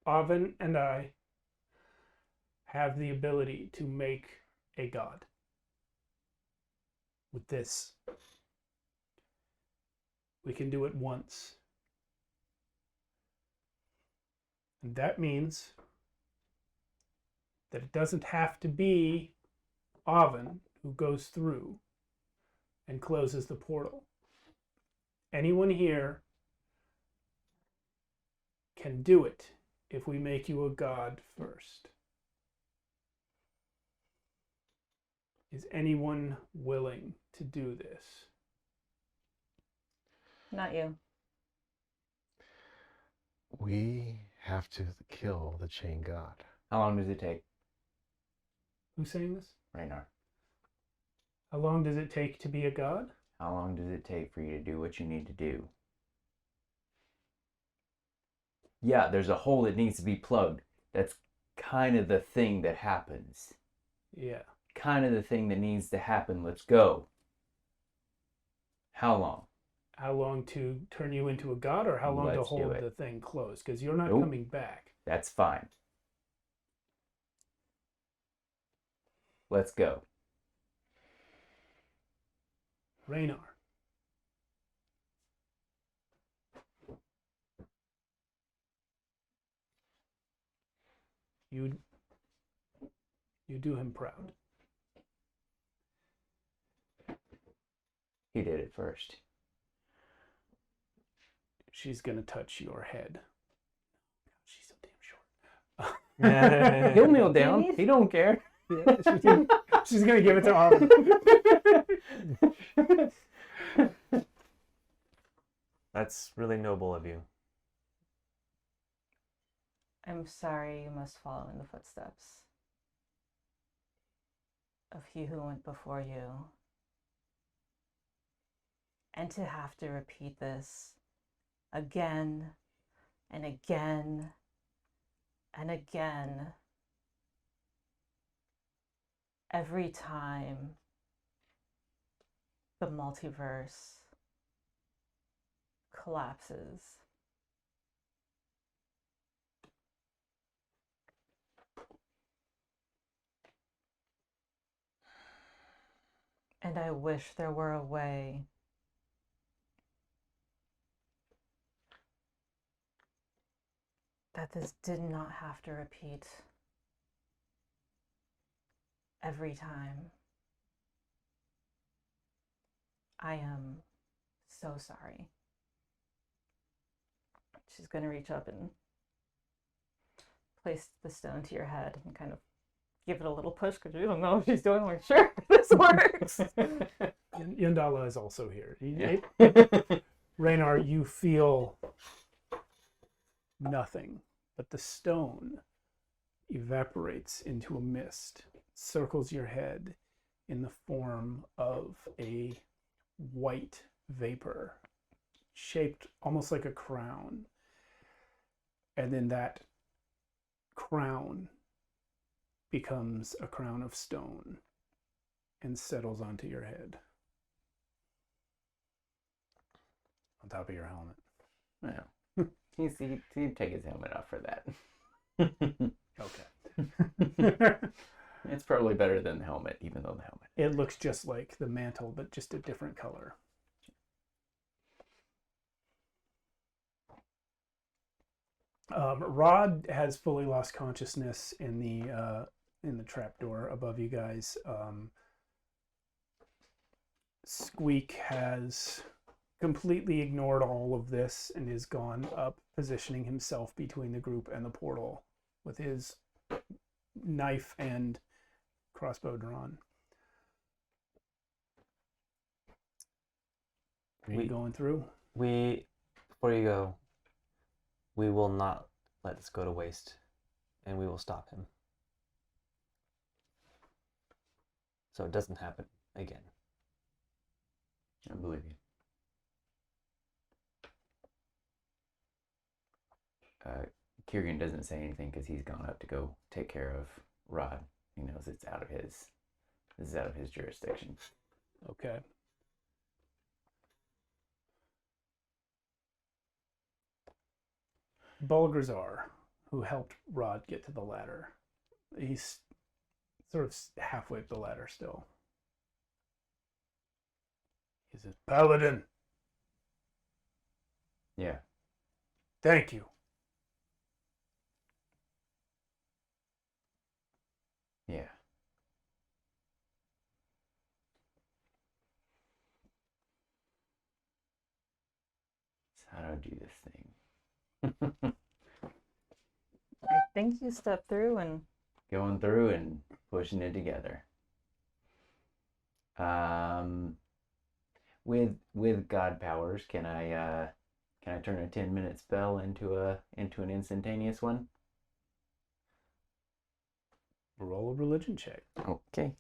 Oven and I have the ability to make a god. With this, we can do it once. And that means that it doesn't have to be Oven who goes through and closes the portal. Anyone here can do it if we make you a god first. Is anyone willing to do this? Not you. We have to kill the chain god. How long does it take, Who's saying this? Raynar? How long does it take to be a god? How long does it take for you to do what you need to do? Yeah, there's a hole that needs to be plugged. That's kind of the thing that happens. Yeah. Kind of the thing that needs to happen. Let's go. How long? How long to turn you into a god, or how long to Let's do hold it. the thing closed? Because you're not Nope. coming back. That's fine. Let's go. Raynar. You do him proud. He did it first. She's gonna touch your head. She's so damn short. He'll kneel down. He don't care. Yeah, she's gonna give it to Oven. That's really noble of you. I'm sorry you must follow in the footsteps of he who went before you. And to have to repeat this again and again and again every time the multiverse collapses And I wish there were a way that this did not have to repeat every time. I am so sorry. She's going to reach up and place the stone to your head and kind of give it a little push because you don't know if she's doing like, sure, this works. Yandala is also here. Yeah. Raynar, you feel nothing, but the stone evaporates into a mist, circles your head in the form of a white vapor shaped almost like a crown. And then that crown becomes a crown of stone and settles onto your head. On top of your helmet. Well, he'd take his helmet off for that. Okay. It's probably better than the helmet, even though the helmet. It looks just like the mantle, but just a different color. Rod has fully lost consciousness in the trapdoor above you guys. Squeak has completely ignored all of this and is gone up, positioning himself between the group and the portal with his knife and crossbow drawn. Are you going through? Before you go, we will not let this go to waste, and we will stop him. So it doesn't happen again. I believe you. Kieran doesn't say anything because he's gone up to go take care of Rod. He knows this is out of his jurisdiction. Okay. Bulgrazar, who helped Rod get to the ladder, he's sort of halfway up the ladder still. He says, "Paladin, Yeah. thank you." Yeah. So how do I do this thing? I think you step through and Going through and pushing it together. With god powers, can I turn a 10-minute spell into an instantaneous one? Roll a religion check, Okay.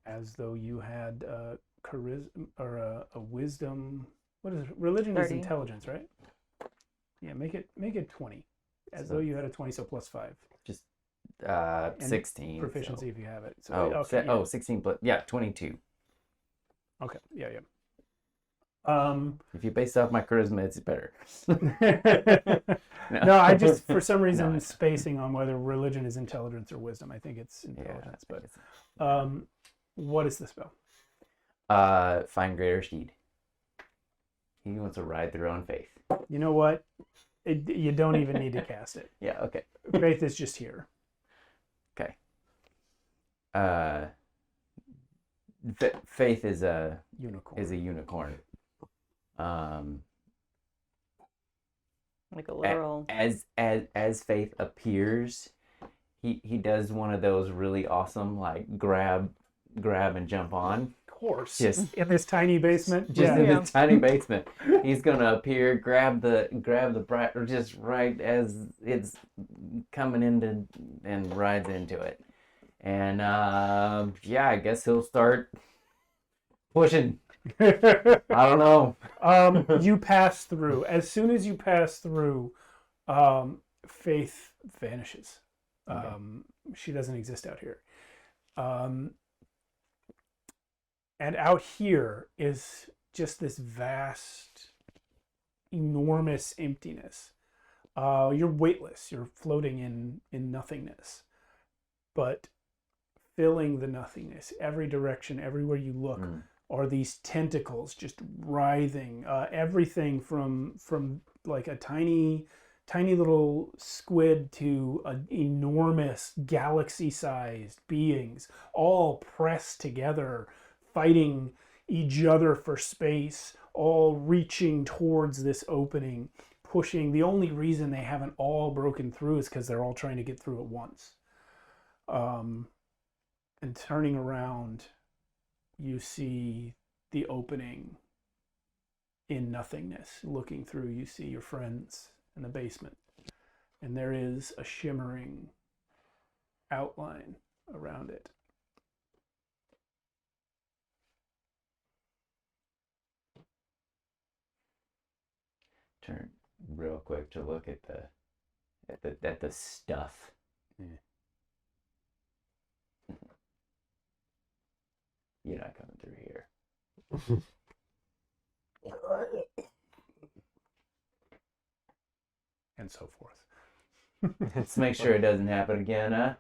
as though you had charisma or a wisdom. What is it? Religion? 30. Is intelligence, right? Yeah, make it 20, as though you had a 20, so plus 5 Just And 16. proficiency so- if you have it. So Oh, okay, yeah. 16 plus, yeah, 22. Okay, yeah. If you base it off my charisma, it's better. No, I just for some reason No. spacing on whether religion is intelligence or wisdom. I think it's Yeah, intelligence, I think it's- but what is the spell? Find greater steed. He wants to ride through on faith. You know what? You don't even need to cast it. Yeah, okay. Faith is just here. Okay. Faith is a Unicorn. unicorn. like a literal. As Faith appears, he does one of those really awesome like grab and jump on. Of course. Just In this tiny basement. just in Yeah. this tiny basement. He's gonna appear, grab the bright, or just right as it's coming into and rides into it. And yeah, I guess he'll start pushing. I don't know. You pass through. As soon as you pass through, Faith vanishes. She doesn't exist out here. And out here is just this vast, enormous emptiness. You're weightless. You're floating in nothingness. But filling the nothingness, every direction, everywhere you look, are these tentacles just writhing. Everything from like a tiny little squid to enormous galaxy-sized beings, all pressed together, fighting each other for space, all reaching towards this opening, pushing. The only reason they haven't all broken through is because they're all trying to get through at once. And turning around, you see the opening in nothingness. Looking through, you see your friends in the basement. And there is a shimmering outline around it. Turn real quick to look at the stuff. Yeah. You're not coming through here. And so forth. Let's make sure it doesn't happen again, huh?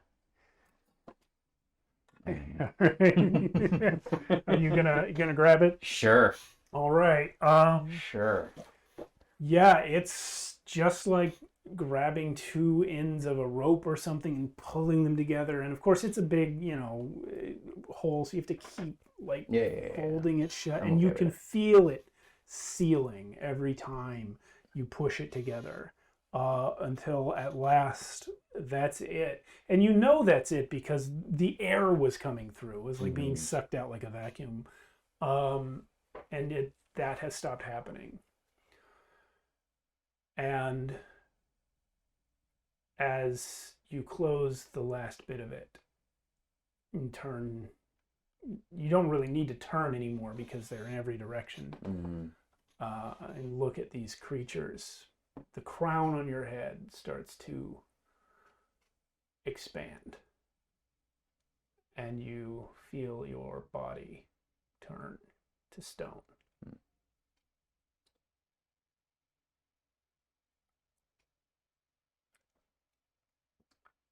Are you gonna grab it? Sure. All right. Sure. Yeah, it's just like grabbing two ends of a rope or something and pulling them together. And of course, it's a big, hole, so you have to keep like holding it shut, and you can feel it sealing every time you push it together. Until at last, that's it. And you know that's it because the air was coming through. It was like being sucked out like a vacuum. And that has stopped happening. And as you close the last bit of it and turn, you don't really need to turn anymore because they're in every direction. And look at these creatures. The crown on your head starts to expand, and you feel your body turn to stone.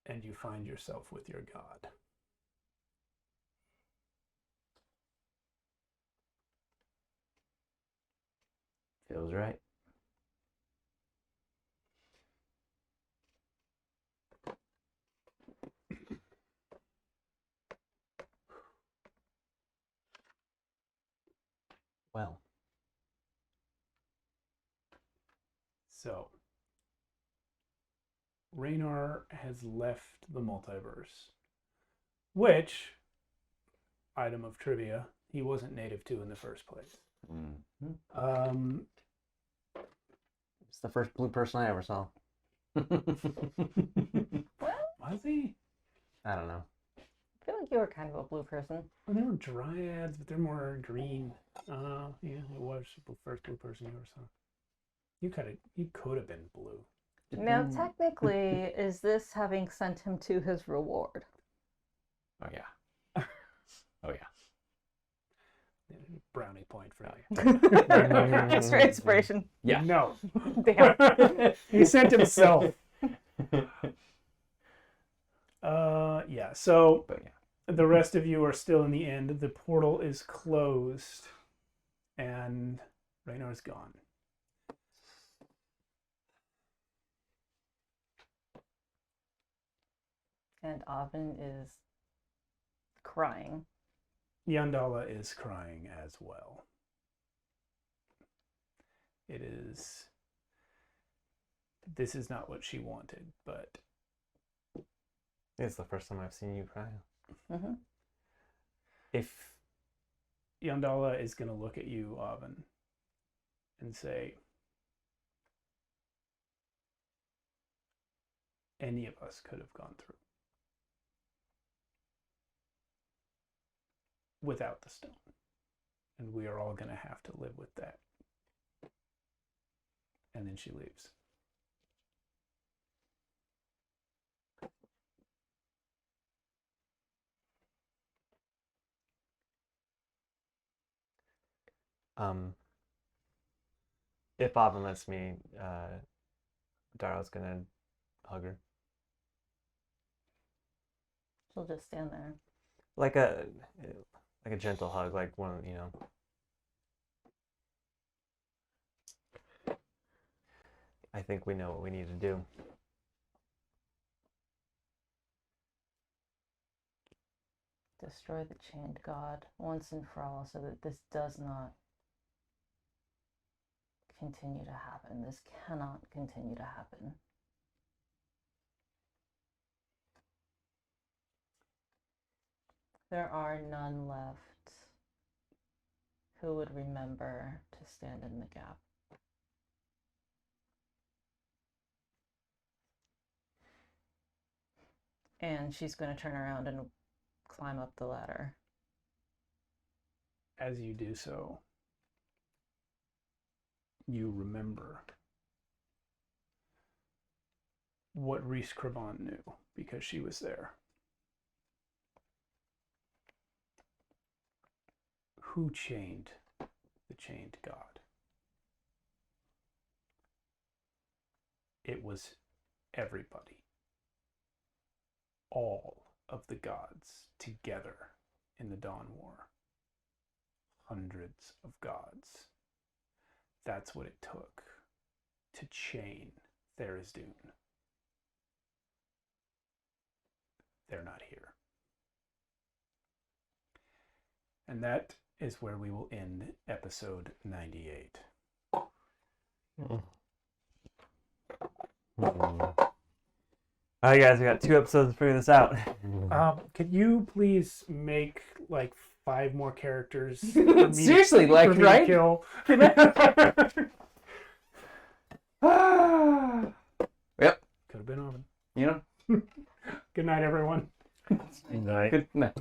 And you find yourself with your god. Feels right. Well. So, Raynar has left the multiverse, which, item of trivia, he wasn't native to in the first place. It's the first blue person I ever saw. Was he? I don't know. I feel like you were kind of a blue person. Well, they were dryads, but they're more green. Yeah, it was the first blue person you ever saw. You could have been blue. Now, technically, is this having sent him to his reward? Oh yeah. Oh yeah. Brownie point for you. Just for inspiration. Yeah. No. Damn. He sent himself. Yeah. So But yeah. the rest of you are still in the end. The portal is closed, and Raynar's gone. And Avin is crying. Yandala is crying as well. This is not what she wanted, but It's the first time I've seen you cry. Mm-hmm. if Yandala is going to look at you, Avin, and say, any of us could have gone through without the stone. And we are all going to have to live with that. And then she leaves. If Avin lets me, Darrow's gonna hug her. She'll just stand there. Like Like a gentle hug, like one, you know. I think we know what we need to do. Destroy the chained god once and for all so that this does not continue to happen. This cannot continue to happen. There are none left who would remember to stand in the gap. And she's going to turn around and climb up the ladder. As you do so, you remember what Reese Cravon knew because she was there. Who chained the chained god? It was everybody. All of the gods together in the Dawn War. Hundreds of gods. That's what it took to chain Tharizdun. They're not here. And that is where we will end episode 98. All right, guys, we got 2 episodes to figure this out. Could you please make like 5 more characters? For me Seriously, for like, me to right? kill? Yep. Could have been on. You know? Good night, everyone. Good night. Good night.